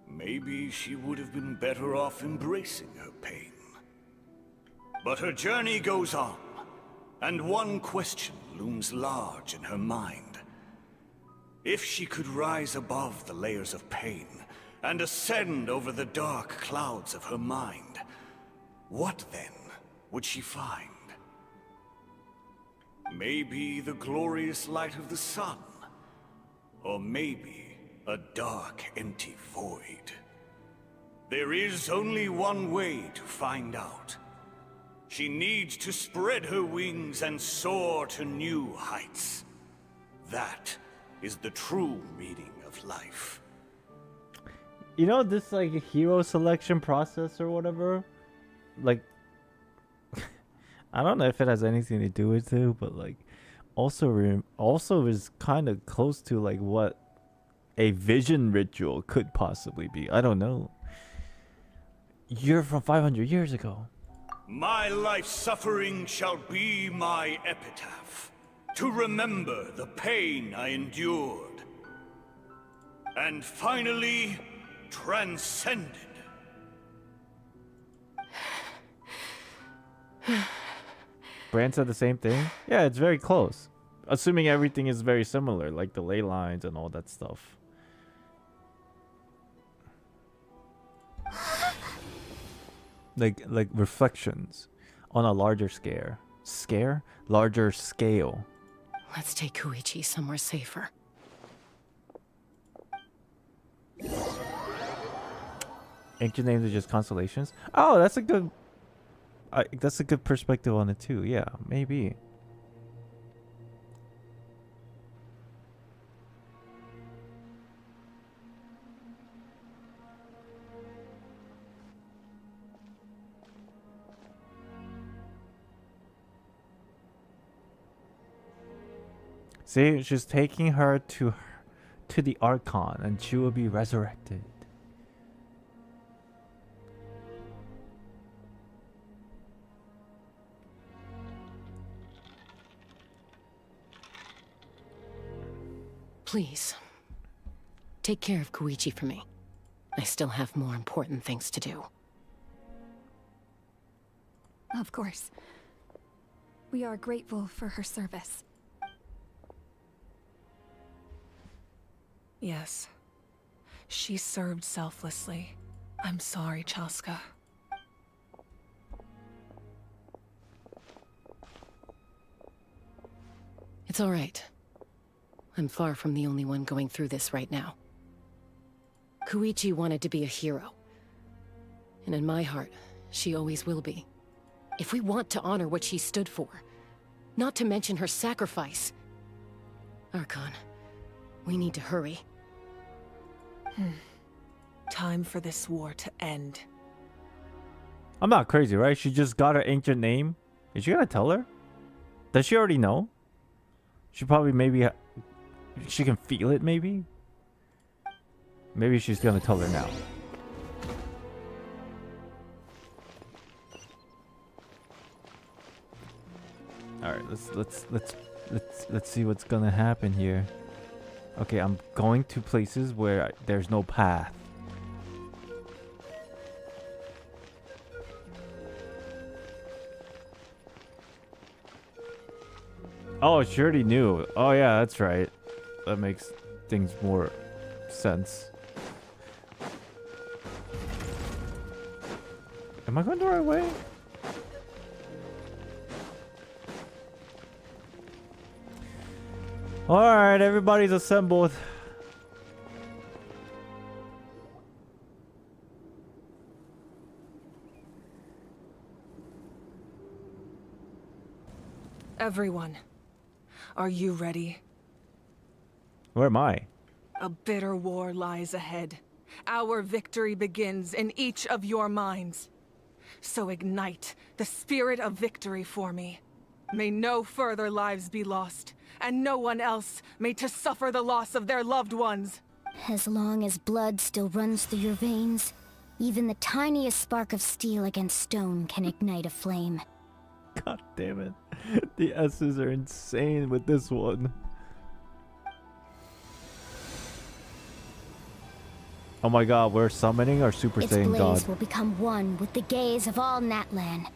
Maybe she would have been better off embracing her pain. But her journey goes on, and one question looms large in her mind. If she could rise above the layers of pain and ascend over the dark clouds of her mind, what then would she find? Maybe the glorious light of the sun, or maybe a dark, empty void. There is only one way to find out. She needs to spread her wings and soar to new heights. That is the true meaning of life. You know, this like hero selection process or whatever, like I don't know if it has anything to do with it, but like also is kind of close to like what a vision ritual could possibly be. I don't know. You're from 500 years ago. My life's suffering shall be my epitaph, to remember the pain I endured, and finally transcended. Brand said the same thing? Yeah, it's very close. Assuming everything is very similar, like the ley lines and all that stuff. Like reflections on a larger scale. Larger scale. Let's take Koichi somewhere safer. Ancient names are just constellations. Oh, that's a good. That's a good perspective on it too. Yeah, maybe. See, she's taking her to the Archon, and she will be resurrected. Please, take care of Koichi for me. I still have more important things to do. Of course. We are grateful for her service. Yes. She served selflessly. I'm sorry, Chaska. It's all right. I'm far from the only one going through this right now. Koichi wanted to be a hero. And in my heart, she always will be. If we want to honor what she stood for, not to mention her sacrifice. Archon, we need to hurry. Time for this war to end. I'm not crazy, right? She just got her ancient name. Is she gonna tell her? Does she already know? She probably maybe... She can feel it, maybe? Maybe she's gonna tell her now. Alright, let's see what's gonna happen here. Okay, I'm going to places where there's no path. Oh, she already knew. Oh yeah, that's right. That makes things more sense. Am I going the right way? Alright, everybody's assembled. Everyone, are you ready? Where am I? A bitter war lies ahead. Our victory begins in each of your minds. So ignite the spirit of victory for me. May no further lives be lost, and no one else may to suffer the loss of their loved ones. As long as blood still runs through your veins, even the tiniest spark of steel against stone can ignite a flame. God damn it. The S's are insane with this one. Oh my god, we're summoning our Super Its Saiyan blaze God. will become one with the gaze of all Natlan.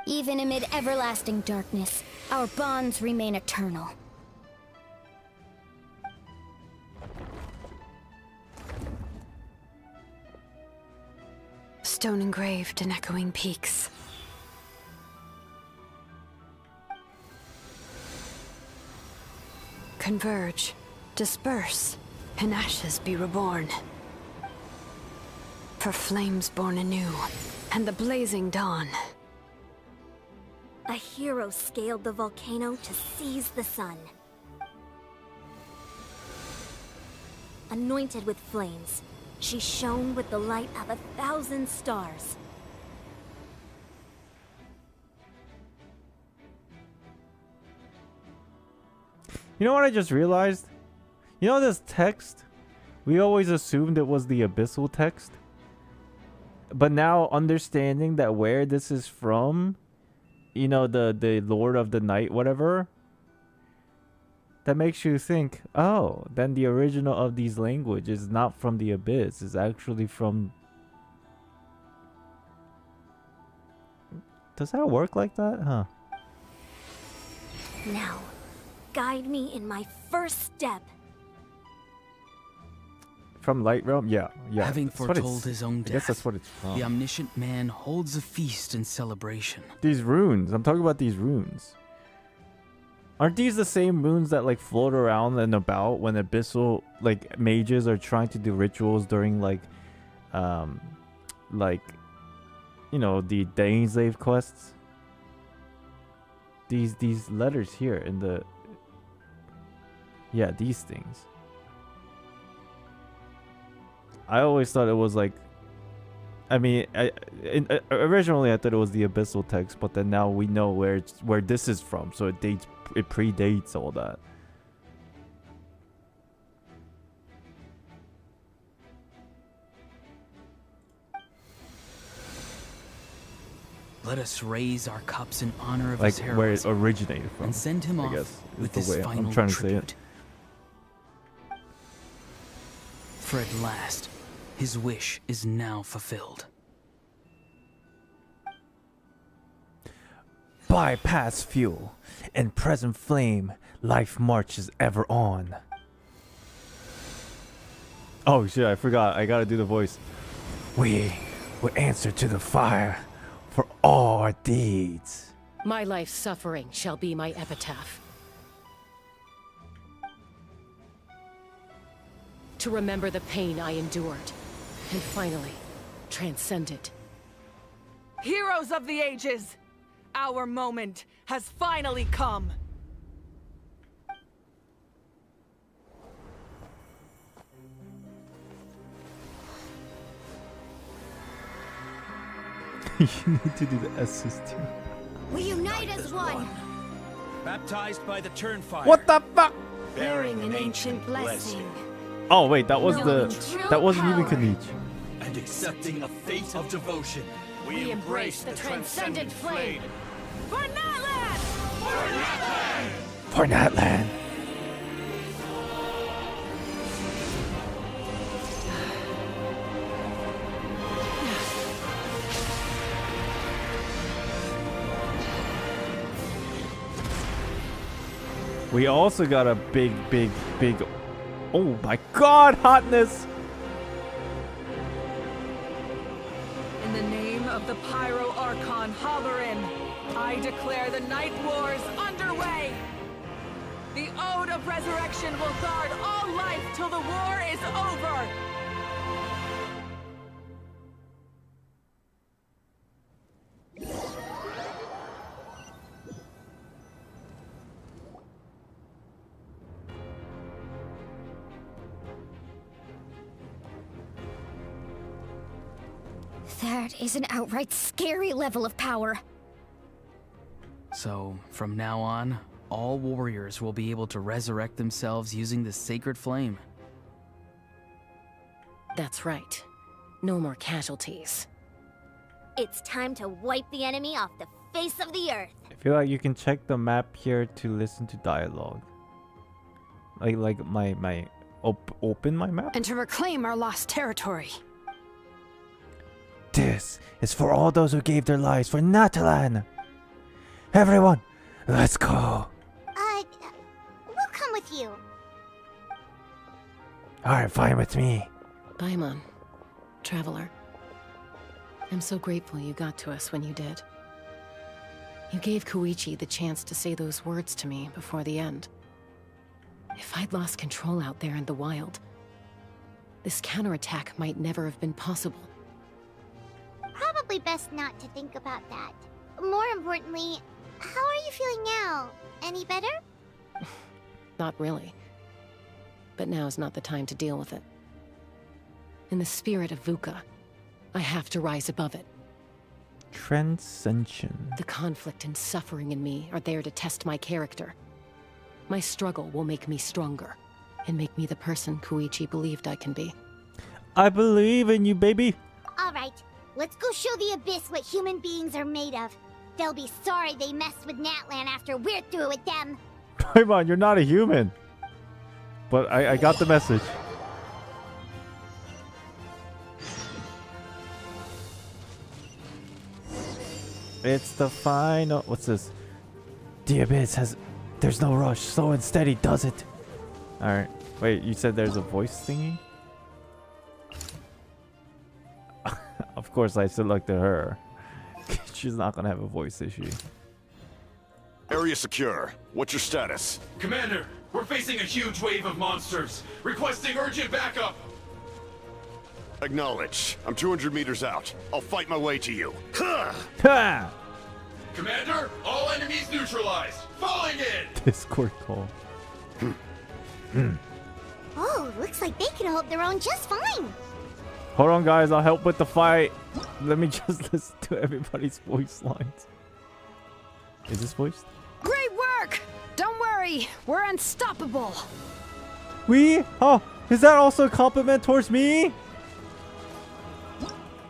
Even amid everlasting darkness, our bonds remain eternal. Stone engraved in echoing peaks. Converge, disperse, and ashes be reborn. For flames born anew, and the blazing dawn. A hero scaled the volcano to seize the sun. Anointed with flames, she shone with the light of 1,000 stars. You know what I just realized? You know this text? We always assumed it was the abyssal text. But now understanding that where this is from, you know, the Lord of the Night, whatever, that makes you think, oh, then the original of these languages is not from the abyss, it's actually from... Does that work like that? Huh. Now, guide me in my first step. From Light Realm? Yeah. Having That's what foretold his own I guess death, that's what it's from. the omniscient man holds a feast in celebration. These runes. I'm talking about these runes. Aren't these the same runes that like float around and about when abyssal like mages are trying to do rituals during like you know, the Daneslave quests? These letters here in the... Yeah, these things. I always thought it was like... I mean, originally I thought it was the abyssal text, but then now we know where this is from, so it predates all that. Let us raise our cups in honor of Like his where it heroism originated from, and send him I off guess, is with the this way final I'm trying to say tribute. it. For at last, his wish is now fulfilled. Bypass fuel and present flame, life marches ever on. Oh shit, I forgot. I gotta do the voice. We will answer to the fire for all our deeds. My life's suffering shall be my epitaph. To remember the pain I endured, and finally, transcend it. Heroes of the ages! Our moment has finally come! You need to do the S's too. We unite as one! Baptized by the Turnfire. What the fuck? Bearing an ancient blessing. Oh wait, that was that wasn't even power. Kanich. And accepting a fate of devotion, We embrace the transcendent flame. For Natlan! For Natlan. We also got a big... Oh my god, hotness! In the name of the Pyro Archon Halloran, I declare the Night Wars underway! The Ode of Resurrection will guard all life till the war is over! That is an outright scary level of power. So, from now on, all warriors will be able to resurrect themselves using the sacred flame. That's right. No more casualties. It's time to wipe the enemy off the face of the earth. I feel like you can check the map here to listen to dialogue. Like my Open my map? And to reclaim our lost territory. This is for all those who gave their lives for Natlan. Everyone, let's go. We'll come with you. Alright, fine with me. Paimon, traveler. I'm so grateful you got to us when you did. You gave Koichi the chance to say those words to me before the end. If I'd lost control out there in the wild, this counterattack might never have been possible. Probably best not to think about that. More importantly, how are you feeling now? Any better? Not really. But now's not the time to deal with it. In the spirit of VUCA, I have to rise above it. Transcension. The conflict and suffering in me are there to test my character. My struggle will make me stronger, and make me the person Koichi believed I can be. I believe in you, baby. Alright, let's go show the Abyss what human beings are made of. They'll be sorry they messed with Natlan after we're through with them. Paimon, you're not a human. But I got the message. It's the final... What's this? The Abyss has... There's no rush. Slow and steady does it. Alright. Wait, you said there's a voice thingy? Of course I selected her. She's not gonna have a voice, is she? Area secure. What's your status? Commander, we're facing a huge wave of monsters. Requesting urgent backup. Acknowledge. I'm 200 meters out. I'll fight my way to you. Ha! Commander, all enemies neutralized. Falling in. Discord call. Oh, looks like they can hold their own just fine. Hold on, guys. I'll help with the fight. Let me just listen to everybody's voice lines. Is this voiced? Great work! Don't worry, we're unstoppable. We? Oh, is that also a compliment towards me?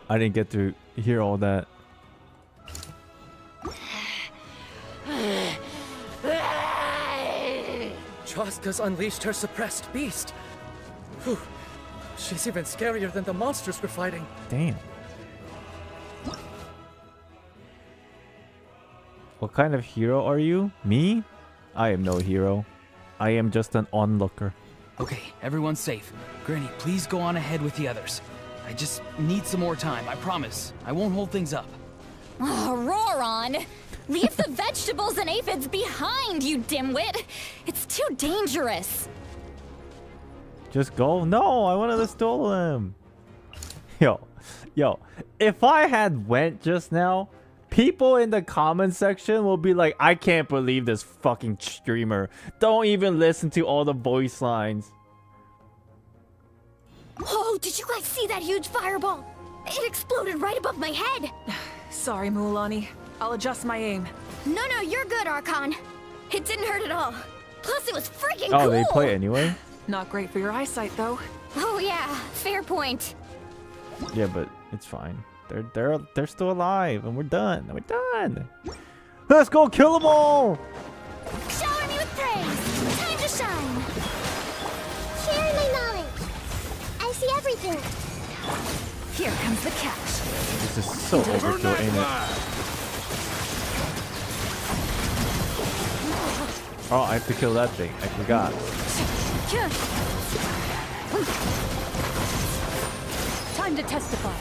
I didn't get to hear all that. Chaska's unleashed her suppressed beast. Whew. She's even scarier than the monsters we're fighting. Damn. What kind of hero are you? Me? I am no hero. I am just an onlooker. Okay, everyone's safe. Granny, please go on ahead with the others. I just need some more time, I promise. I won't hold things up. Oh, Roron! Leave the vegetables and aphids behind, you dimwit! It's too dangerous! Just go? No, I wanted to steal them. Yo, if I had went just now, people in the comment section will be like, I can't believe this fucking streamer. Don't even listen to all the voice lines. Oh, did you guys see that huge fireball? It exploded right above my head. Sorry, Mualani. I'll adjust my aim. No, you're good, Archon. It didn't hurt at all. Plus, it was freaking cool. Oh, they play anyway? Not great for your eyesight, though. Oh yeah, fair point. Yeah, but it's fine. They're still alive, and we're done. We're done. Let's go kill them all. Shower me with praise. Time to shine. Share my knowledge. I see everything. Here comes the catch. This is so overkill, ain't it? Oh, I have to kill that thing. I forgot. Time to testify.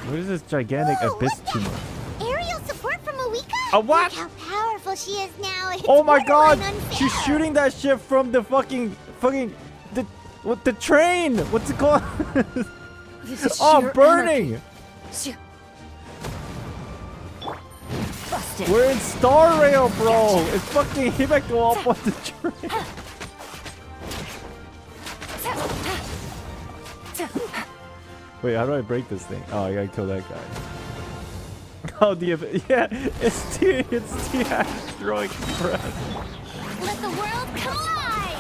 What is this gigantic abyss tumor? Aerial support from Awika? A what? Look how powerful she is now. It's Oh my god! borderline unfair. She's shooting that shit from the fucking the train! What's it called? Oh, burning! Busted. We're in Star Rail, bro! It's fucking Himeko up on the train. Wait, how do I break this thing? Oh, I gotta kill that guy. Oh, yeah, it's the asteroid breath. Let the world collide!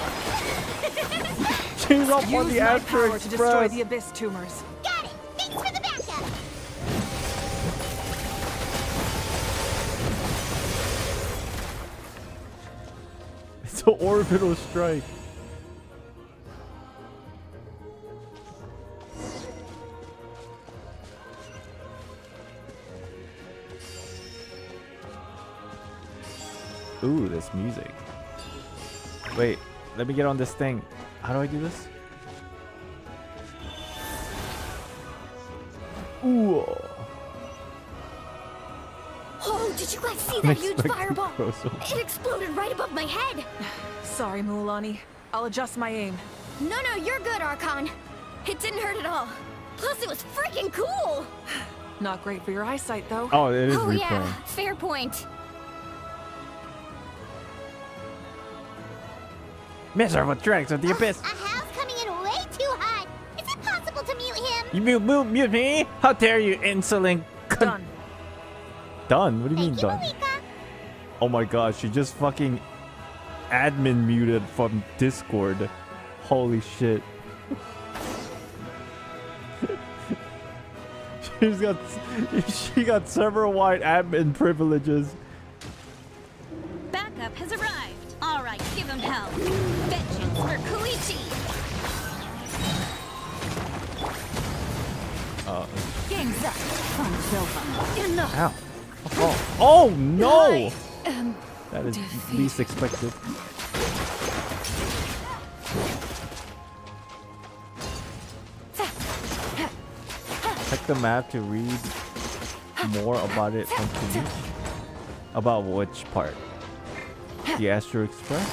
She's up on Use the my asteroid power to destroy express. the abyss tumors. Got it! Thanks for the backup! the orbital strike. Ooh, this music. Wait, let me get on this thing. How do I do this? Ooh. Oh, did you guys see that huge Unexpected fireball? crossover. It exploded right above my head. Sorry, Mualani. I'll adjust my aim. No, you're good, Archon. It didn't hurt at all. Plus, it was freaking cool. Not great for your eyesight, though. Oh, it is Oh, replaying. yeah, fair point. Miserable tracks of the abyss. A house coming in way too hot. Is it possible to mute him? You mute me? How dare you, insolent Done. Done? What do you mean done? Malika. Oh my gosh, she just fucking admin muted from Discord. Holy shit. She got server-wide admin privileges. Backup has arrived. All right, give him hell. Vengeance for Koichi. Game's up. Fun's over. Enough. Ow. Oh no! I am That is defeated. least expected. Check the map to read more about it from Koichi. About which part? The Astro Express?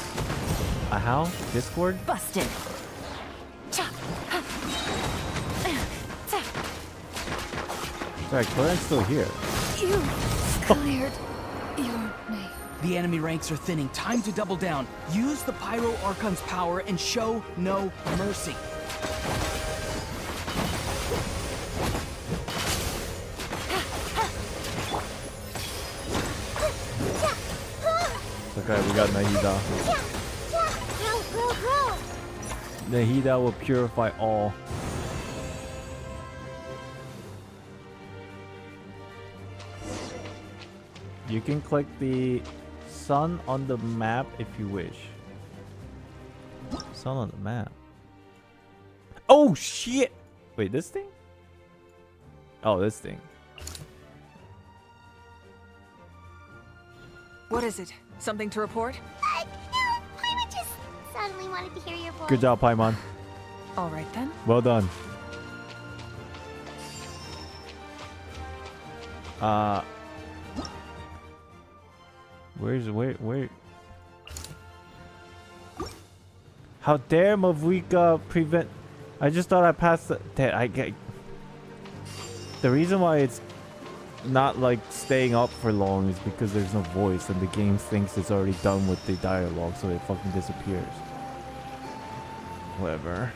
A how? Discord? Busted. Sorry, Clarence's still here. You cleared your name. The enemy ranks are thinning. Time to double down. Use the Pyro Archon's power and show no mercy. Okay, we got Nahida. Nahida will purify all. You can click the sun on the map if you wish. Sun on the map. Oh shit! Wait, this thing? Oh, this thing. What is it? Something to report? No, Paimon just suddenly wanted to hear your voice. Good job, Paimon. All right then. Well done. Where? How dare Mavuika prevent? I just thought I passed the reason why it's not like staying up for long is because there's no voice and the game thinks it's already done with the dialogue, so it fucking disappears. Whatever.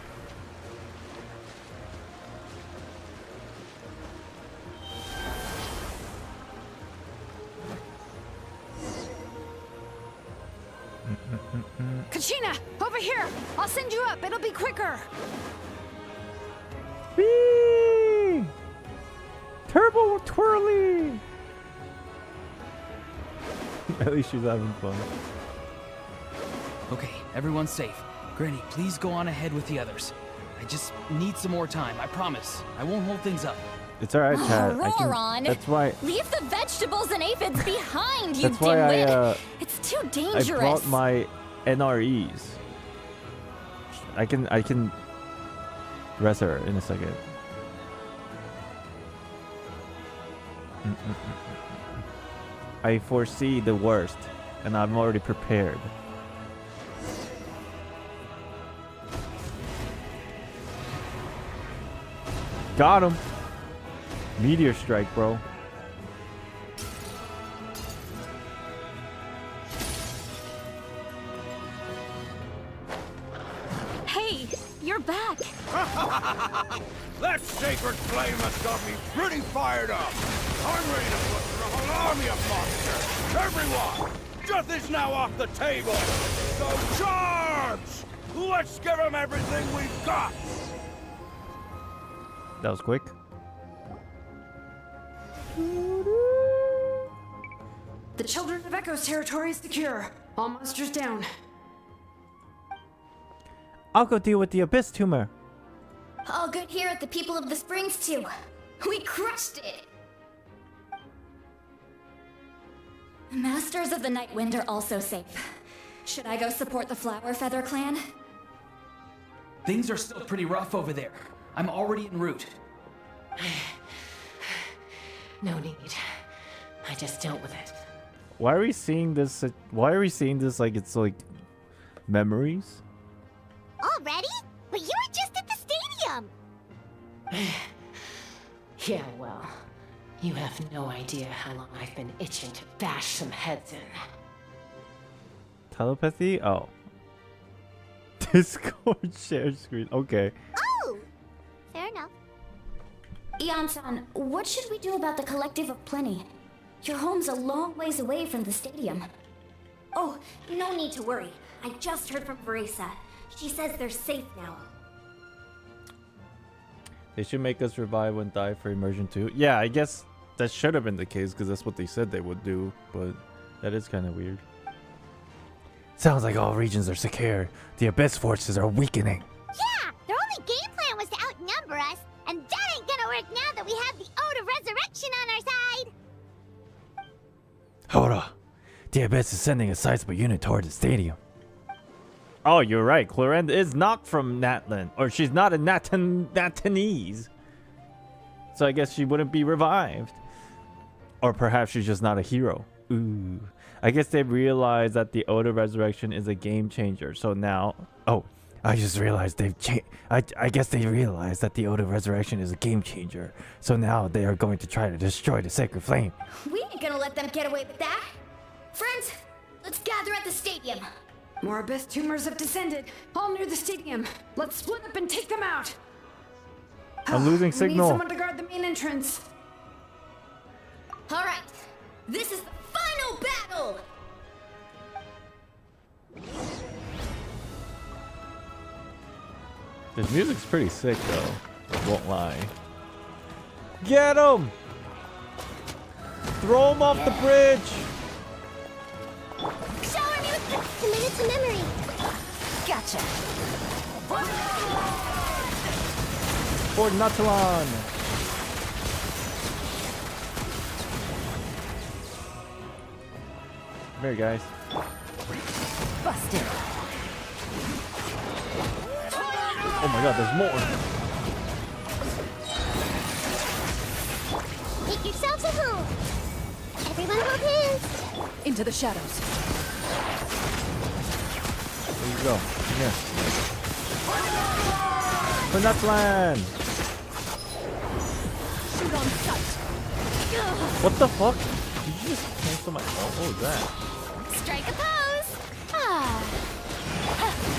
Kachina, over here! I'll send you up. It'll be quicker. Whee! Turbo twirly! At least she's having fun. Okay, everyone's safe. Granny, please go on ahead with the others. I just need some more time, I promise. I won't hold things up. It's alright, Chad. Roron! That's why. Leave the vegetables and aphids behind, you That's why dimwit! It's too I dangerous! brought my NREs. I can dress her in a second. I foresee the worst, and I'm already prepared. Got him! Meteor strike, bro. Hey, you're back. That sacred flame has got me pretty fired up. I'm ready to put through a whole army of monsters. Everyone, death is now off the table. So charge! Let's give them everything we've got. That was quick. The Children of Echo's territory is secure. All monsters down. I'll go deal with the Abyss tumor. All good here at the People of the Springs, too. We crushed it! The Masters of the Night Wind are also safe. Should I go support the Flower Feather clan? Things are still pretty rough over there. I'm already en route. No need. I just dealt with it. Why are we seeing this? Why are we seeing this like it's like memories? Already? But you were just at the stadium! Yeah, well, you have no idea how long I've been itching to bash some heads in. Telepathy? Oh. Discord share screen. Okay. Oh! Fair enough. Ian-san, what should we do about the Collective of Plenty? Your home's a long ways away from the stadium. Oh, no need to worry. I just heard from Verisa. She says they're safe now. They should make us revive and die for immersion too. Yeah, I guess that should have been the case because that's what they said they would do, but that is kind of weird. Sounds like all regions are secure. The Abyss forces are weakening. Yeah! Their only game plan was to outnumber us, and that ain't gonna work now that we have the Ode of Resurrection on our side! Hold on. The Abyss is sending a sizable unit toward the stadium. Oh, you're right. Clorenda is not from Natlan. Or she's not a Natlanese. So I guess she wouldn't be revived. Or perhaps she's just not a hero. Ooh. I guess they realized that the Ode of Resurrection is a game changer. So now... Oh, I just realized they've changed... I guess they realized that the Ode of Resurrection is a game changer. So now they are going to try to destroy the Sacred Flame. We ain't gonna let them get away with that. Friends, let's gather at the stadium. More Abyss tumors have descended, all near the stadium. Let's split up and take them out. I'm losing We signal. need someone to guard the main entrance. All right, this is the final battle. This music's pretty sick though. Won't lie. Get him! Throw him off the bridge! Shower me with the committed to memory! Gotcha. For Natlan! Come here, guys. Busted. Oh my god, there's more! Make yourselves at home! Everyone hold hands! Into the shadows. There you go. Come here. For Natlan! Shoot on sight. What the fuck? Did you just cancel my... Oh, what was that? Strike a pose. Ah.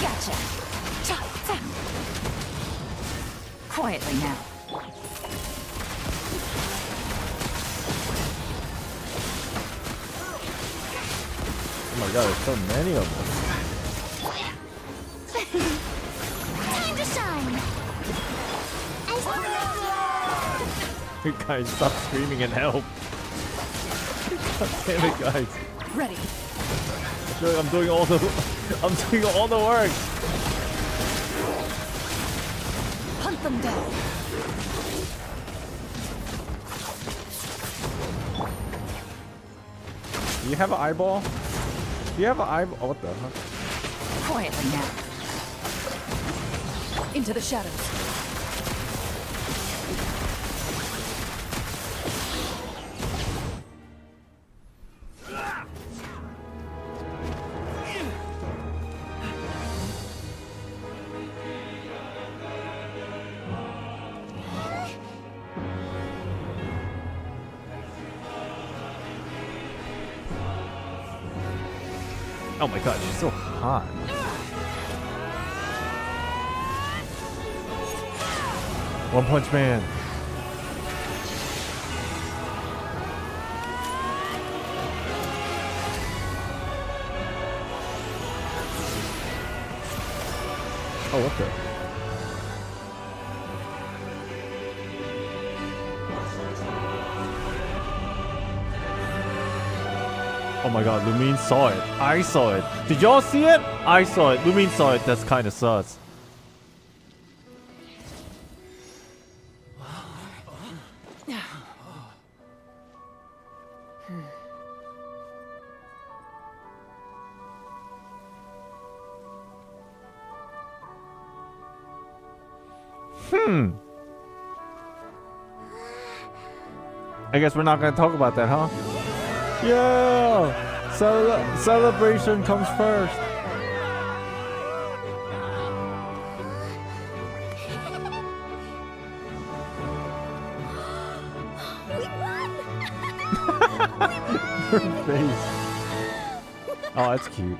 Gotcha. Cha, cha. Quietly now. Oh my god, there's so many of them. Time to shine! You guys, stop screaming and help. God damn it, guys. Ready. I'm doing all the work. Hunt them down. Do you have an eyeball? Do you have an eyeball? Oh, what the heck? Quietly now. Into the shadows. Oh my god, she's so hot. One Punch Man. Oh, what the? Oh my god, Lumine saw it. I saw it. Did y'all see it? I saw it. Lumine saw it. That's kind of sus. I guess we're not gonna talk about that, huh? Yeah! Celebration comes first. Her face. Oh, that's cute.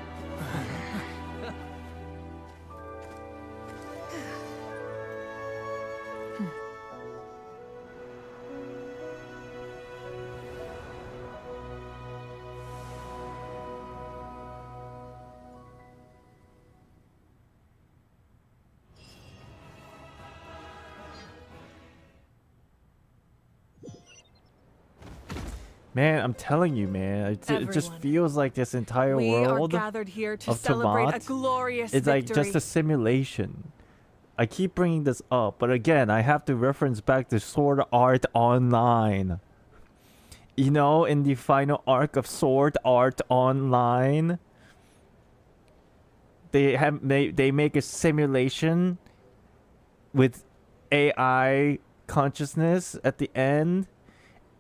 Man, I'm telling you, man, it just feels like this entire world are gathered here to of celebrate a Tamat glorious is like just victory. a simulation. I keep bringing this up, but again, I have to reference back to Sword Art Online. You know, in the final arc of Sword Art Online, they make a simulation with AI consciousness at the end,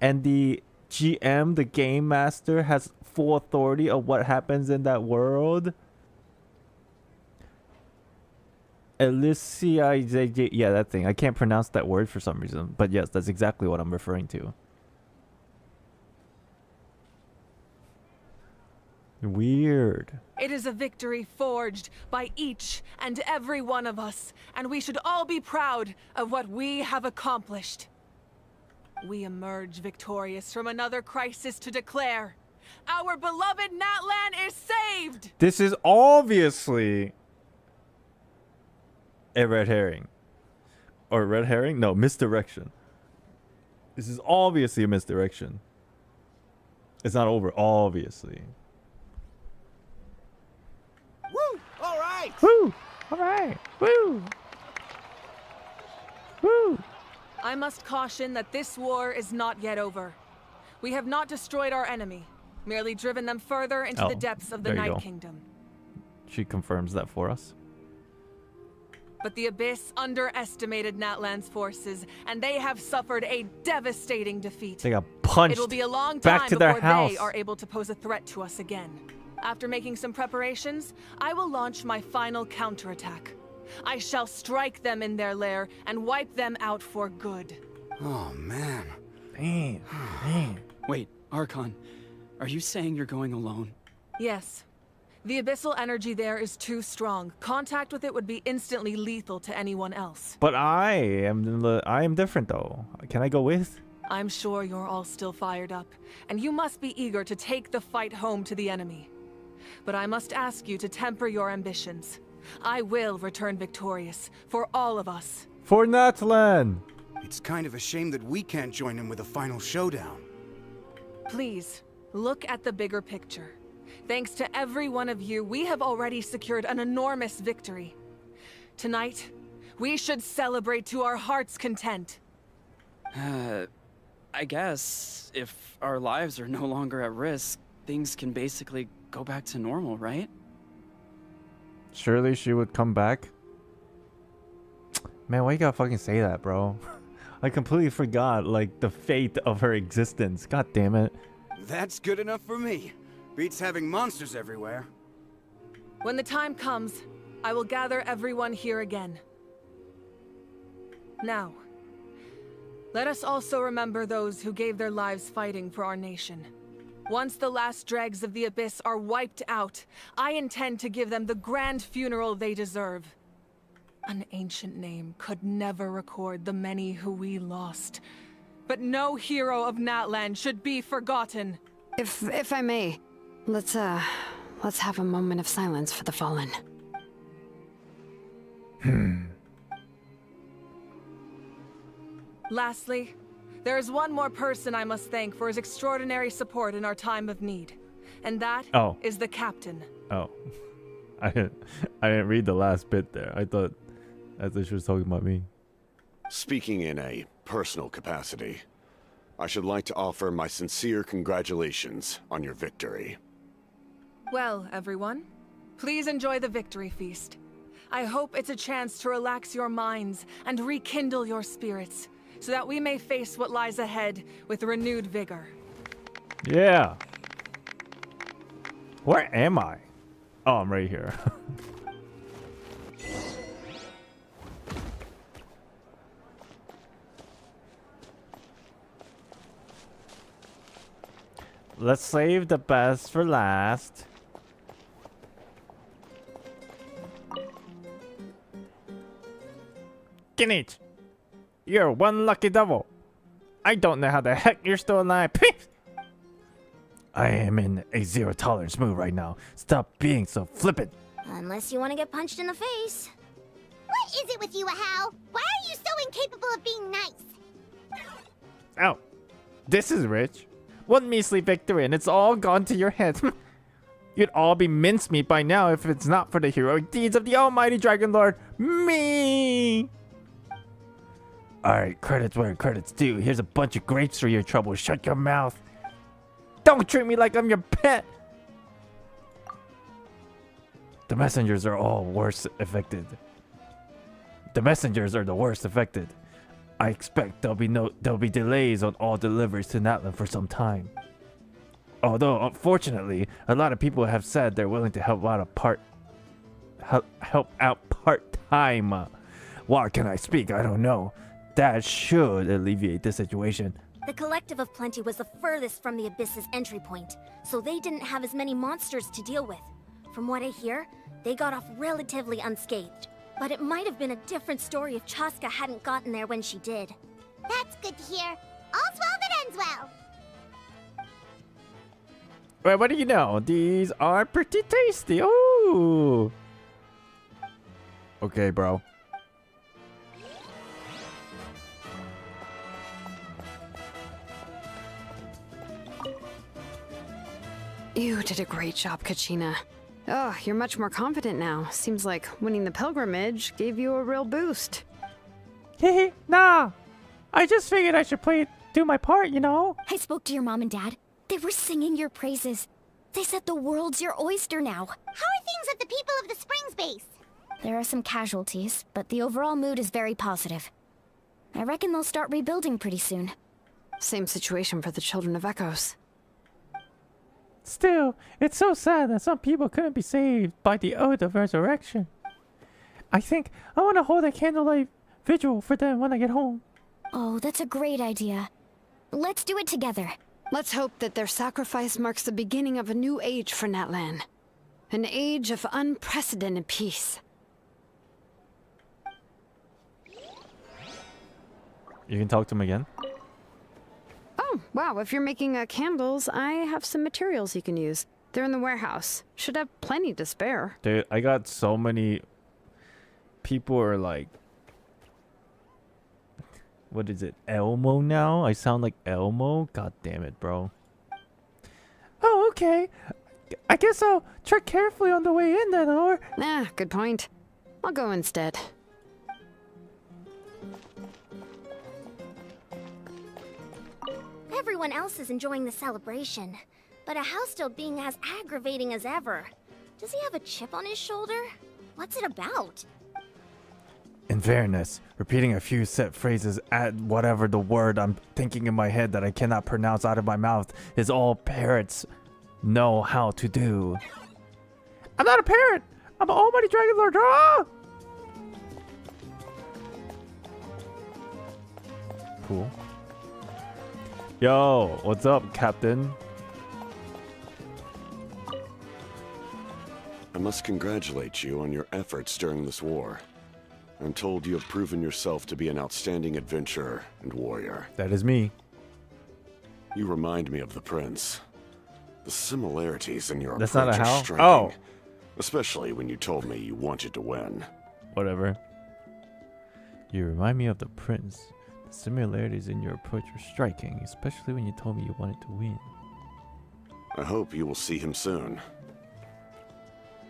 and the GM, the game master, has full authority of what happens in that world. Alicia, yeah, that thing. I can't pronounce that word for some reason, but yes, that's exactly what I'm referring to. Weird. It is a victory forged by each and every one of us, and we should all be proud of what we have accomplished. We emerge victorious from another crisis to declare, our beloved Natlan is saved! This is obviously a red herring. Or red herring? No, misdirection. This is obviously a misdirection. It's not over, obviously. Woo! All right! Woo! All right! Woo! Woo! I must caution that this war is not yet over. We have not destroyed our enemy, merely driven them further into the depths of the there you Night go. Kingdom. She confirms that for us. But the Abyss underestimated Natlan's forces, and they have suffered a devastating defeat. They got punched It will be a long back time to their before house. they are able to pose a threat to us again. After making some preparations, I will launch my final counterattack. I shall strike them in their lair and wipe them out for good. Oh, man. Man. Wait, Archon, are you saying you're going alone? Yes. The abyssal energy there is too strong. Contact with it would be instantly lethal to anyone else. But I am different though. Can I go with? I'm sure you're all still fired up, and you must be eager to take the fight home to the enemy. But I must ask you to temper your ambitions. I will return victorious, for all of us. For Natlan! It's kind of a shame that we can't join in with a final showdown. Please, look at the bigger picture. Thanks to every one of you, we have already secured an enormous victory. Tonight, we should celebrate to our heart's content. I guess if our lives are no longer at risk, things can basically go back to normal, right? Surely she would come back. Man, why you gotta fucking say that, bro? I completely forgot, like, the fate of her existence. God damn it. That's good enough for me. Beats having monsters everywhere. When the time comes, I will gather everyone here again. Now, let us also remember those who gave their lives fighting for our nation. Once the last dregs of the Abyss are wiped out, I intend to give them the grand funeral they deserve. An ancient name could never record the many who we lost. But no hero of Natlan should be forgotten. If I may, let's have a moment of silence for the fallen. Lastly, there is one more person I must thank for his extraordinary support in our time of need. And that is the captain. Oh. I didn't read the last bit there. I thought she was talking about me. Speaking in a personal capacity, I should like to offer my sincere congratulations on your victory. Well, everyone, please enjoy the victory feast. I hope it's a chance to relax your minds and rekindle your spirits, so that we may face what lies ahead with renewed vigor. Yeah. Where am I? Oh, I'm right here. Let's save the best for last. Kinich, you're one lucky devil. I don't know how the heck you're still alive. I am in a zero tolerance mood right now. Stop being so flippant. Unless you want to get punched in the face. What is it with you, Ahau? Why are you so incapable of being nice? Oh, this is rich. One measly victory and it's all gone to your head. You'd all be mincemeat by now if it's not for the heroic deeds of the almighty Dragon Lord, me! Alright, credits where credits due. Here's a bunch of grapes for your trouble. Shut your mouth. Don't treat me like I'm your pet! The messengers are all worse affected. The messengers are the worst affected. I expect there'll be delays on all deliveries to Natlan for some time. Although, unfortunately, a lot of people have said they're willing to help out part-time. Why can I speak? I don't know. That should alleviate the situation. The Collective of Plenty was the furthest from the Abyss's entry point, so they didn't have as many monsters to deal with. From what I hear, they got off relatively unscathed. But it might have been a different story if Chaska hadn't gotten there when she did. That's good to hear. All's well that ends well. Well, what do you know? These are pretty tasty. Ooh. Okay, bro. You did a great job, Kachina. Oh, you're much more confident now. Seems like winning the pilgrimage gave you a real boost. Hehe, nah. I just figured I should do my part, you know? I spoke to your mom and dad. They were singing your praises. They said the world's your oyster now. How are things at the People of the Springs base? There are some casualties, but the overall mood is very positive. I reckon they'll start rebuilding pretty soon. Same situation for the Children of Echoes. Still, it's so sad that some people couldn't be saved by the oath of resurrection. I think I want to hold a candlelight vigil for them when I get home. Oh, that's a great idea. Let's do it together. Let's hope that their sacrifice marks the beginning of a new age for Natlan. An age of unprecedented peace. You can talk to him again? Oh, wow, if you're making candles, I have some materials you can use. They're in the warehouse. Should have plenty to spare. Dude, I got so many people are like, what is it, Elmo now? I sound like Elmo? God damn it, bro. Oh, okay. I guess I'll tread carefully on the way in then, or... Nah, good point. I'll go instead. Everyone else is enjoying the celebration, but Ahau's still being as aggravating as ever. Does he have a chip on his shoulder? What's it about? In fairness, repeating a few set phrases at whatever the word I'm thinking in my head that I cannot pronounce out of my mouth is all parrots know how to do. I'm not a parrot! I'm an almighty Dragon Lord! Ah! Cool. Yo, what's up, Captain? I must congratulate you on your efforts during this war. I'm told you have proven yourself to be an outstanding adventurer and warrior. That is me. You remind me of the prince. The similarities in your That's not approach a are how? striking. Oh. Especially when you told me you wanted to win. Whatever. You remind me of the prince. The similarities in your approach were striking, especially when you told me you wanted to win. I hope you will see him soon.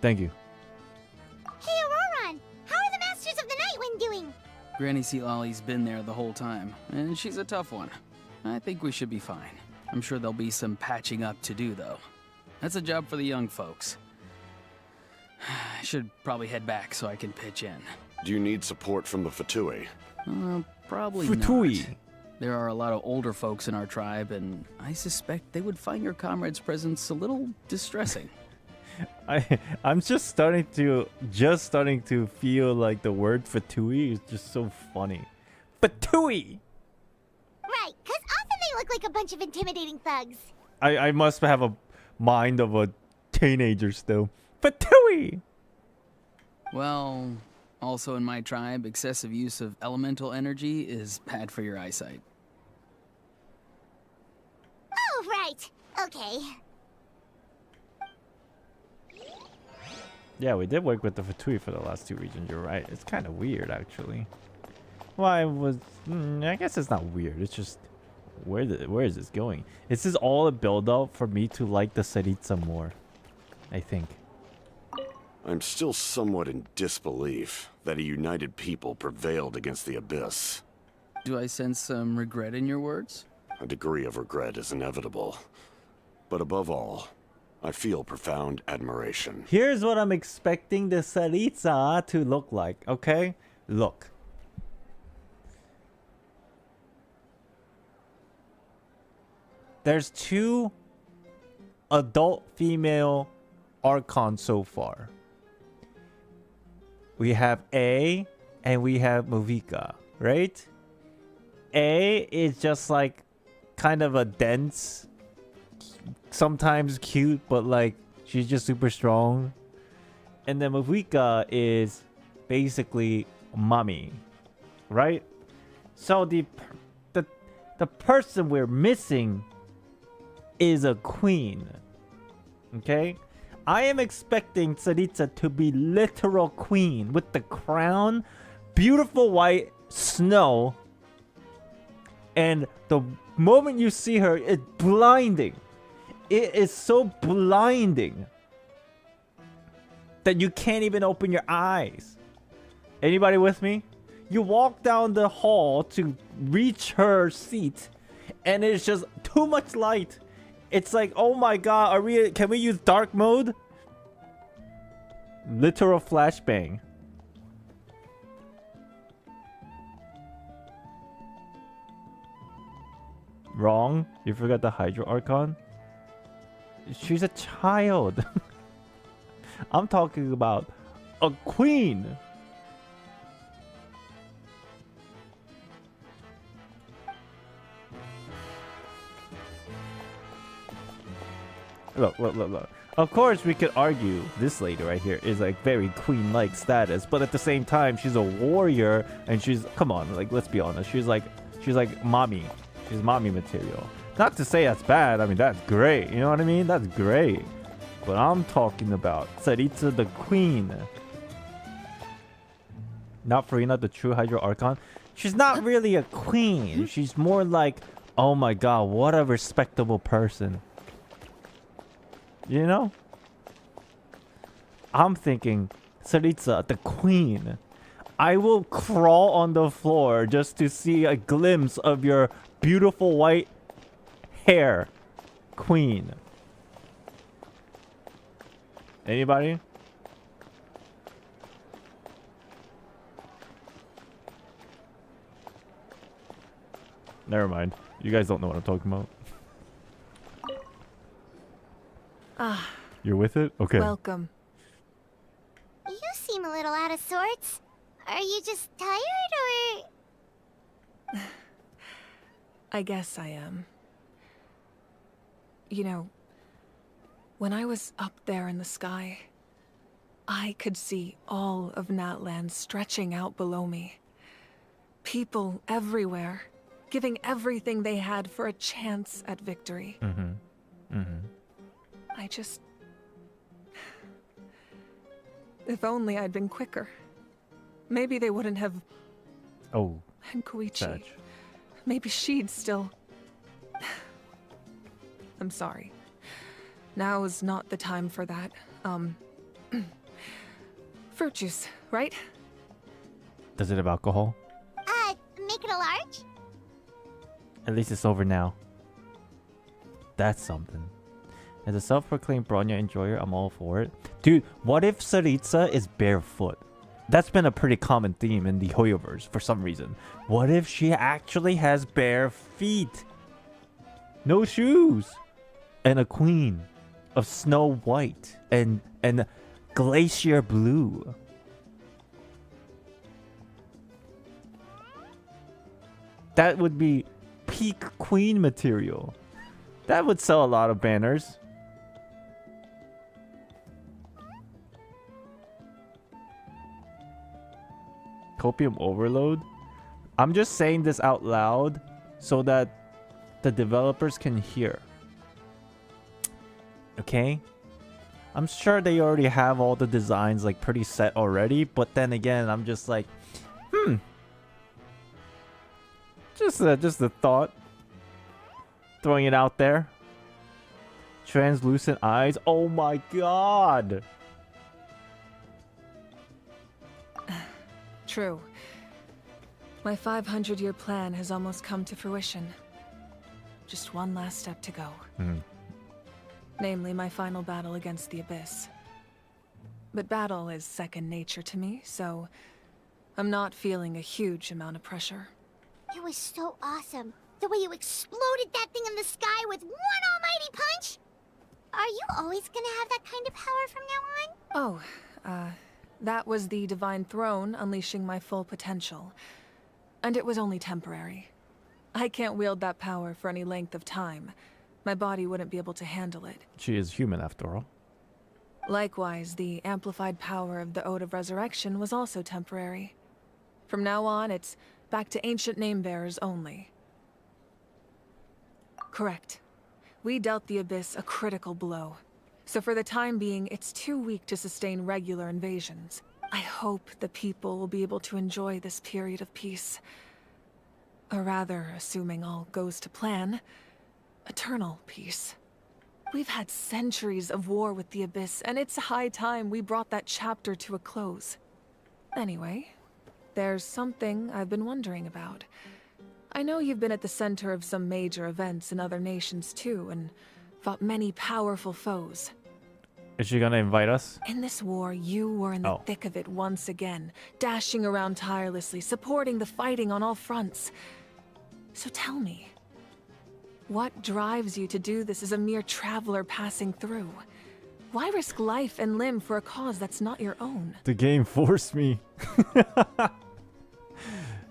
Thank you. Hey, Auroron! How are the Masters of the Nightwind doing? Granny Seat Lolly's been there the whole time, and she's a tough one. I think we should be fine. I'm sure there'll be some patching up to do, though. That's a job for the young folks. I should probably head back so I can pitch in. Do you need support from the Fatui? Probably Fatui. not. There are a lot of older folks in our tribe, and I suspect they would find your comrade's presence a little distressing. I'm just starting to feel like the word Fatui is just so funny. Fatui! Right, because often they look like a bunch of intimidating thugs. I must have a mind of a teenager still. Fatui! Well, also in my tribe, excessive use of elemental energy is bad for your eyesight. Oh, right. Okay. Yeah, we did work with the Fatui for the last 2 regions. You're right. It's kind of weird, actually. Well, I guess it's not weird. It's just, where is this going? This is all a build-up for me to like the Saritsa more, I think. I'm still somewhat in disbelief that a united people prevailed against the Abyss. Do I sense some regret in your words? A degree of regret is inevitable. But above all, I feel profound admiration. Here's what I'm expecting the Saritsa to look like, okay? Look. There's 2 adult female Archons so far. We have A and we have Movika, right? A is just like kind of a dense, sometimes cute, but like she's just super strong. And then Movika is basically mommy, right? So the person we're missing is a queen. Okay? I am expecting Saritsa to be literal queen with the crown, beautiful white snow, and the moment you see her, it's blinding. It is so blinding that you can't even open your eyes. Anybody with me? You walk down the hall to reach her seat, and it's just too much light. It's like, oh my god, can we use dark mode? Literal flashbang. Wrong. You forgot the Hydro Archon. She's a child. I'm talking about a queen. Look. Of course, we could argue this lady right here is like very queen-like status, but at the same time, she's a warrior, and come on, like let's be honest, she's like mommy. She's mommy material. Not to say that's bad. I mean, that's great. You know what I mean? That's great. But I'm talking about Saritsa the queen. Not Farina, the true Hydro Archon. She's not really a queen. She's more like, oh my god, what a respectable person. You know? I'm thinking, Saritsa, the queen. I will crawl on the floor just to see a glimpse of your beautiful white hair, queen. Anybody? Never mind. You guys don't know what I'm talking about. Ah. You're with it? Okay. Welcome. You seem a little out of sorts. Are you just tired, or...? I guess I am. You know, when I was up there in the sky, I could see all of Natlan stretching out below me. People everywhere, giving everything they had for a chance at victory. I just... If only I'd been quicker. Maybe they wouldn't have... Oh. And Koichi. Sad. Maybe she'd still... I'm sorry. Now is not the time for that. Fruit juice, right? Does it have alcohol? Make it a large? At least it's over now. That's something. As a self-proclaimed Bronya enjoyer, I'm all for it. Dude, what if Saritsa is barefoot? That's been a pretty common theme in the Hoyoverse for some reason. What if she actually has bare feet? No shoes! And a queen of Snow White and Glacier Blue. That would be peak queen material. That would sell a lot of banners. Copium overload? I'm just saying this out loud so that the developers can hear. Okay? I'm sure they already have all the designs like pretty set already, but then again, I'm just like, just a thought. Throwing it out there. Translucent eyes. Oh my god. True. My 500-year plan has almost come to fruition. Just one last step to go. Namely, my final battle against the Abyss. But battle is second nature to me, so I'm not feeling a huge amount of pressure. It was so awesome. The way you exploded that thing in the sky with one almighty punch! Are you always gonna have that kind of power from now on? Oh, that was the Divine Throne unleashing my full potential. And it was only temporary. I can't wield that power for any length of time. My body wouldn't be able to handle it. She is human after all. Likewise, the amplified power of the Ode of Resurrection was also temporary. From now on, it's back to ancient name-bearers only. Correct. We dealt the Abyss a critical blow. So for the time being, it's too weak to sustain regular invasions. I hope the people will be able to enjoy this period of peace. Or rather, assuming all goes to plan, eternal peace. We've had centuries of war with the Abyss, and it's high time we brought that chapter to a close. Anyway, there's something I've been wondering about. I know you've been at the center of some major events in other nations too, and fought many powerful foes. Is she gonna invite us? In this war, you were in the thick of it once again, dashing around tirelessly, supporting the fighting on all fronts. So tell me, what drives you to do this as a mere traveler passing through? Why risk life and limb for a cause that's not your own? The game forced me.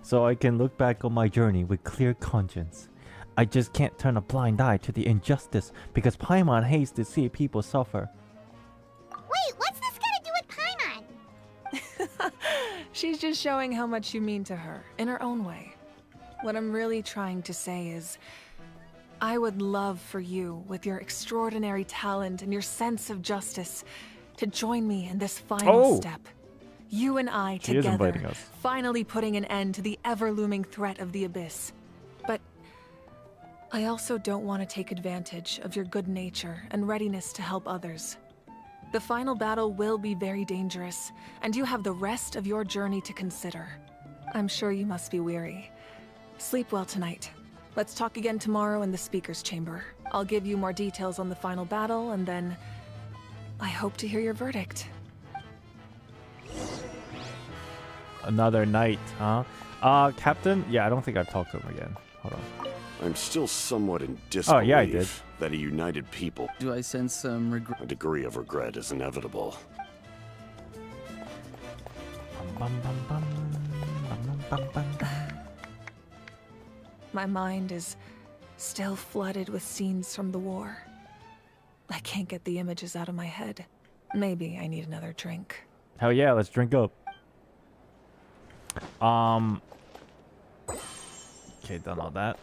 So I can look back on my journey with clear conscience. I just can't turn a blind eye to the injustice because Paimon hates to see people suffer. Wait, what's this got to do with Paimon? She's just showing how much you mean to her, in her own way. What I'm really trying to say is, I would love for you, with your extraordinary talent and your sense of justice, to join me in this final step. You and I together, finally putting an end to the ever-looming threat of the Abyss. But I also don't want to take advantage of your good nature and readiness to help others. The final battle will be very dangerous, and you have the rest of your journey to consider. I'm sure you must be weary. Sleep well tonight. Let's talk again tomorrow in the speaker's chamber. I'll give you more details on the final battle, and then I hope to hear your verdict. Another night, huh? Captain? Yeah, I don't think I've talked to him again. Hold on. I'm still somewhat in disbelief yeah, I did. that a united people... Do I sense some regret? A degree of regret is inevitable. My mind is still flooded with scenes from the war. I can't get the images out of my head. Maybe I need another drink. Hell yeah, let's drink up. Okay, done all that.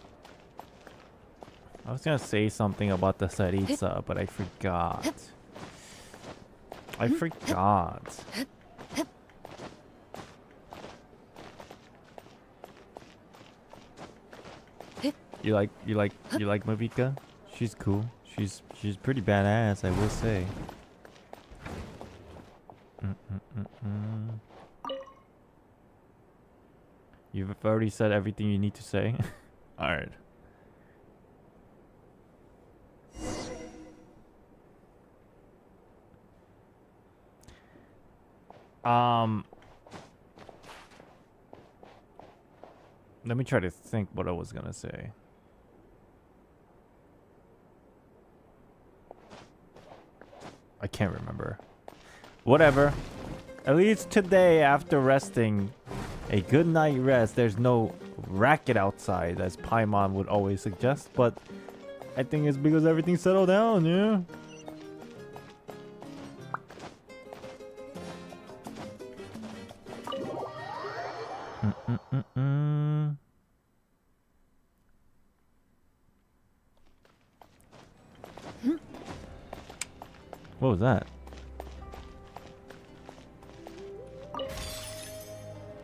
I was gonna say something about the Saritsa, but I forgot. I forgot. You like Mavika? She's cool. She's pretty badass, I will say. You've already said everything you need to say. All right. Let me try to think what I was gonna say. I can't remember. Whatever. At least today, after resting a good night rest, there's no racket outside, as Paimon would always suggest, but I think it's because everything settled down, yeah? What was that?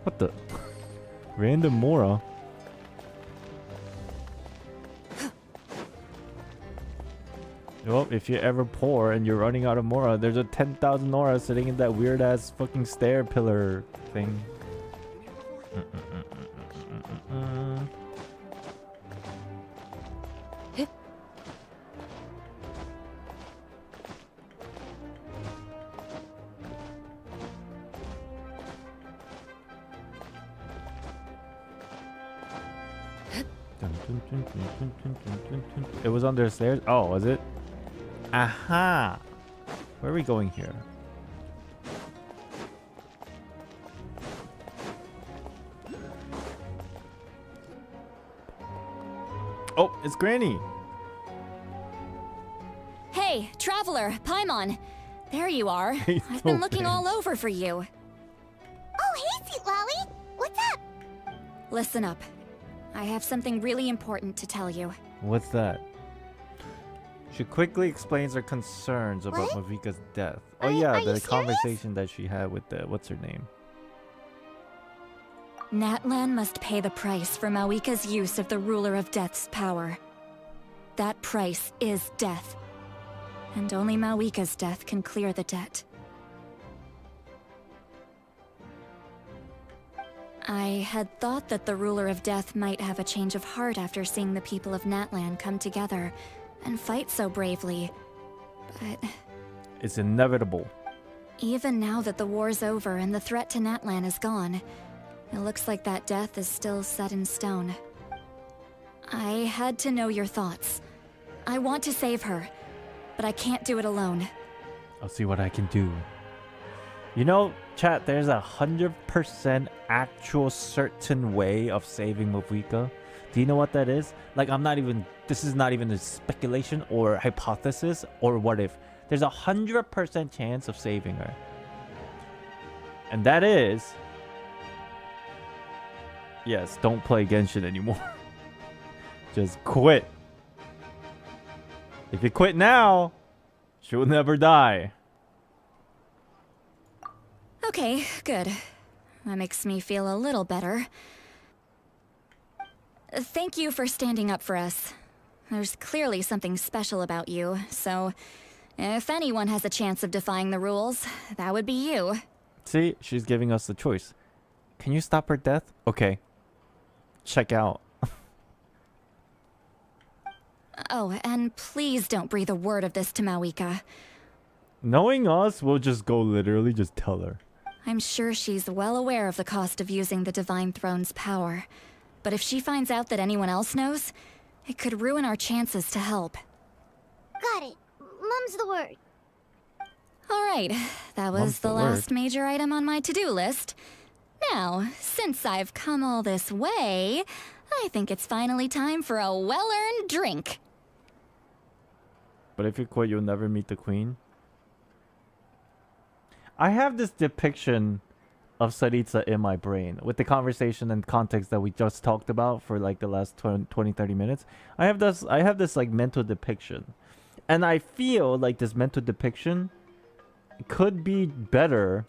What the? Random Mora. Well, if you're ever poor and you're running out of Mora, there's a 10,000 Nora sitting in that weird ass fucking stair pillar thing. It was under the stairs? Oh, was it? Aha! Where are we going here? Oh, it's Granny! Hey, traveler, Paimon. There you are. I've been looking all over for you. Oh, hey, Sweet Lolly! What's up? Listen up. I have something really important to tell you. What's that? She quickly explains her concerns about Mavika's death. Oh yeah, the conversation that she had with the what's her name? Natlan must pay the price for Mawika's use of the Ruler of Death's power. That price is death. And only Mawika's death can clear the debt. I had thought that the Ruler of Death might have a change of heart after seeing the people of Natlan come together and fight so bravely, but... It's inevitable. Even now that the war's over and the threat to Natlan is gone, it looks like that death is still set in stone. I had to know your thoughts. I want to save her, but I can't do it alone. I'll see what I can do. You know, chat, there's 100% actual certain way of saving Mavika. Do you know what that is? Like, this is not even a speculation or hypothesis or what if. There's 100% chance of saving her. And that is... Yes, don't play Genshin anymore. Just quit. If you quit now, she'll never die. Okay, good. That makes me feel a little better. Thank you for standing up for us. There's clearly something special about you, so if anyone has a chance of defying the rules, that would be you. See, she's giving us the choice. Can you stop her death? Okay. Check out. Oh, and please don't breathe a word of this to Mawika. Knowing us, we'll just go literally just tell her. I'm sure she's well aware of the cost of using the Divine Throne's power. But if she finds out that anyone else knows, it could ruin our chances to help. Got it. Mum's the word. Alright, that was the last major item on my to-do list. Now, since I've come all this way, I think it's finally time for a well-earned drink. But if you quit, you'll never meet the queen. I have this depiction of Saritsa in my brain with the conversation and context that we just talked about for like the last 20-30 minutes. I have this like mental depiction, and I feel like this mental depiction could be better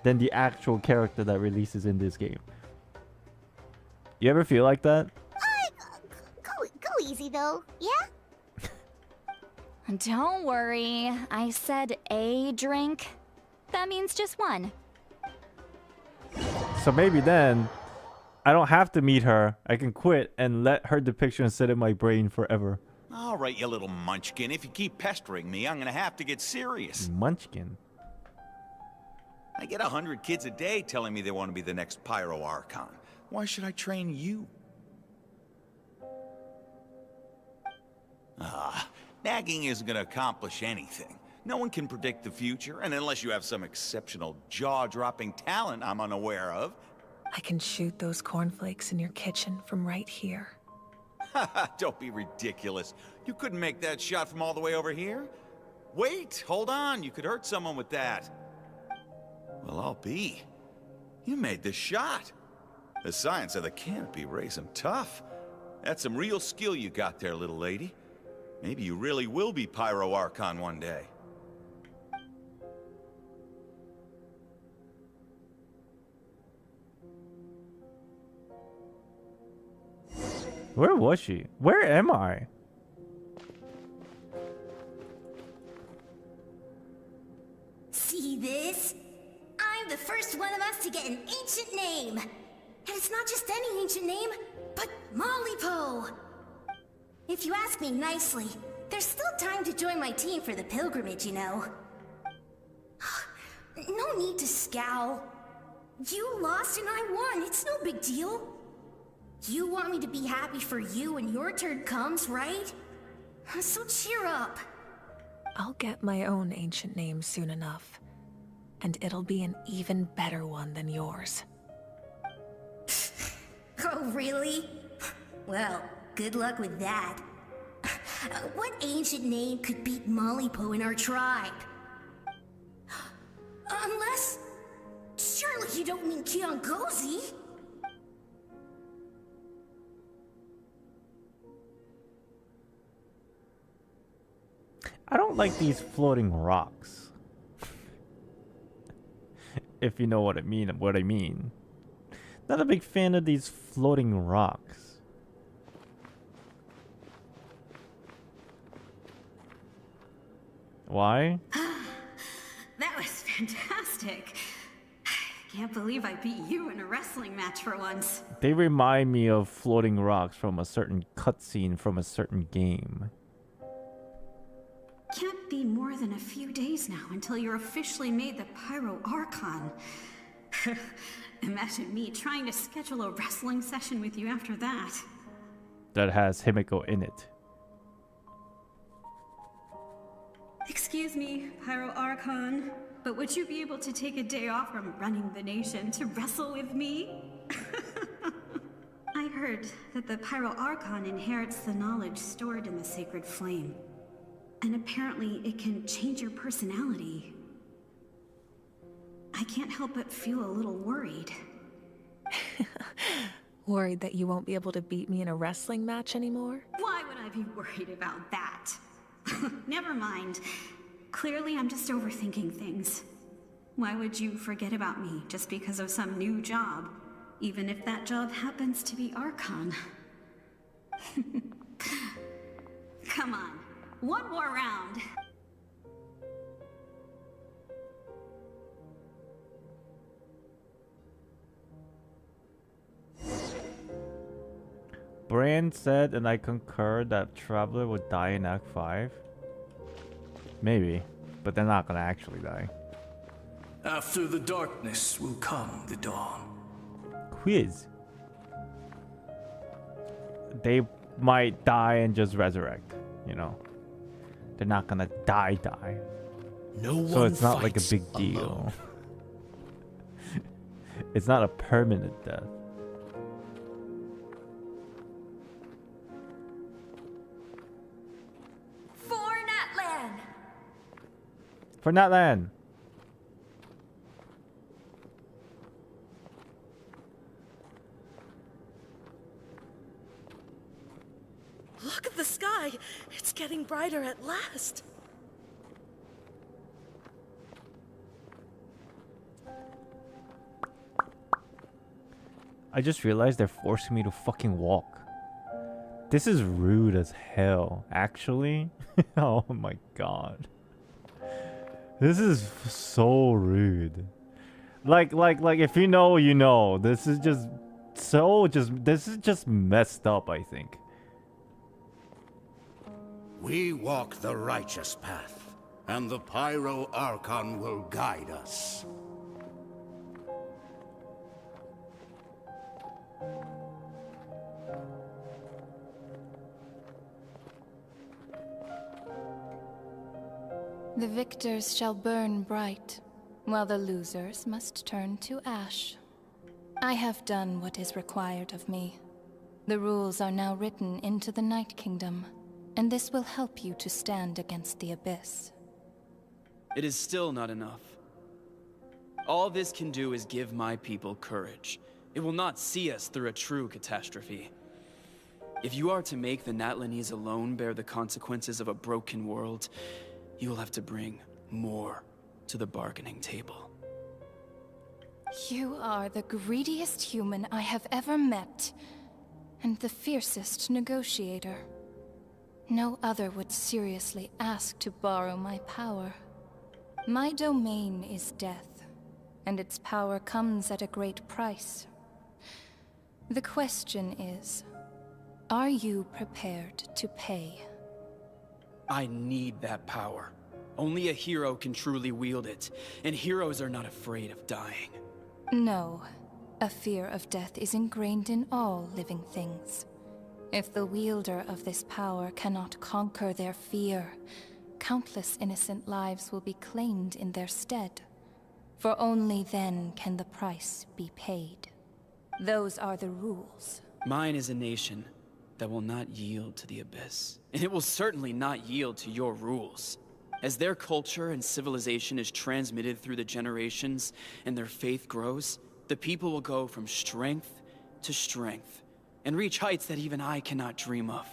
than the actual character that releases in this game. You ever feel like that? Go easy though, yeah? Don't worry, I said a drink. That means just one. So maybe then, I don't have to meet her. I can quit and let her depiction sit in my brain forever. All right, you little munchkin. If you keep pestering me, I'm gonna have to get serious. Munchkin? I get 100 kids a day telling me they want to be the next Pyro Archon. Why should I train you? Nagging isn't gonna accomplish anything. No one can predict the future, and unless you have some exceptional jaw-dropping talent I'm unaware of. I can shoot those cornflakes in your kitchen from right here. Don't be ridiculous. You couldn't make that shot from all the way over here? Wait, hold on. You could hurt someone with that. Well, I'll be. You made the shot. The science of the canopy raised them tough. That's some real skill you got there, little lady. Maybe you really will be Pyro Archon one day. Where was she? Where am I? See this? I'm the first one of us to get an ancient name. And it's not just any ancient name, but Mollypo. If you ask me nicely, there's still time to join my team for the pilgrimage, you know. No need to scowl. You lost and I won, it's no big deal. You want me to be happy for you when your turn comes, right? So cheer up. I'll get my own ancient name soon enough. And it'll be an even better one than yours. Oh, really? Well, good luck with that. What ancient name could beat Mollypo in our tribe? Unless... surely you don't mean Kiangozi? I don't like these floating rocks. If you know what I mean. Not a big fan of these floating rocks. Why? That was fantastic. Can't believe I beat you in a wrestling match for once. They remind me of floating rocks from a certain cutscene from a certain game. Can't be more than a few days now until you're officially made the Pyro Archon. Imagine me trying to schedule a wrestling session with you after that. That has Himiko in it. Excuse me, Pyro Archon, but would you be able to take a day off from running the nation to wrestle with me? I heard that the Pyro Archon inherits the knowledge stored in the sacred flame. And apparently it can change your personality. I can't help but feel a little worried. Worried that you won't be able to beat me in a wrestling match anymore? Why would I be worried about that? Never mind. Clearly I'm just overthinking things. Why would you forget about me just because of some new job? Even if that job happens to be Archon. Come on. One more round. Brand said, and I concur, that Traveler would die in Act 5. Maybe, but they're not gonna actually die. After the darkness will come the dawn. Quiz. They might die and just resurrect, you know. They're not gonna die. So it's not like a big deal. It's not a permanent death. For Natlan! For Natlan! Look at the sky! It's getting brighter at last! I just realized they're forcing me to fucking walk. This is rude as hell, actually. Oh my god. This is so rude. Like if you know, you know. This is just this is just messed up, I think. We walk the righteous path, and the Pyro Archon will guide us. The victors shall burn bright, while the losers must turn to ash. I have done what is required of me. The rules are now written into the Night Kingdom, and this will help you to stand against the Abyss. It is still not enough. All this can do is give my people courage. It will not see us through a true catastrophe. If you are to make the Natlanese alone bear the consequences of a broken world, you will have to bring more to the bargaining table. You are the greediest human I have ever met, and the fiercest negotiator. No other would seriously ask to borrow my power. My domain is death, and its power comes at a great price. The question is, are you prepared to pay? I need that power. Only a hero can truly wield it, and heroes are not afraid of dying. No. A fear of death is ingrained in all living things. If the wielder of this power cannot conquer their fear, countless innocent lives will be claimed in their stead. For only then can the price be paid. Those are the rules. Mine is a nation that will not yield to the Abyss, and it will certainly not yield to your rules. As their culture and civilization is transmitted through the generations and their faith grows, the people will go from strength to strength and reach heights that even I cannot dream of.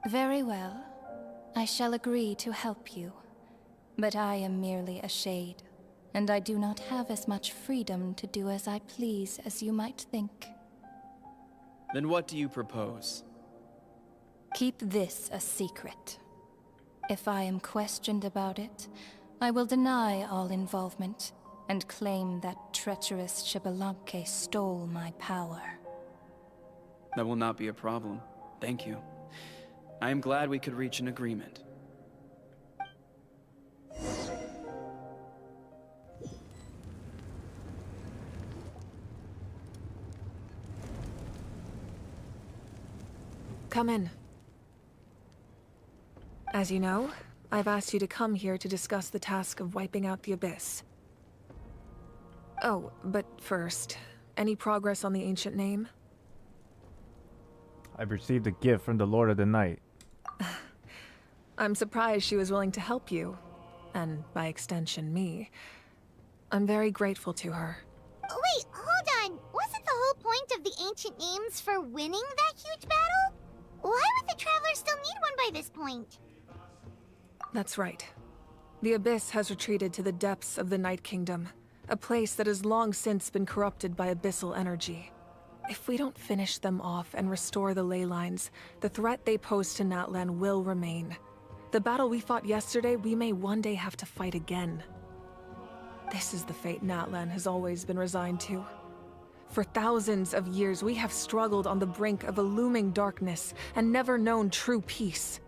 Very well. I shall agree to help you. But I am merely a shade, and I do not have as much freedom to do as I please as you might think. Then what do you propose? Keep this a secret. If I am questioned about it, I will deny all involvement and claim that treacherous Xbalanque stole my power. That will not be a problem. Thank you. I am glad we could reach an agreement. Come in. As you know, I've asked you to come here to discuss the task of wiping out the Abyss. Oh, but first, any progress on the ancient name? I've received a gift from the Lord of the Night. I'm surprised she was willing to help you, and by extension, me. I'm very grateful to her. Wait, hold on. Wasn't the whole point of the ancient names for winning that huge battle? Why would the Travelers still need one by this point? That's right. The Abyss has retreated to the depths of the Night Kingdom, a place that has long since been corrupted by abyssal energy. If we don't finish them off and restore the ley lines, the threat they pose to Natlan will remain. The battle we fought yesterday, we may one day have to fight again. This is the fate Natlan has always been resigned to. For thousands of years, we have struggled on the brink of a looming darkness and never known true peace.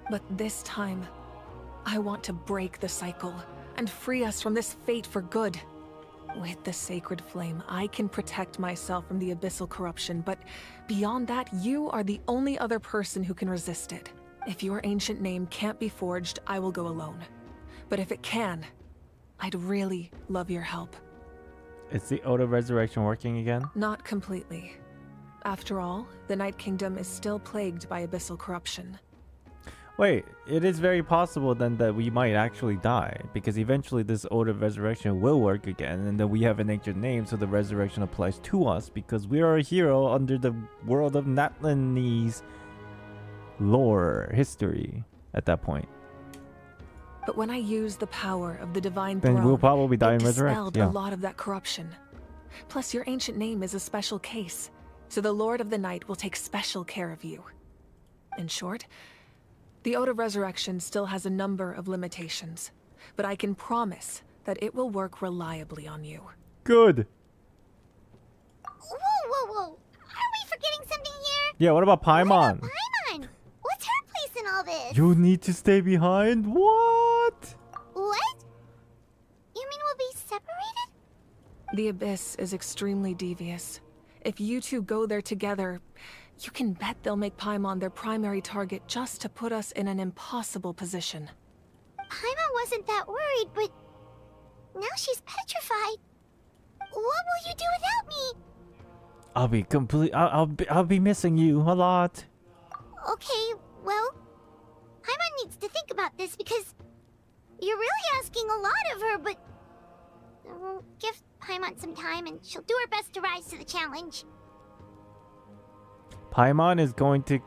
But this time, I want to break the cycle and free us from this fate for good. With the sacred flame, I can protect myself from the abyssal corruption, but beyond that, you are the only other person who can resist it. If your ancient name can't be forged, I will go alone. But if it can, I'd really love your help. Is the Ode of Resurrection working again? Not completely. After all, the Night Kingdom is still plagued by abyssal corruption. Wait, it is very possible then that we might actually die, because eventually this Ode of Resurrection will work again, and then we have an ancient name, so the resurrection applies to us because we are a hero under the world of Natlanese lore, history at that point. But when I use the power of the divine Then throne, we'll probably die and it resurrect. dispelled Yeah. a lot of that corruption. Plus, your ancient name is a special case, so the Lord of the Night will take special care of you. In short, the Ode of Resurrection still has a number of limitations, but I can promise that it will work reliably on you. Good. Whoa. Are we forgetting something here? Yeah, what about Paimon? Paimon! What's her place in all this? You need to stay behind? What? What? You mean we'll be separated? The Abyss is extremely devious. If you two go there together, you can bet they'll make Paimon their primary target just to put us in an impossible position. Paimon wasn't that worried, but now she's petrified. What will you do without me? I'll be I'll be missing you a lot. Okay, well, Paimon needs to think about this because you're really asking a lot of her, but give Paimon some time and she'll do her best to rise to the challenge. Paimon is going to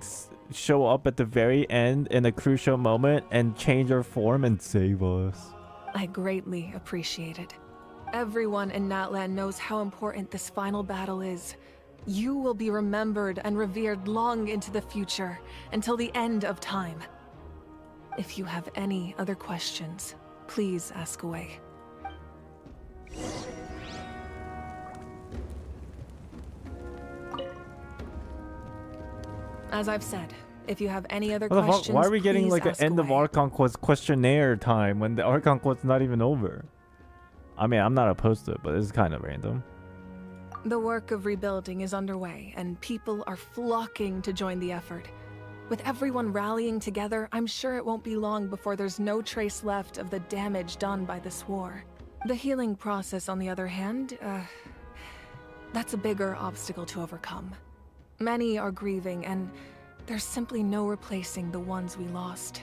show up at the very end in a crucial moment and change her form and save us. I greatly appreciate it. Everyone in Natlan knows how important this final battle is. You will be remembered and revered long into the future, until the end of time. If you have any other questions, please ask away. As I've said, if you have any other questions, why are we getting like an end away. of Archon Quest questionnaire time when the Archon Quest's not even over? I mean, I'm not opposed to it, but it's kind of random. The work of rebuilding is underway, and people are flocking to join the effort. With everyone rallying together, I'm sure it won't be long before there's no trace left of the damage done by this war. The healing process, on the other hand, that's a bigger obstacle to overcome. Many are grieving, and there's simply no replacing the ones we lost.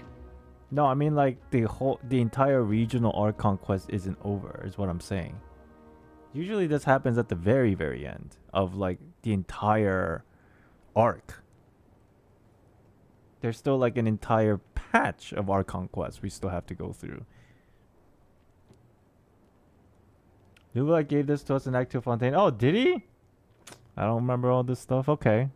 No, I mean like the entire regional Archon Quest isn't over, is what I'm saying. Usually this happens at the very, very end of like the entire arc. There's still like an entire patch of Archon Quest we still have to go through. Nubla gave this to us in Act 2 Fontaine. Oh, did he? I don't remember all this stuff. Okay.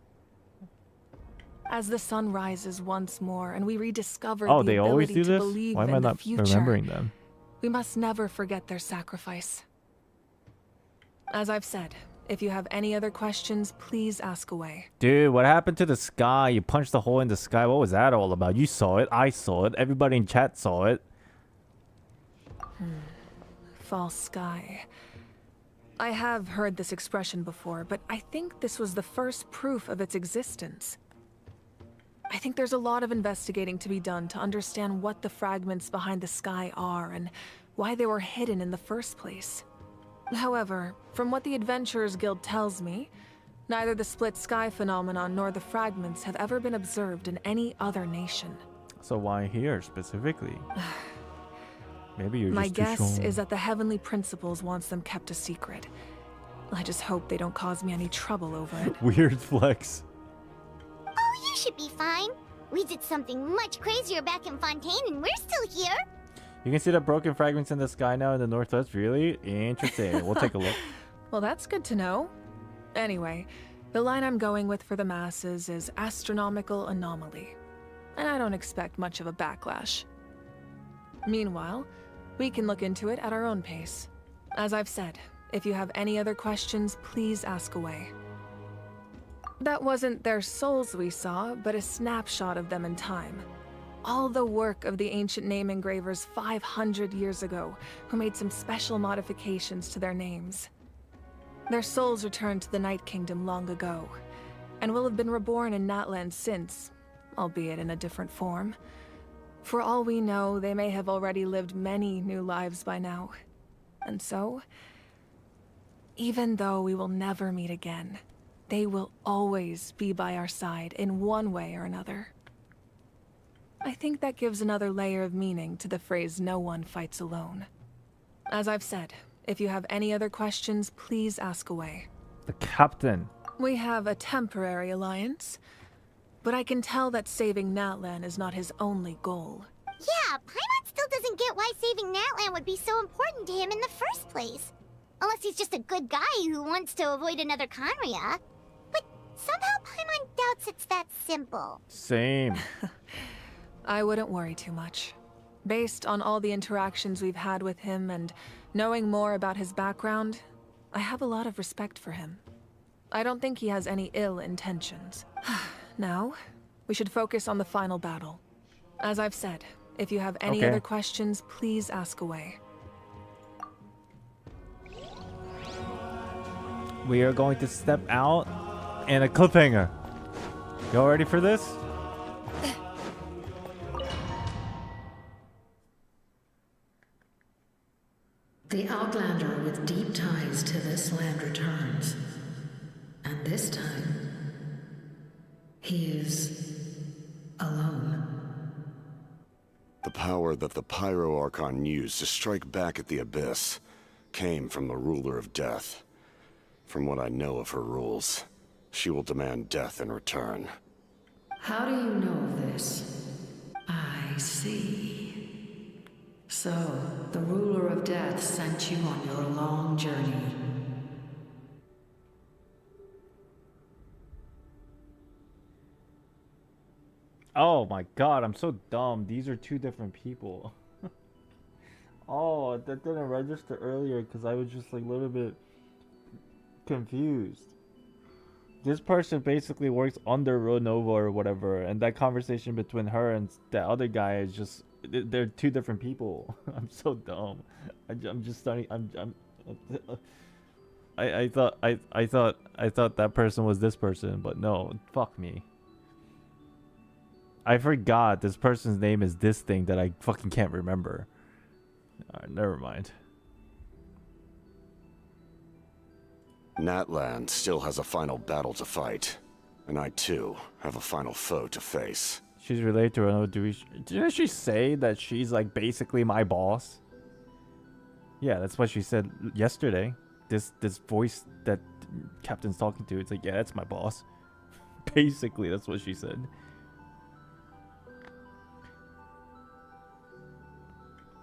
As the sun rises once more and we rediscover Oh, the they always ability do to this? believe Why am I in the not future, remembering them? we must never forget their sacrifice. As I've said, if you have any other questions, please ask away. Dude, what happened to the sky? You punched the hole in the sky. What was that all about? You saw it. I saw it. Everybody in chat saw it. False sky. I have heard this expression before, but I think this was the first proof of its existence. I think there's a lot of investigating to be done to understand what the fragments behind the sky are and why they were hidden in the first place. However, from what the Adventurers Guild tells me, neither the split sky phenomenon nor the fragments have ever been observed in any other nation. So why here specifically? Maybe you're My just too guess strong. is that the Heavenly Principles wants them kept a secret. I just hope they don't cause me any trouble over it. Weird flex. Oh, you should be fine. We did something much crazier back in Fontaine and we're still here. You can see the broken fragments in the sky now in the northwest. Really? Interesting. We'll take a look. Well, that's good to know. Anyway, the line I'm going with for the masses is astronomical anomaly. And I don't expect much of a backlash. Meanwhile, we can look into it at our own pace. As I've said, if you have any other questions, please ask away. That wasn't their souls we saw, but a snapshot of them in time. All the work of the ancient name engravers 500 years ago, who made some special modifications to their names. Their souls returned to the Night Kingdom long ago, and will have been reborn in Natlan since, albeit in a different form. For all we know, they may have already lived many new lives by now. And so, even though we will never meet again, they will always be by our side in one way or another. I think that gives another layer of meaning to the phrase "no one fights alone." As I've said, if you have any other questions, please ask away. The captain. We have a temporary alliance, but I can tell that saving Natlan is not his only goal. Yeah, Paimon still doesn't get why saving Natlan would be so important to him in the first place. Unless he's just a good guy who wants to avoid another Conria. But somehow Paimon doubts it's that simple. Same. I wouldn't worry too much. Based on all the interactions we've had with him and knowing more about his background, I have a lot of respect for him. I don't think he has any ill intentions. Now, we should focus on the final battle. As I've said, if you have any other questions, please ask away. We are going to step out in a cliffhanger. Y'all ready for this? The Outlander with deep ties to this land returns. And this time, he is alone. The power that the Pyro Archon used to strike back at the Abyss came from the Ruler of Death. From what I know of her rules, she will demand death in return. How do you know of this? I see. So, the Ruler of Death sent you on your long journey. Oh my god, I'm so dumb. These are two different people. Oh, that didn't register earlier because I was just like a little bit confused. This person basically works under Renova or whatever, and that conversation between her and the other guy is just, they're two different people. I'm so dumb. I'm just starting. I thought that person was this person, but no, fuck me. I forgot this person's name is this thing that I fucking can't remember. Alright, never mind. Natlan still has a final battle to fight, and I too have a final foe to face. She's related to her. Didn't she say that she's like basically my boss? Yeah, that's what she said yesterday. This voice that Captain's talking to, it's like, yeah, that's my boss. Basically, that's what she said.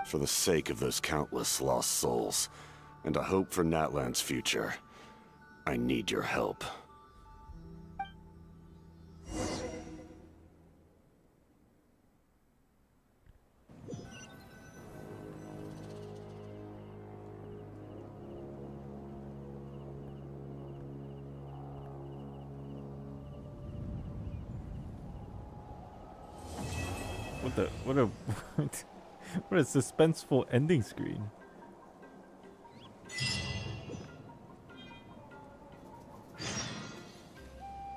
For the sake of those countless lost souls, and a hope for Natlan's future, I need your help. What a suspenseful ending screen.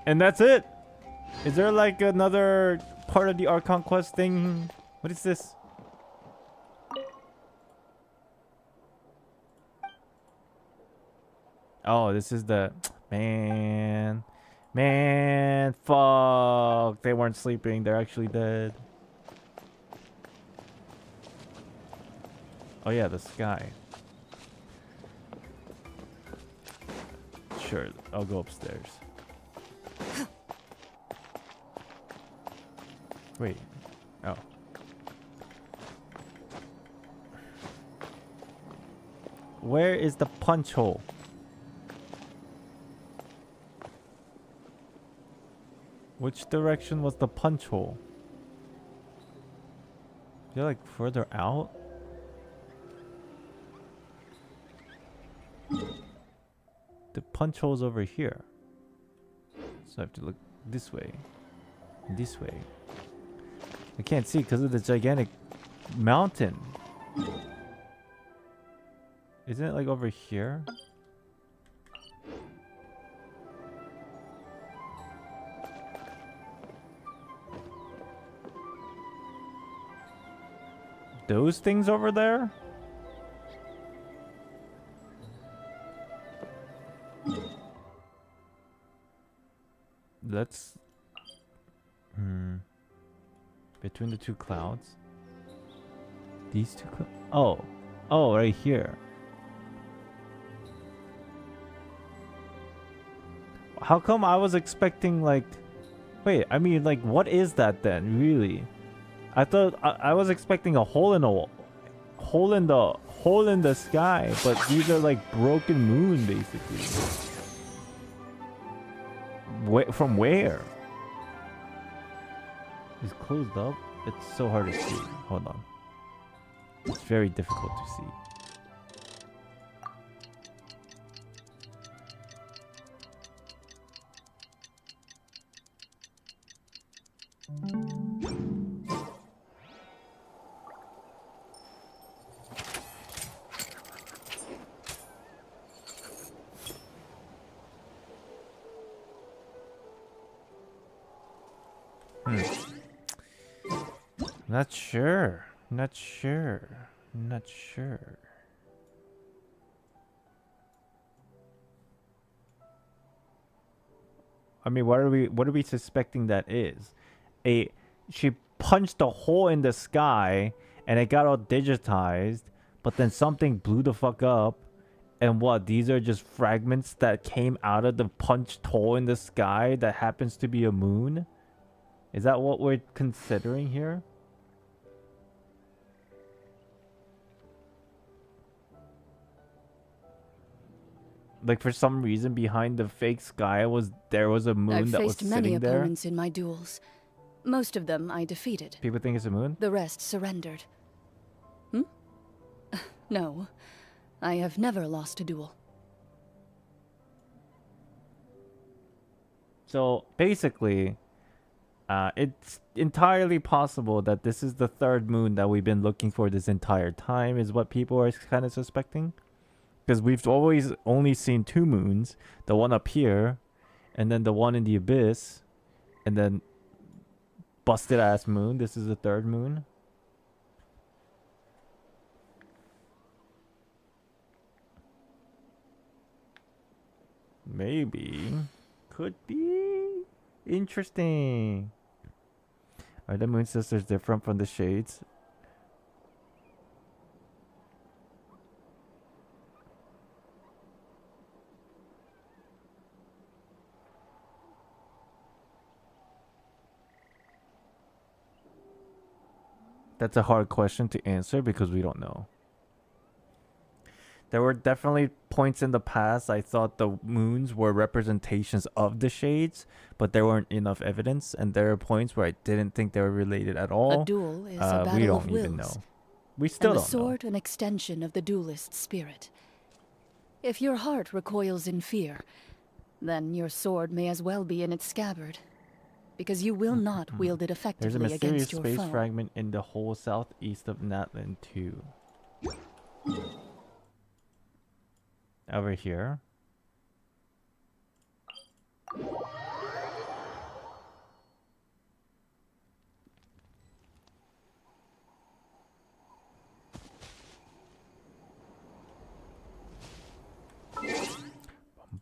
And that's it. Is there like another part of the Archon quest thing? What is this? Oh, this is the man, fuck. They weren't sleeping. They're actually dead. Oh yeah, the sky. Sure, I'll go upstairs. Wait. Oh. Where is the punch hole? Which direction was the punch hole? Is it like further out? The punch hole's over here. So I have to look this way. This way. I can't see because of the gigantic mountain. Isn't it like over here? Those things over there? Let's... Between the two clouds. These two clouds? Oh. Oh, right here. How come I was expecting like... Wait, I mean like what is that then, really? I thought I was expecting a hole in the sky, but these are like broken moon basically. From where? It's closed up? It's so hard to see. Hold on. It's very difficult to see. Not sure. I mean, what are we suspecting that is? She punched a hole in the sky and it got all digitized, but then something blew the fuck up. And what? These are just fragments that came out of the punched hole in the sky that happens to be a moon? Is that what we're considering here? Like, for some reason behind the fake sky there was a moon that was I've faced many sitting there? opponents in my duels. Most of them I defeated. People think it's a moon? The rest surrendered. Hmm? No. I have never lost a duel. So, basically, it's entirely possible that this is the third moon that we've been looking for this entire time, is what people are kind of suspecting. Because we've always only seen 2 moons. The one up here, and then the one in the abyss, and then busted ass moon. This is the third moon. Maybe. Could be interesting. Are the moon sisters different from the shades? That's a hard question to answer because we don't know. There were definitely points in the past I thought the moons were representations of the shades, but there weren't enough evidence, and there are points where I didn't think they were related at all. A duel is a battle we don't of wills. even know. We still and don't the sword an extension of the duelist's spirit. If your heart recoils in fear, then your sword may as well be in its scabbard, because you will not wield it There's a effectively mysterious against your space foe. fragment in the whole southeast of Natlan too. Over here.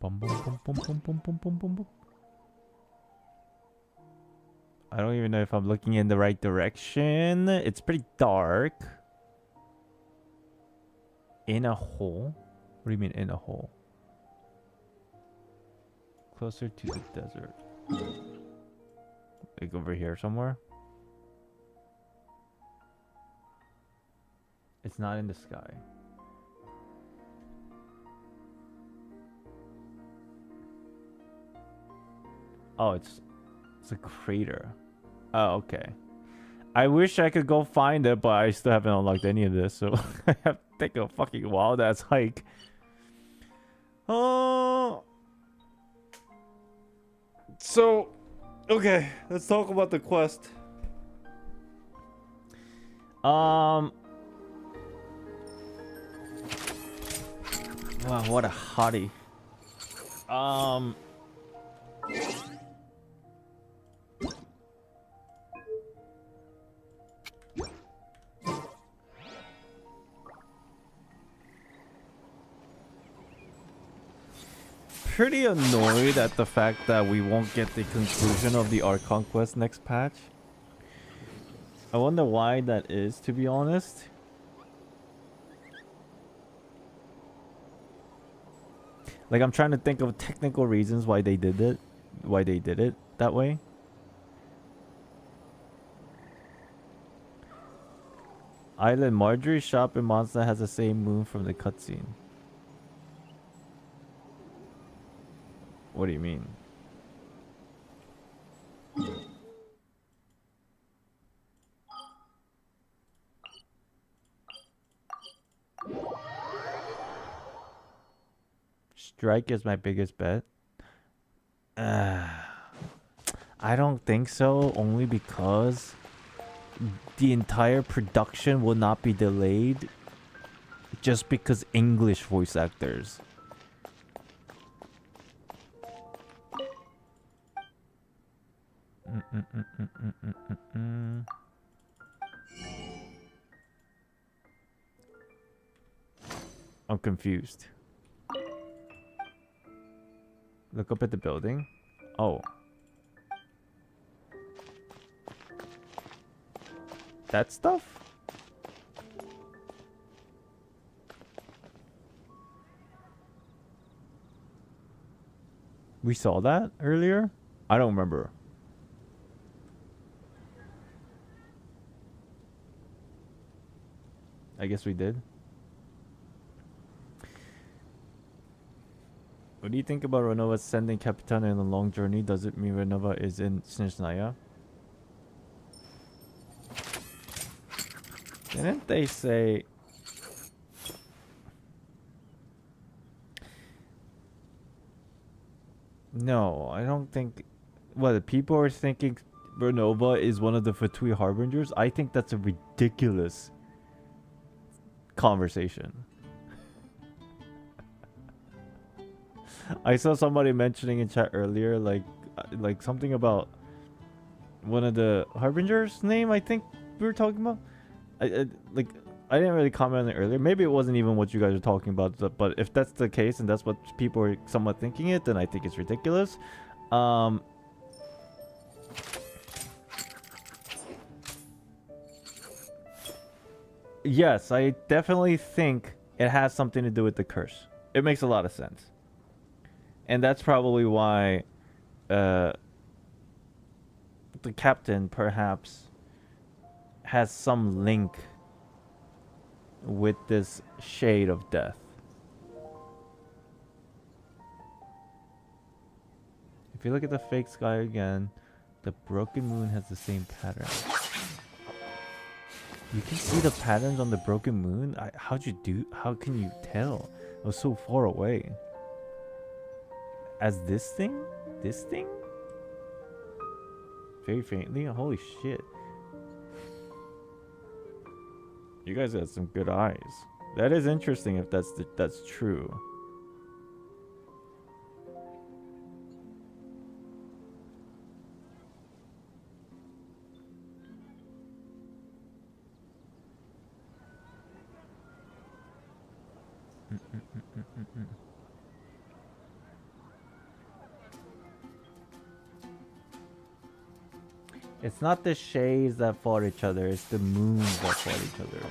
Bum, bum, bum, bum, bum, bum, bum, bum, bum, bum. I don't even know if I'm looking in the right direction. It's pretty dark. In a hole? What do you mean in a hole? Closer to the desert. Like over here somewhere? It's not in the sky. Oh, it's a crater. Oh, okay. I wish I could go find it, but I still haven't unlocked any of this, so I have to take a fucking wild ass hike. Oh. So, okay, let's talk about the quest. Wow, what a hottie. Pretty annoyed at the fact that we won't get the conclusion of the Archon quest next patch. I wonder why that is, to be honest. Like, I'm trying to think of technical reasons why they did it. Why they did it that way. Island Marjorie's shop in Monster has the same moon from the cutscene. What do you mean? Strike is my biggest bet. I don't think so, only because the entire production will not be delayed just because English voice actors. I'm confused. Look up at the building. Oh. That stuff? We saw that earlier? I don't remember. I guess we did. What do you think about Renova sending Capitana on a long journey? Does it mean Renova is in Snezhnaya? Didn't they say... No, I don't think... What, people are thinking Renova is one of the Fatui Harbingers? I think that's a ridiculous conversation. I saw somebody mentioning in chat earlier, like something about one of the Harbingers' name, I think we were talking about. I didn't really comment on it earlier. Maybe it wasn't even what you guys are talking about, but if that's the case and that's what people are somewhat thinking it, then I think it's ridiculous. Yes, I definitely think it has something to do with the curse. It makes a lot of sense. And that's probably why the captain perhaps has some link with this shade of death. If you look at the fake sky again, the broken moon has the same pattern. You can see the patterns on the broken moon? How can you tell? It was so far away. As this thing? This thing? Very faintly? Holy shit. You guys got some good eyes. That is interesting if that's true. It's not the shades that fought each other, it's the moons that fought each other.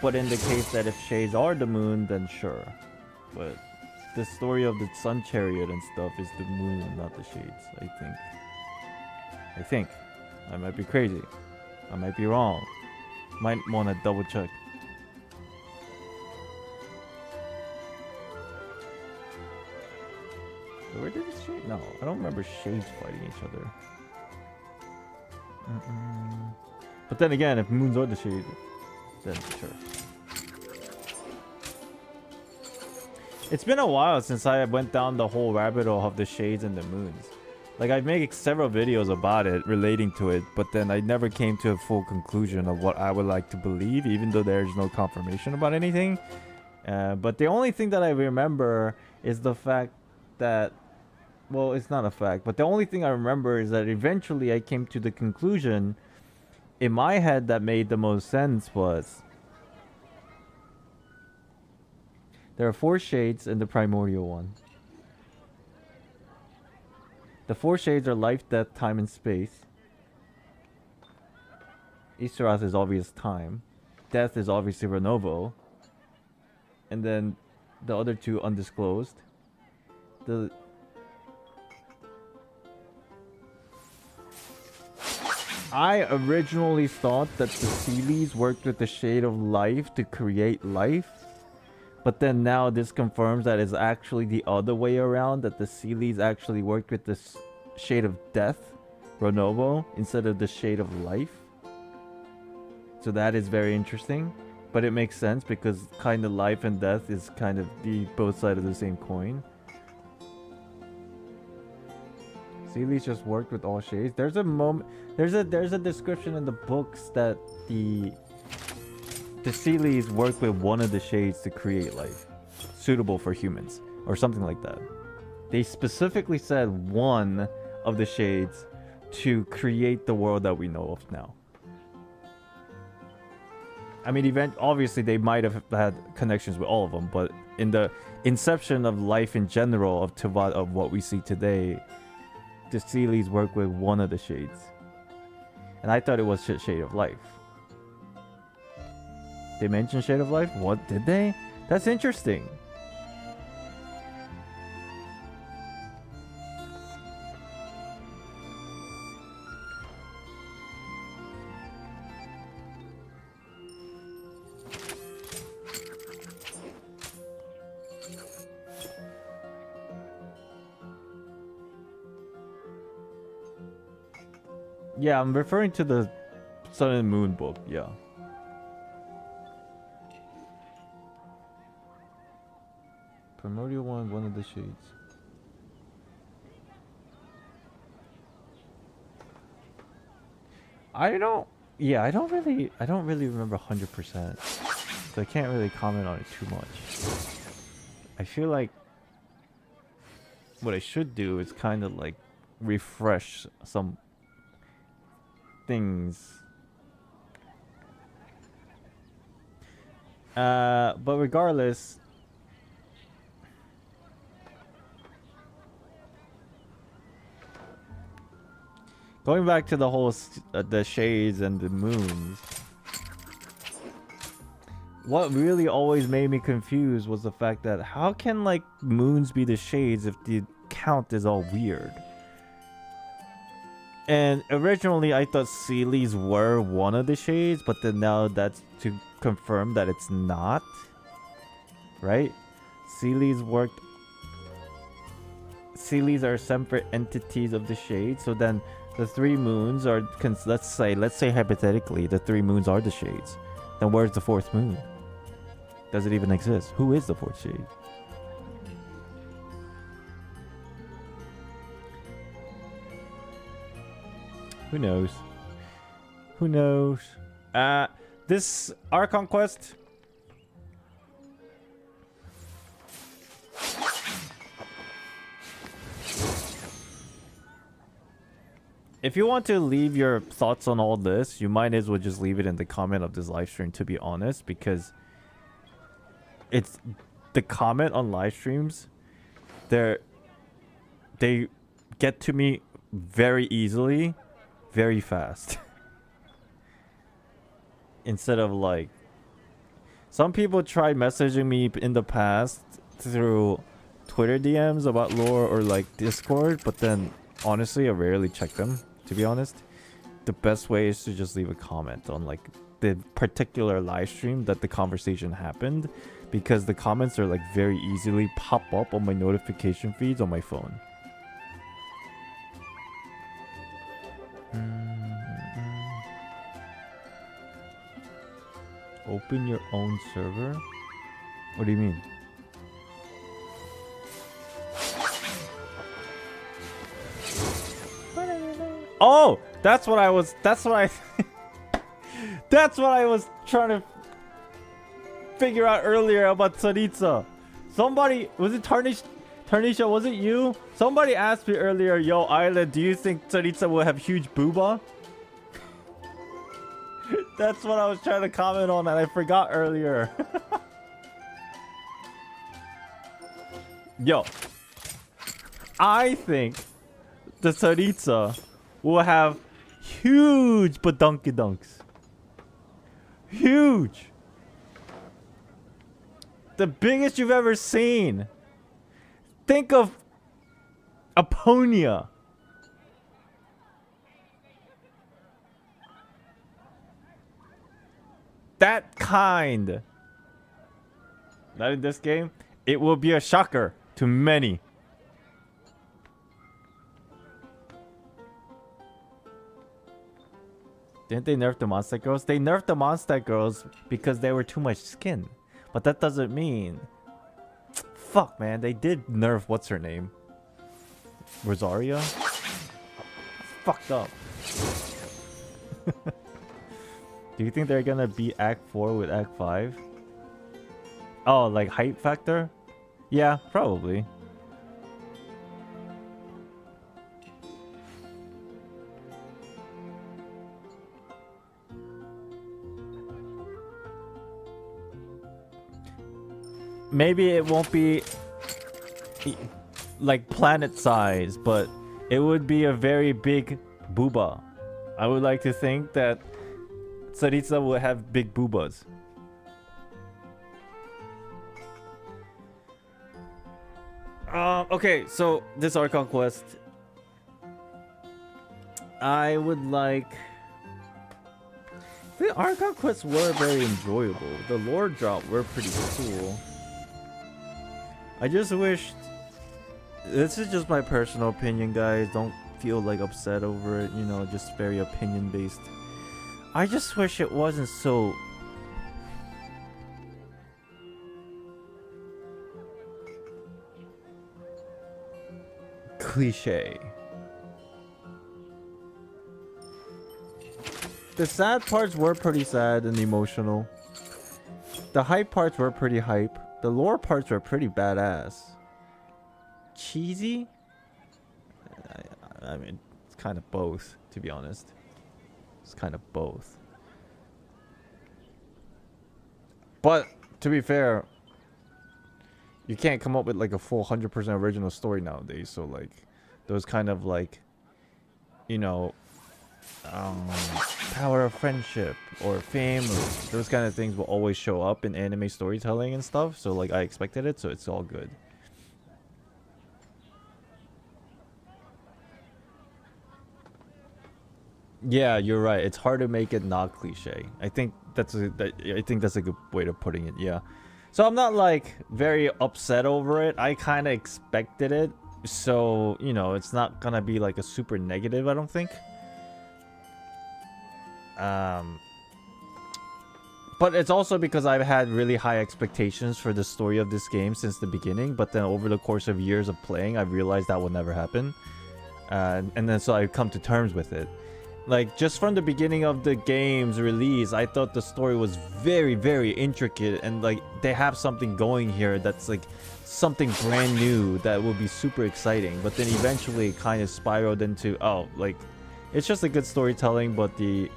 But in the case that if shades are the moon, then sure. But the story of the sun chariot and stuff is the moon, not the shades, I think. I might be crazy. I might be wrong. Might want to double check. Where did the shade? No, I don't remember shades fighting each other. But then again, if moons are the shade, then sure. It's been a while since I went down the whole rabbit hole of the shades and the moons. Like, I made several videos about it, relating to it, but then I never came to a full conclusion of what I would like to believe, even though there's no confirmation about anything. But the only thing that I remember is the fact that... Well, it's not a fact, but the only thing I remember is that eventually I came to the conclusion in my head that made the most sense was there are 4 shades in the primordial one. The 4 shades are life, death, time, and space. Easteroth is obvious time. Death is obviously Renovo. And then the other 2 undisclosed. I originally thought that the Sealies worked with the shade of life to create life. But then now this confirms that it's actually the other way around, that the Sealies actually worked with the shade of death, Renovo, instead of the shade of life. So that is very interesting. But it makes sense because kind of life and death is kind of the both sides of the same coin. Sealies just worked with all shades. There's a moment, there's a description in the books that the Sealies work with one of the shades to create life suitable for humans or something like that. They specifically said one of the shades to create the world that we know of now. I mean, obviously they might have had connections with all of them, but in the inception of life in general of Tevat, of what we see today, the Sealies work with one of the shades. And I thought it was Shade of Life. They mentioned Shade of Life? What, did they? That's interesting. Yeah, I'm referring to the Sun and Moon book, yeah. Primordial one of the shades. I don't really remember 100%. So I can't really comment on it too much. I feel like what I should do is kind of like refresh some things. But regardless, going back to the whole the shades and the moons, what really always made me confused was the fact that how can like moons be the shades if the count is all weird? And originally I thought Sealies were one of the shades, but then now that's to confirm that it's not. Right? Sealies are separate entities of the shades, so then the three moons are, let's say hypothetically the three moons are the shades. Then where's the fourth moon? Does it even exist? Who is the fourth shade? Who knows? Who knows? This Archon quest. If you want to leave your thoughts on all this, you might as well just leave it in the comment of this live stream, to be honest, because it's the comment on live streams. They get to me very easily, very fast. Instead of like, some people tried messaging me in the past through Twitter DMs about lore or like Discord, but then honestly I rarely check them, to be honest. The best way is to just leave a comment on like the particular live stream that the conversation happened, because the comments are like very easily pop up on my notification feeds on my phone. Open your own server? What do you mean? Oh, that's what I was trying to figure out earlier about Tsaritsa. Somebody, was it Tarnisha, was it you? Somebody asked me earlier, yo, Isla, do you think Tsaritsa will have huge booba? That's what I was trying to comment on and I forgot earlier. Yo, I think the Tsaritsa will have huge badunkadunks. Huge. The biggest you've ever seen. Think of Aponia. That kind. Not in this game. It will be a shocker to many. Didn't they nerf the Mondstadt girls? They nerfed the Mondstadt girls because they were too much skin. But that doesn't mean... Fuck, man. They did nerf what's her name? Rosaria? Fucked up. Do you think they're gonna beat Act 4 with Act 5? Oh, like hype factor? Yeah, probably. Maybe it won't be like planet size, but it would be a very big booba. I would like to think that Tsaritsa will have big boobas. Okay, so this Archon quest, I would like. The Archon quests were very enjoyable. The lore drop were pretty cool. I just wished. This is just my personal opinion, guys. Don't feel like upset over it. You know, just very opinion based. I just wish it wasn't so. Cliche. The sad parts were pretty sad and emotional. The hype parts were pretty hype. The lore parts were pretty badass. Cheesy? I mean, it's kind of both, to be honest. It's kind of both. But, to be fair, you can't come up with like a full 100% original story nowadays. So like, those kind of like, you know, power of friendship or family, those kind of things will always show up in anime storytelling and stuff. So like, I expected it, so it's all good. Yeah, you're right. It's hard to make it not cliche. I think that's a good way of putting it. Yeah. So I'm not like very upset over it. I kind of expected it. So, you know, it's not gonna be like a super negative, I don't think. But it's also because I've had really high expectations for the story of this game since the beginning. But then over the course of years of playing, I've realized that will never happen. And then so I've come to terms with it. Like, just from the beginning of the game's release, I thought the story was very, very intricate. And, like, they have something going here that's, like, something brand new that will be super exciting. But then eventually it kind of spiraled into, oh, like, it's just a good storytelling, but the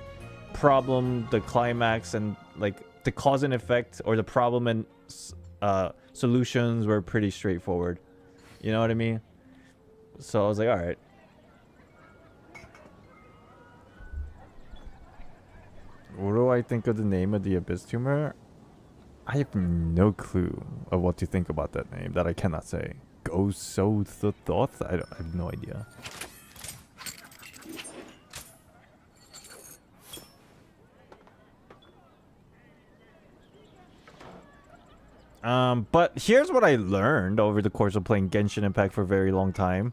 problem, the climax, and, like, the cause and effect, or the problem and solutions were pretty straightforward. You know what I mean? So I was like, alright. What do I think of the name of the Abyss tumor? I have no clue of what to think about that name that I cannot say. Go so the thought? I have no idea. But here's what I learned over the course of playing Genshin Impact for a very long time.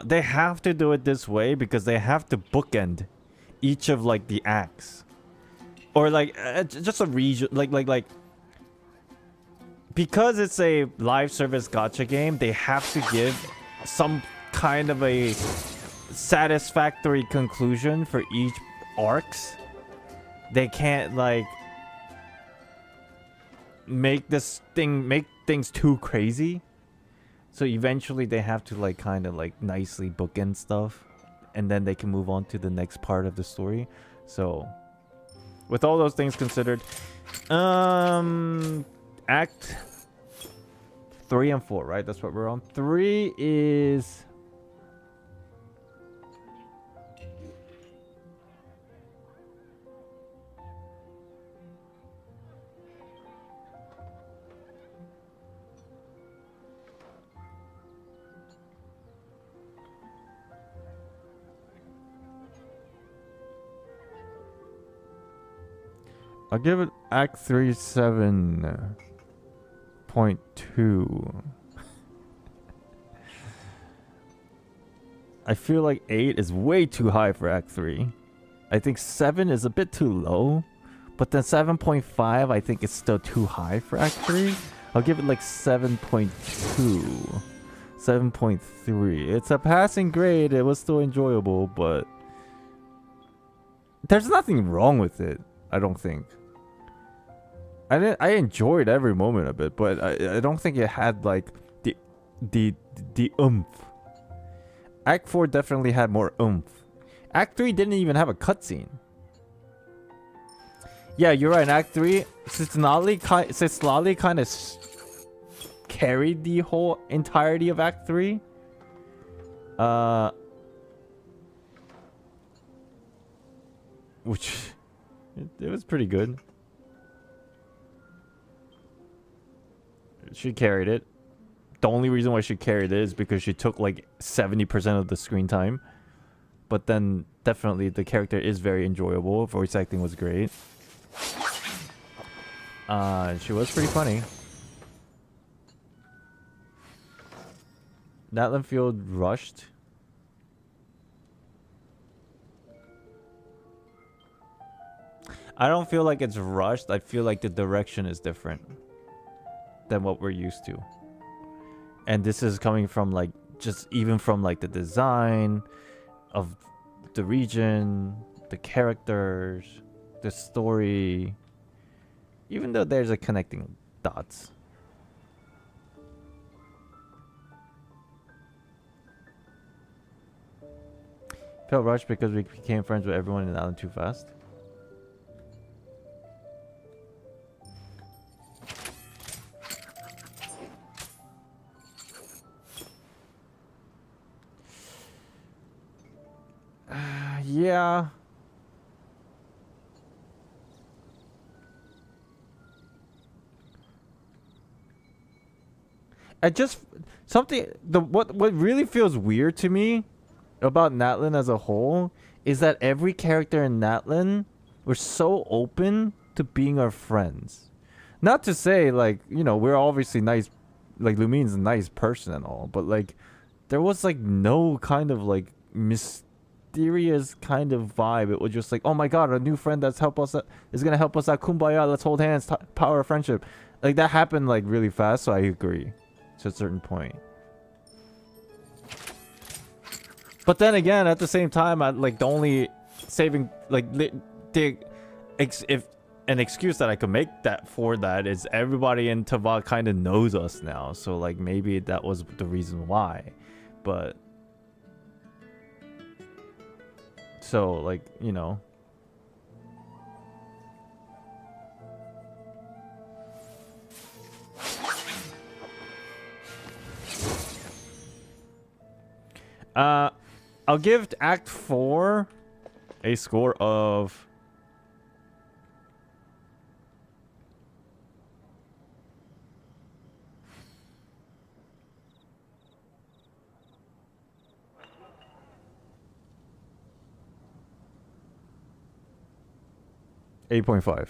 They have to do it this way because they have to bookend each of like the acts. Or like just a region, like because it's a live service gacha game, they have to give some kind of a satisfactory conclusion for each arcs. They can't like make things too crazy. So eventually they have to like kind of like nicely bookend stuff, and then they can move on to the next part of the story. So with all those things considered, Act 3 and 4, right? That's what we're on. 3 is... I'll give it Act 3 7.2. I feel like 8 is way too high for Act 3. I think 7 is a bit too low. But then 7.5 I think is still too high for Act 3. I'll give it like 7.2. 7.3. It's a passing grade. It was still enjoyable, but there's nothing wrong with it, I don't think. I enjoyed every moment of it, but I don't think it had like the oomph. Act 4 definitely had more oomph. Act 3 didn't even have a cutscene. Yeah, you're right. In Act 3, Sislali kind of carried the whole entirety of Act 3. Which it was pretty good. She carried it. The only reason why she carried it is because she took like 70% of the screen time. But then definitely the character is very enjoyable. Voice acting was great. She was pretty funny. Natlan Field rushed. I don't feel like it's rushed. I feel like the direction is different than what we're used to. And this is coming from like, just even from like the design of the region, the characters, the story, even though there's a connecting dots. Felt rushed because we became friends with everyone in the island too fast. Yeah. I just what really feels weird to me about Natlan as a whole is that every character in Natlan were so open to being our friends. Not to say like, you know, we're obviously nice, like Lumine's a nice person and all, but like there was like no kind of like mysterious kind of vibe. It was just like, oh my god, a new friend that's is gonna help us out. Kumbaya, let's hold hands, power of friendship. Like that happened like really fast, so I agree to a certain point. But then again, at the same time, I like the only saving like if an excuse that I could make that for that is everybody in Tava kind of knows us now, so like maybe that was the reason why. But so like, you know, I'll give Act 4 a score of 8.5.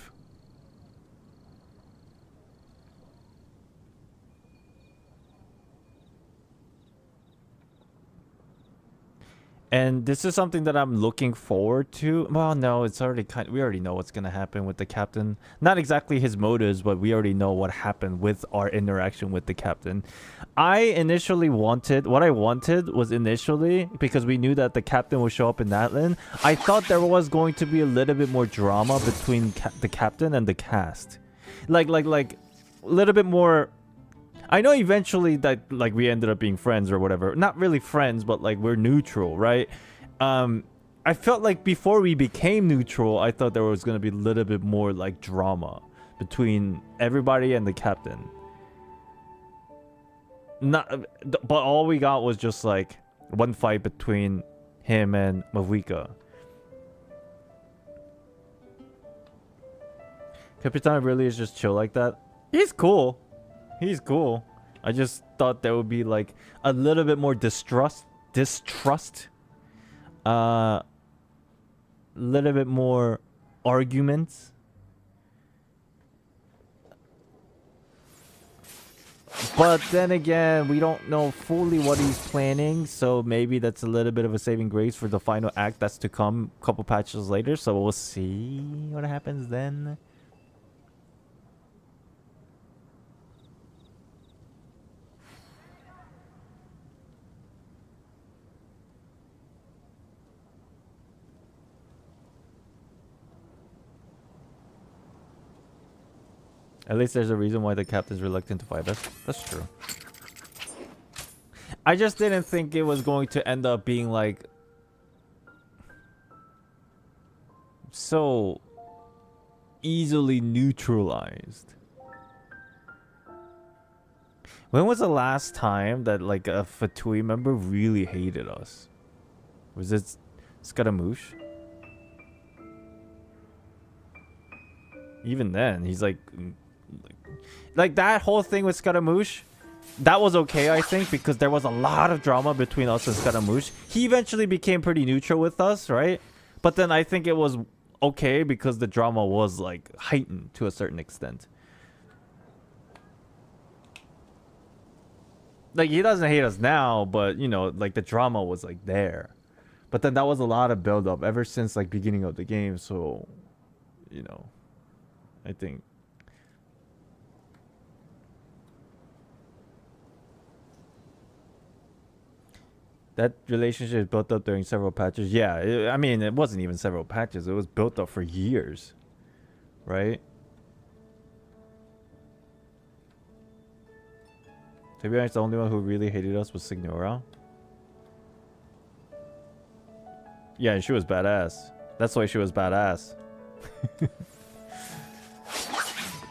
And this is something that I'm looking forward to. Well, no, it's already we already know what's gonna happen with the captain. Not exactly his motives, but we already know what happened with our interaction with the captain. I initially wanted because we knew that the captain would show up in Natlan. I thought there was going to be a little bit more drama between the captain and the cast, like a little bit more. I know eventually that like we ended up being friends or whatever. Not really friends, but like we're neutral, right? I felt like before we became neutral, I thought there was going to be a little bit more like drama between everybody and the captain. But all we got was just like one fight between him and Mavika. Capitan really is just chill like that. He's cool. He's cool. I just thought there would be like a little bit more distrust, little bit more arguments. But then again, we don't know fully what he's planning, so maybe that's a little bit of a saving grace for the final act that's to come a couple patches later, so we'll see what happens then. At least there's a reason why the captain's reluctant to fight us. That's true. I just didn't think it was going to end up being like so easily neutralized. When was the last time that like a Fatui member really hated us? Was it Scaramouche? Even then, he's like that whole thing with Scaramouche, that was okay, I think, because there was a lot of drama between us and Scaramouche. He eventually became pretty neutral with us, right? But then I think it was okay because the drama was like heightened to a certain extent. Like, he doesn't hate us now, but you know, like the drama was like there. But then that was a lot of build up ever since like beginning of the game, so you know, I think that relationship is built up during several patches. Yeah, I mean, it wasn't even several patches. It was built up for years, right? To be honest, the only one who really hated us was Signora. Yeah, and she was badass. That's why she was badass.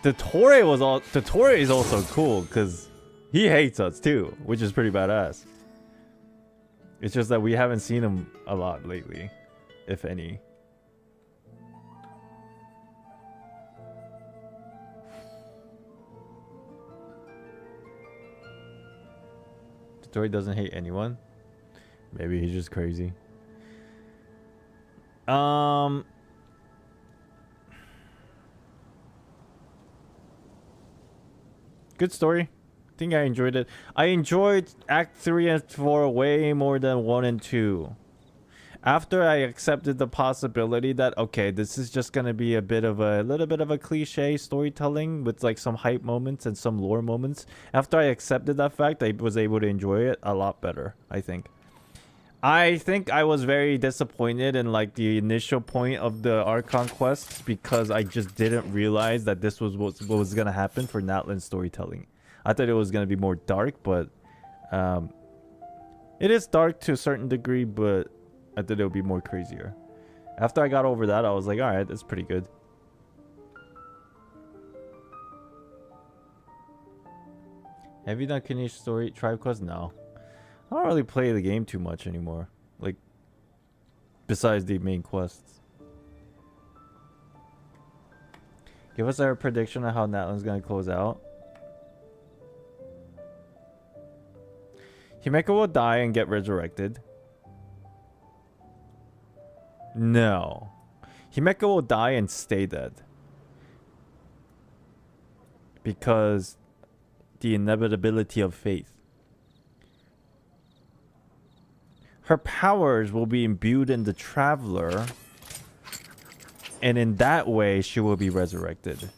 The Torre is also cool because he hates us too, which is pretty badass. It's just that we haven't seen him a lot lately, if any. Tori doesn't hate anyone. Maybe he's just crazy. Good story. I think I enjoyed it. I enjoyed Act 3 and 4 way more than 1 and 2. After I accepted the possibility that, okay, this is just going to be a little bit of a cliche storytelling with like some hype moments and some lore moments. After I accepted that fact, I was able to enjoy it a lot better, I think. I think I was very disappointed in like the initial point of the Archon quest because I just didn't realize that this was what was going to happen for Natlan storytelling. I thought it was going to be more dark, but it is dark to a certain degree, but I thought it would be more crazier. After I got over that, I was like, alright, that's pretty good. Have you done Kinish story tribe quest? No. I don't really play the game too much anymore. Like, besides the main quests. Give us our prediction on how Natlan's gonna close out. Himeko will die and get resurrected. No. Himeko will die and stay dead. Because the inevitability of faith. Her powers will be imbued in the Traveler. And in that way, she will be resurrected.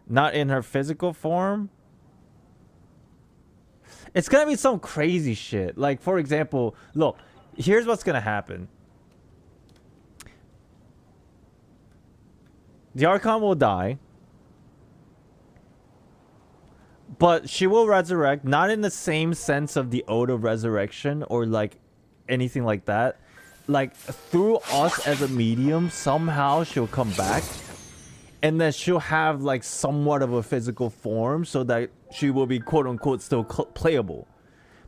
Not in her physical form. It's gonna be some crazy shit. Like, for example, look. Here's what's gonna happen. The Archon will die. But she will resurrect, not in the same sense of the Ode of Resurrection or like anything like that. Like, through us as a medium, somehow she'll come back. And then she'll have like somewhat of a physical form so that she will be quote unquote still playable.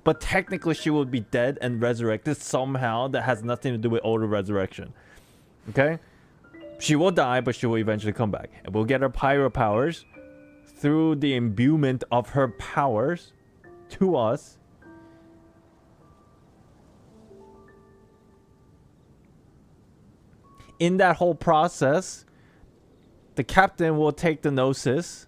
But technically she will be dead and resurrected somehow that has nothing to do with Ode of Resurrection. Okay? She will die, but she will eventually come back. And we'll get her pyro powers through the imbuement of her powers to us. In that whole process, the captain will take the Gnosis.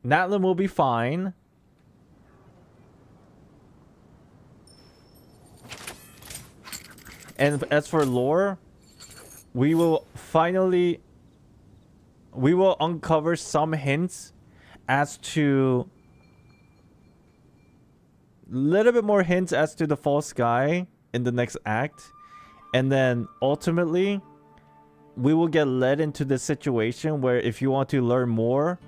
Natlan will be fine. And as for lore, we will uncover some hints as to little bit more hints as to the false sky in the next act. And then ultimately we will get led into the situation where if you want to learn more,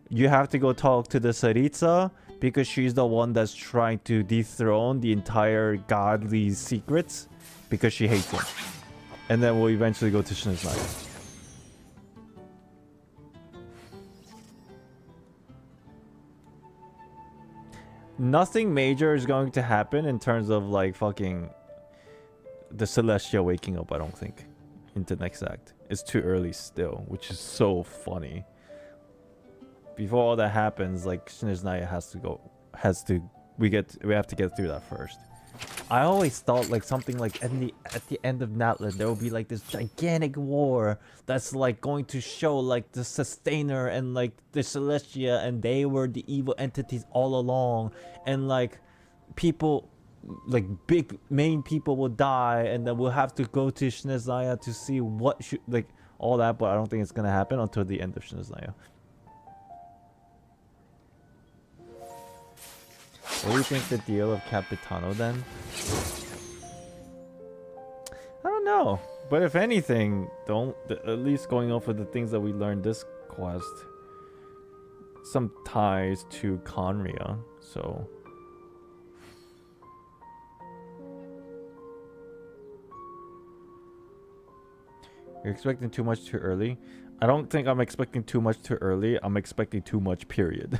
you have to go talk to the Saritsa because she's the one that's trying to dethrone the entire godly secrets because she hates him. And then we'll eventually go to Shiniznaya. Nothing major is going to happen in terms of like fucking the Celestia waking up, I don't think, into next act. It's too early still, which is so funny. Before all that happens, like Shiniznaya we have to get through that first. I always thought like something like at the end of Natlan there will be like this gigantic war that's like going to show like the Sustainer and like the Celestia, and they were the evil entities all along, and like people, like big main people will die, and then we'll have to go to Shiniznaya to see what should, like all that, but I don't think it's gonna happen until the end of Shiniznaya. What do you think the deal of Capitano then? I don't know, but if anything, at least going off of the things that we learned this quest, some ties to Conria, so. You're expecting too much too early? I don't think I'm expecting too much too early. I'm expecting too much, period.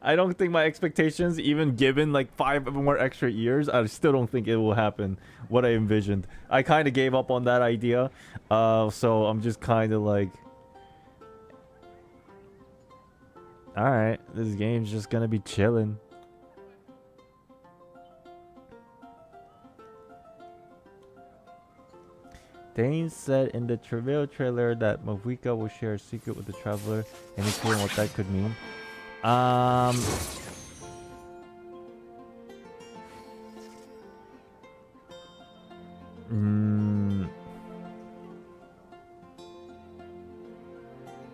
I don't think my expectations, even given like 5 more extra years, I still don't think it will happen what I envisioned. I kind of gave up on that idea. So I'm just kind of like, alright, this game's just gonna be chilling. Dane said in the Travail trailer that Mavika will share a secret with the Traveler. Any clue on what that could mean? I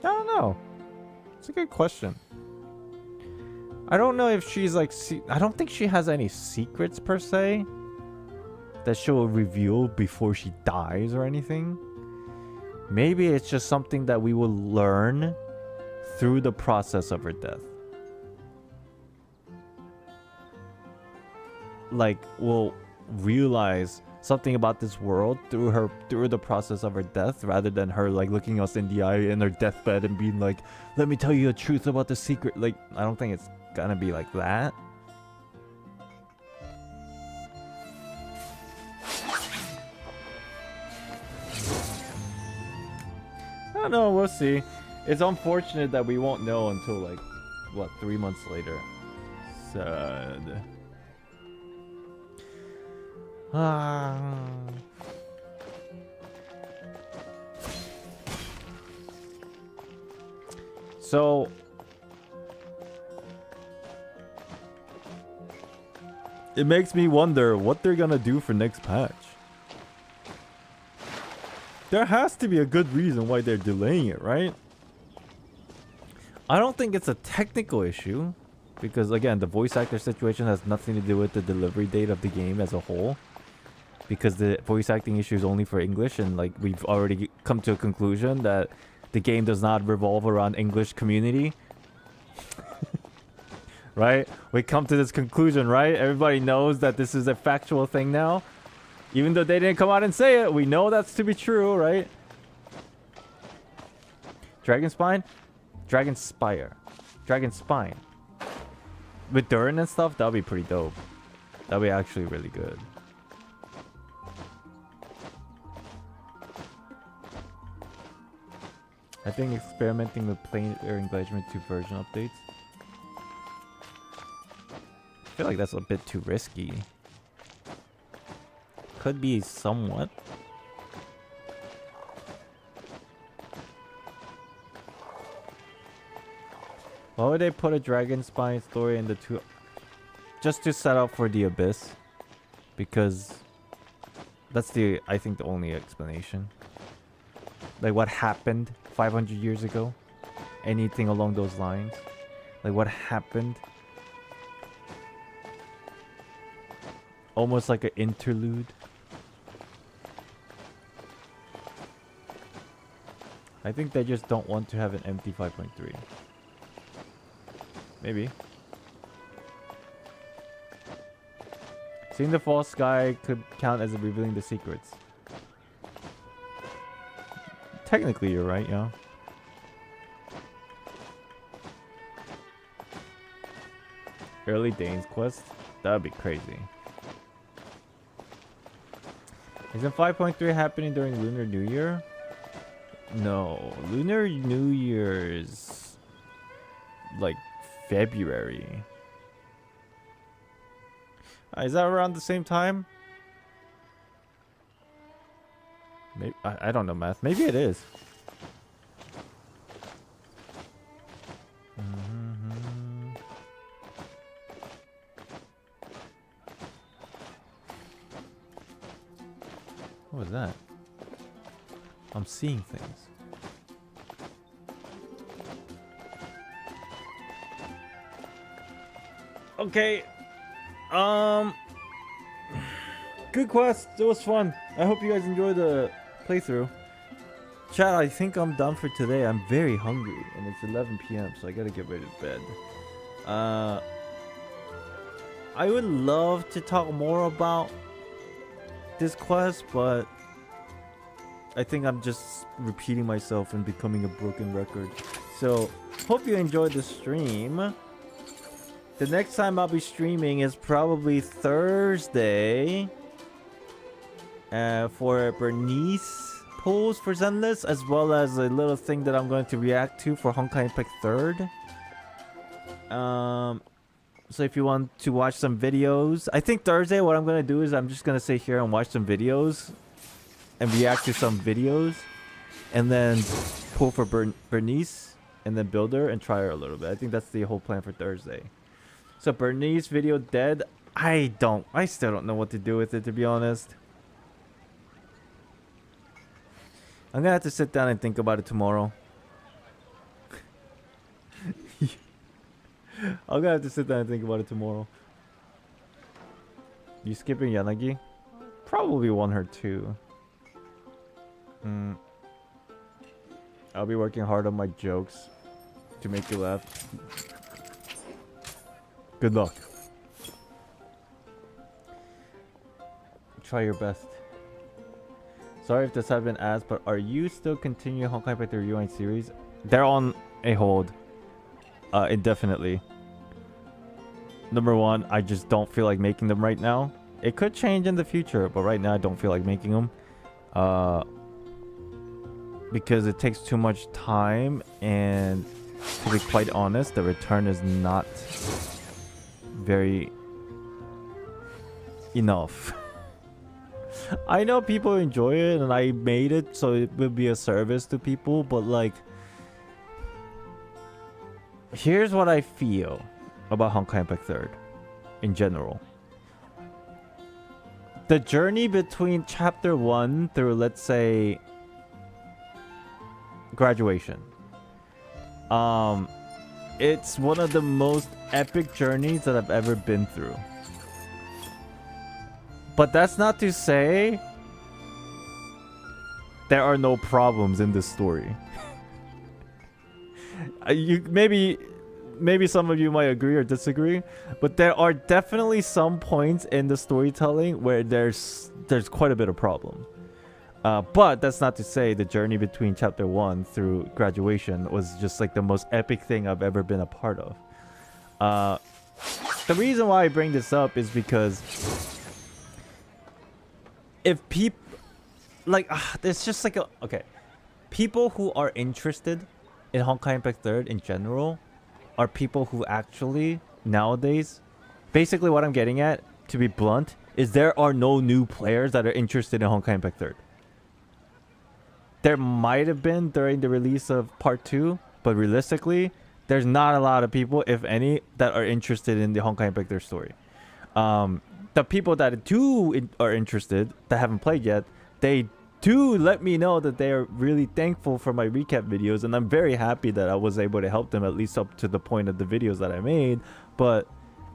don't know. It's a good question. I don't know if she's like... I don't think she has any secrets per se that she'll reveal before she dies or anything. Maybe it's just something that we will learn through the process of her death. Like, we'll realize something about this world through the process of her death, rather than her like looking us in the eye in her deathbed and being like, let me tell you the truth about the secret. Like, I don't think it's gonna be like that. I don't know, we'll see. It's unfortunate that we won't know until like, what, 3 months later. Sad. So it makes me wonder what they're gonna do for next patch. There has to be a good reason why they're delaying it, right? I don't think it's a technical issue, because again, the voice actor situation has nothing to do with the delivery date of the game as a whole. Because the voice acting issue is only for English, and like we've already come to a conclusion that the game does not revolve around English community. Right? We come to this conclusion, right? Everybody knows that this is a factual thing now. Even though they didn't come out and say it, we know that's to be true, right? Dragon Spine? Dragon Spire. Dragon Spine. With Durin and stuff, that'll be pretty dope. That'll be actually really good. I think experimenting with plain air engagement 2 version updates. I feel like that's a bit too risky. Could be somewhat. Why would they put a Dragon Spine story in the 2? Just to set up for the Abyss. Because that's I think the only explanation. Like what happened 500 years ago? Anything along those lines? Like what happened? Almost like an interlude. I think they just don't want to have an empty 5.3. Maybe. Seeing the false sky could count as revealing the secrets. Technically, you're right, yeah. Early Dane's quest? That'd be crazy. Isn't 5.3 happening during Lunar New Year? No. Lunar New Year's like February. Is that around the same time? Maybe, I don't know math. Maybe it is. What was that? I'm seeing things. Okay. Good quest. It was fun. I hope you guys enjoyed the playthrough. Chat, I think I'm done for today. I'm very hungry and it's 11 p.m. so I gotta get ready to bed. I would love to talk more about this quest, but I think I'm just repeating myself and becoming a broken record. So, hope you enjoyed the stream. The next time I'll be streaming is probably Thursday for Bernice polls for Zenless, as well as a little thing that I'm going to react to for Honkai Impact 3rd. So if you want to watch some videos, I think Thursday what I'm going to do is I'm just going to sit here and watch some videos and react to some videos, and then pull for Bernice and then build her and try her a little bit. I think that's the whole plan for Thursday. So Bernice video dead. I still don't know what to do with it, to be honest. I'm gonna have to sit down and think about it tomorrow. I'm gonna have to sit down and think about it tomorrow. You skipping Yanagi? Probably 1 or 2. I'll be working hard on my jokes to make you laugh. Good luck. Try your best. Sorry if this has been asked, but are you still continuing Honkai Impact 3 Rewind series? They're on a hold. Indefinitely. Number one, I just don't feel like making them right now. It could change in the future, but right now I don't feel like making them. Because it takes too much time, and to be quite honest, the return is not very enough. I know people enjoy it, and I made it so it will be a service to people, but like, here's what I feel about Honkai Impact 3rd in general. The journey between chapter 1 through, let's say, graduation. It's one of the most epic journeys that I've ever been through. But that's not to say there are no problems in this story. Maybe some of you might agree or disagree, but there are definitely some points in the storytelling where there's quite a bit of problem. But that's not to say the journey between chapter 1 through graduation was just like the most epic thing I've ever been a part of. The reason why I bring this up is because if people like there's just like people who are interested in Honkai Impact 3rd in general are people who actually nowadays, basically what I'm getting at, to be blunt, is there are no new players that are interested in Honkai Impact 3rd. There might have been during the release of part 2, but realistically there's not a lot of people, if any, that are interested in the Honkai Impact 3rd story. The people that are interested, that haven't played yet, they do let me know that they are really thankful for my recap videos, and I'm very happy that I was able to help them at least up to the point of the videos that I made. But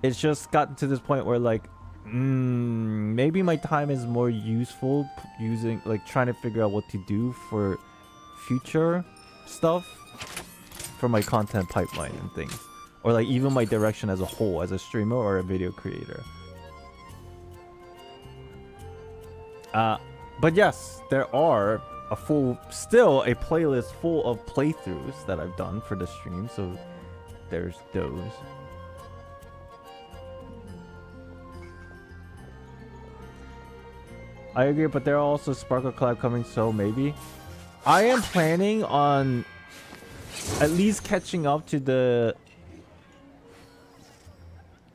it's just gotten to this point where like maybe my time is more useful using, like, trying to figure out what to do for future stuff for my content pipeline and things, or like even my direction as a whole, as a streamer or a video creator. But yes, there are still a playlist full of playthroughs that I've done for the stream, so there's those. I agree, but there are also Sparkle collab coming, so maybe. I am planning on at least catching up to the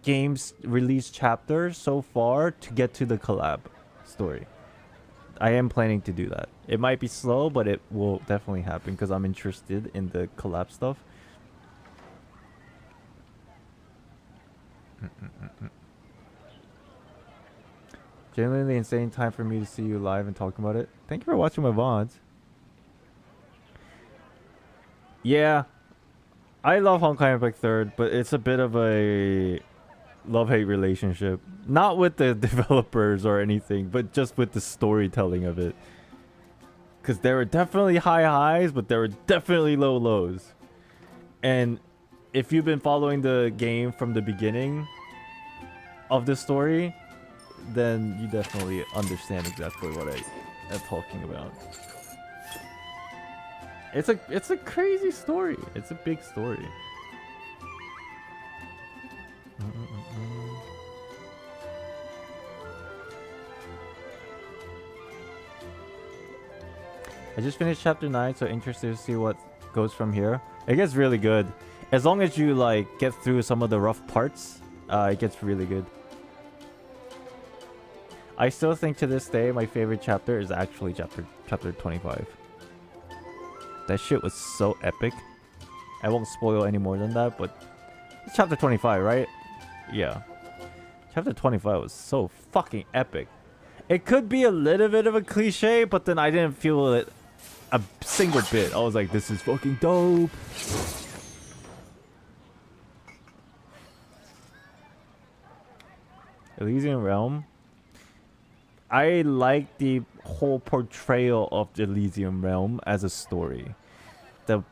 game's release chapter so far to get to the collab story. I am planning to do that. It might be slow, but it will definitely happen because I'm interested in the collab stuff. Genuinely insane time for me to see you live and talk about it. Thank you for watching my VODs. Yeah, I love Honkai Impact 3rd, but it's a bit of a love-hate relationship. Not with the developers or anything, but just with the storytelling of it. Because there were definitely high highs, but there were definitely low lows. And if you've been following the game from the beginning of the story, then you definitely understand exactly what I am talking about. It's a crazy story. It's a big story. I just finished chapter 9, so interested to see what goes from here. It gets really good. As long as you like get through some of the rough parts, it gets really good. I still think to this day my favorite chapter is actually chapter 25. That shit was so epic. I won't spoil any more than that, but it's chapter 25, right? Yeah. Chapter 25 was so fucking epic. It could be a little bit of a cliche, but then I didn't feel it a single bit. I was like, this is fucking dope. Elysian Realm. I like the whole portrayal of the Elysium Realm as a story. The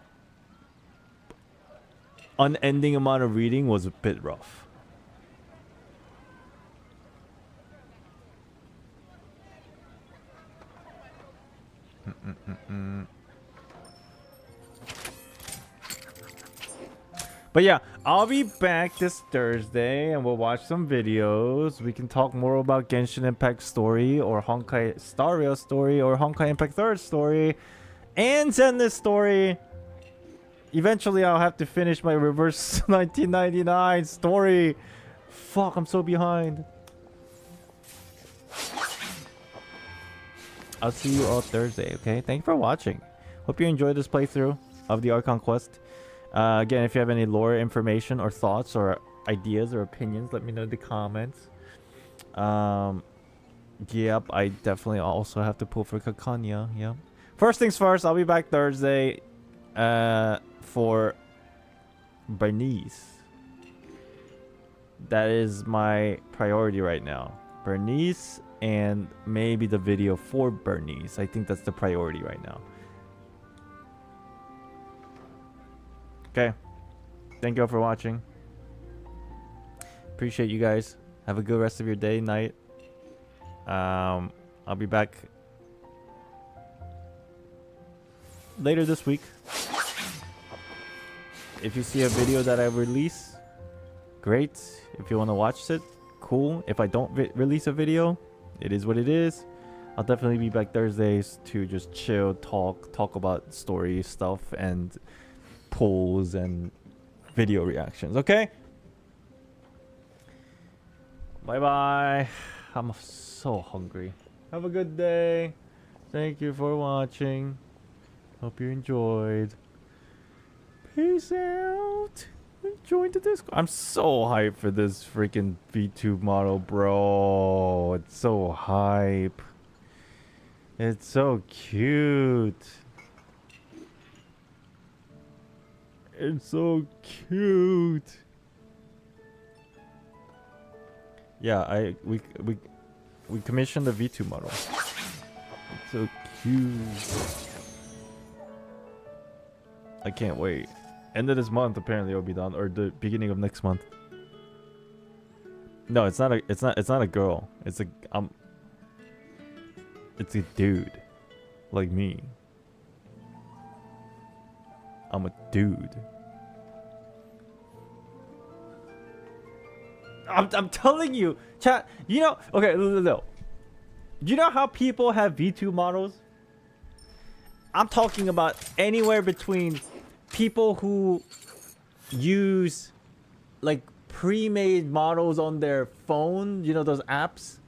unending amount of reading was a bit rough. But yeah, I'll be back this Thursday and we'll watch some videos. We can talk more about Genshin Impact story or Honkai Star Rail story or Honkai Impact 3rd story and Zenless story. Eventually I'll have to finish my Reverse 1999 story. Fuck, I'm so behind. I'll see you all Thursday, okay? Thank you for watching. Hope you enjoyed this playthrough of the Archon quest. Again, if you have any lore information or thoughts or ideas or opinions, let me know in the comments. Yep, I definitely also have to pull for Kakanya. Yep. First things first, I'll be back Thursday for Bernice. That is my priority right now. Bernice and maybe the video for Bernice. I think that's the priority right now. Okay. Thank you all for watching. Appreciate you guys. Have a good rest of your day, night. I'll be back later this week. If you see a video that I release, great. If you want to watch it, cool. If I don't release a video, it is what it is. I'll definitely be back Thursdays to just chill, talk about story stuff and polls and video reactions. Okay? Bye bye. I'm so hungry. Have a good day. Thank you for watching. Hope you enjoyed. Peace out. Join the Discord. I'm so hyped for this freaking V2 model, bro. It's so hype. It's so cute. It's so cute. Yeah, we commissioned the V2 model. It's so cute. I can't wait. End of this month, apparently, it'll be done, or the beginning of next month. No, it's not a girl. It's a dude, like me. I'm a dude. I'm telling you, chat. You know, okay, no. You know how people have V2 models? I'm talking about anywhere between people who use like pre-made models on their phone, you know, those apps,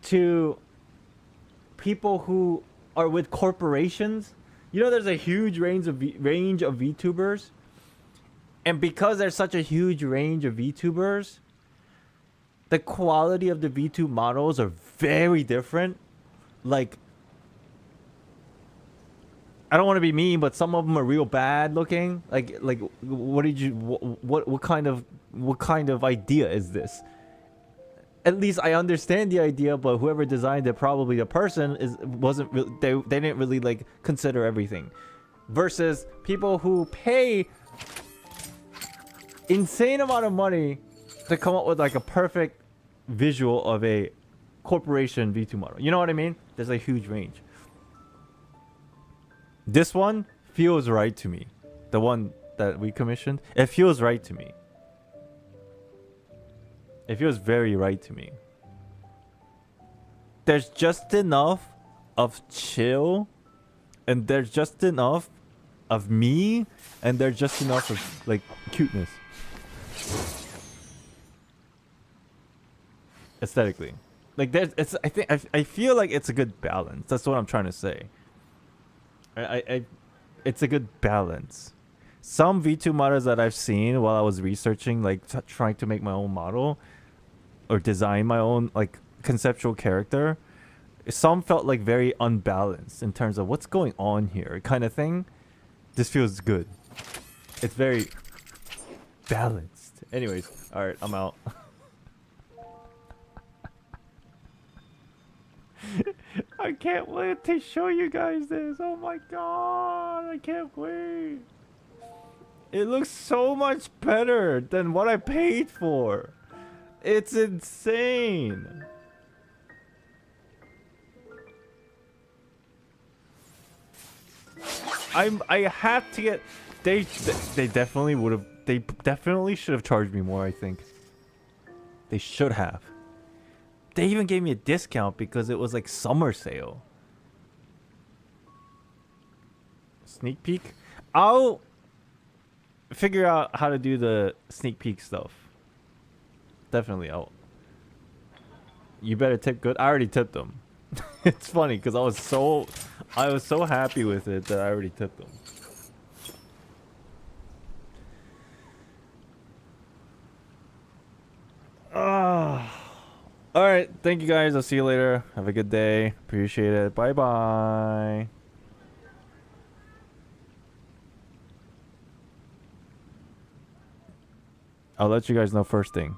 to people who are with corporations. You know, there's a huge range of VTubers, and because there's such a huge range of VTubers, the quality of the V2 models are very different. Like, I don't want to be mean, but some of them are real bad looking. Like what kind of idea is this? At least I understand the idea, but whoever designed it, probably the person they didn't really like consider everything. Versus people who pay insane amount of money to come up with like a perfect visual of a corporation V2 model. You know what I mean? There's a huge range. This one feels right to me. The one that we commissioned, it feels right to me. It feels very right to me. There's just enough of chill, and there's just enough of me, and there's just enough of like cuteness. Aesthetically, like I feel like it's a good balance. That's what I'm trying to say. It's a good balance. Some V2 models that I've seen while I was researching, like trying to make my own model or design my own like conceptual character, some felt like very unbalanced in terms of what's going on here kind of thing. This feels good. It's very balanced. Anyways, all right, I'm out. I can't wait to show you guys this. Oh my god, I can't wait. It looks so much better than what I paid for. It's insane. I had to get. They definitely would have. They definitely should have charged me more. I think they should have. They even gave me a discount because it was like summer sale. Sneak peek. I'll figure out how to do the sneak peek stuff. Definitely out. You better tip good. I already tipped them. It's funny because I was so happy with it that I already tipped them. All right, thank you guys. I'll see you later. Have a good day. Appreciate it. Bye bye. I'll let you guys know first thing.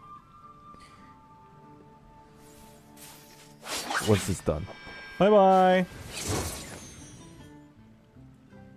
Once it's done. Bye bye.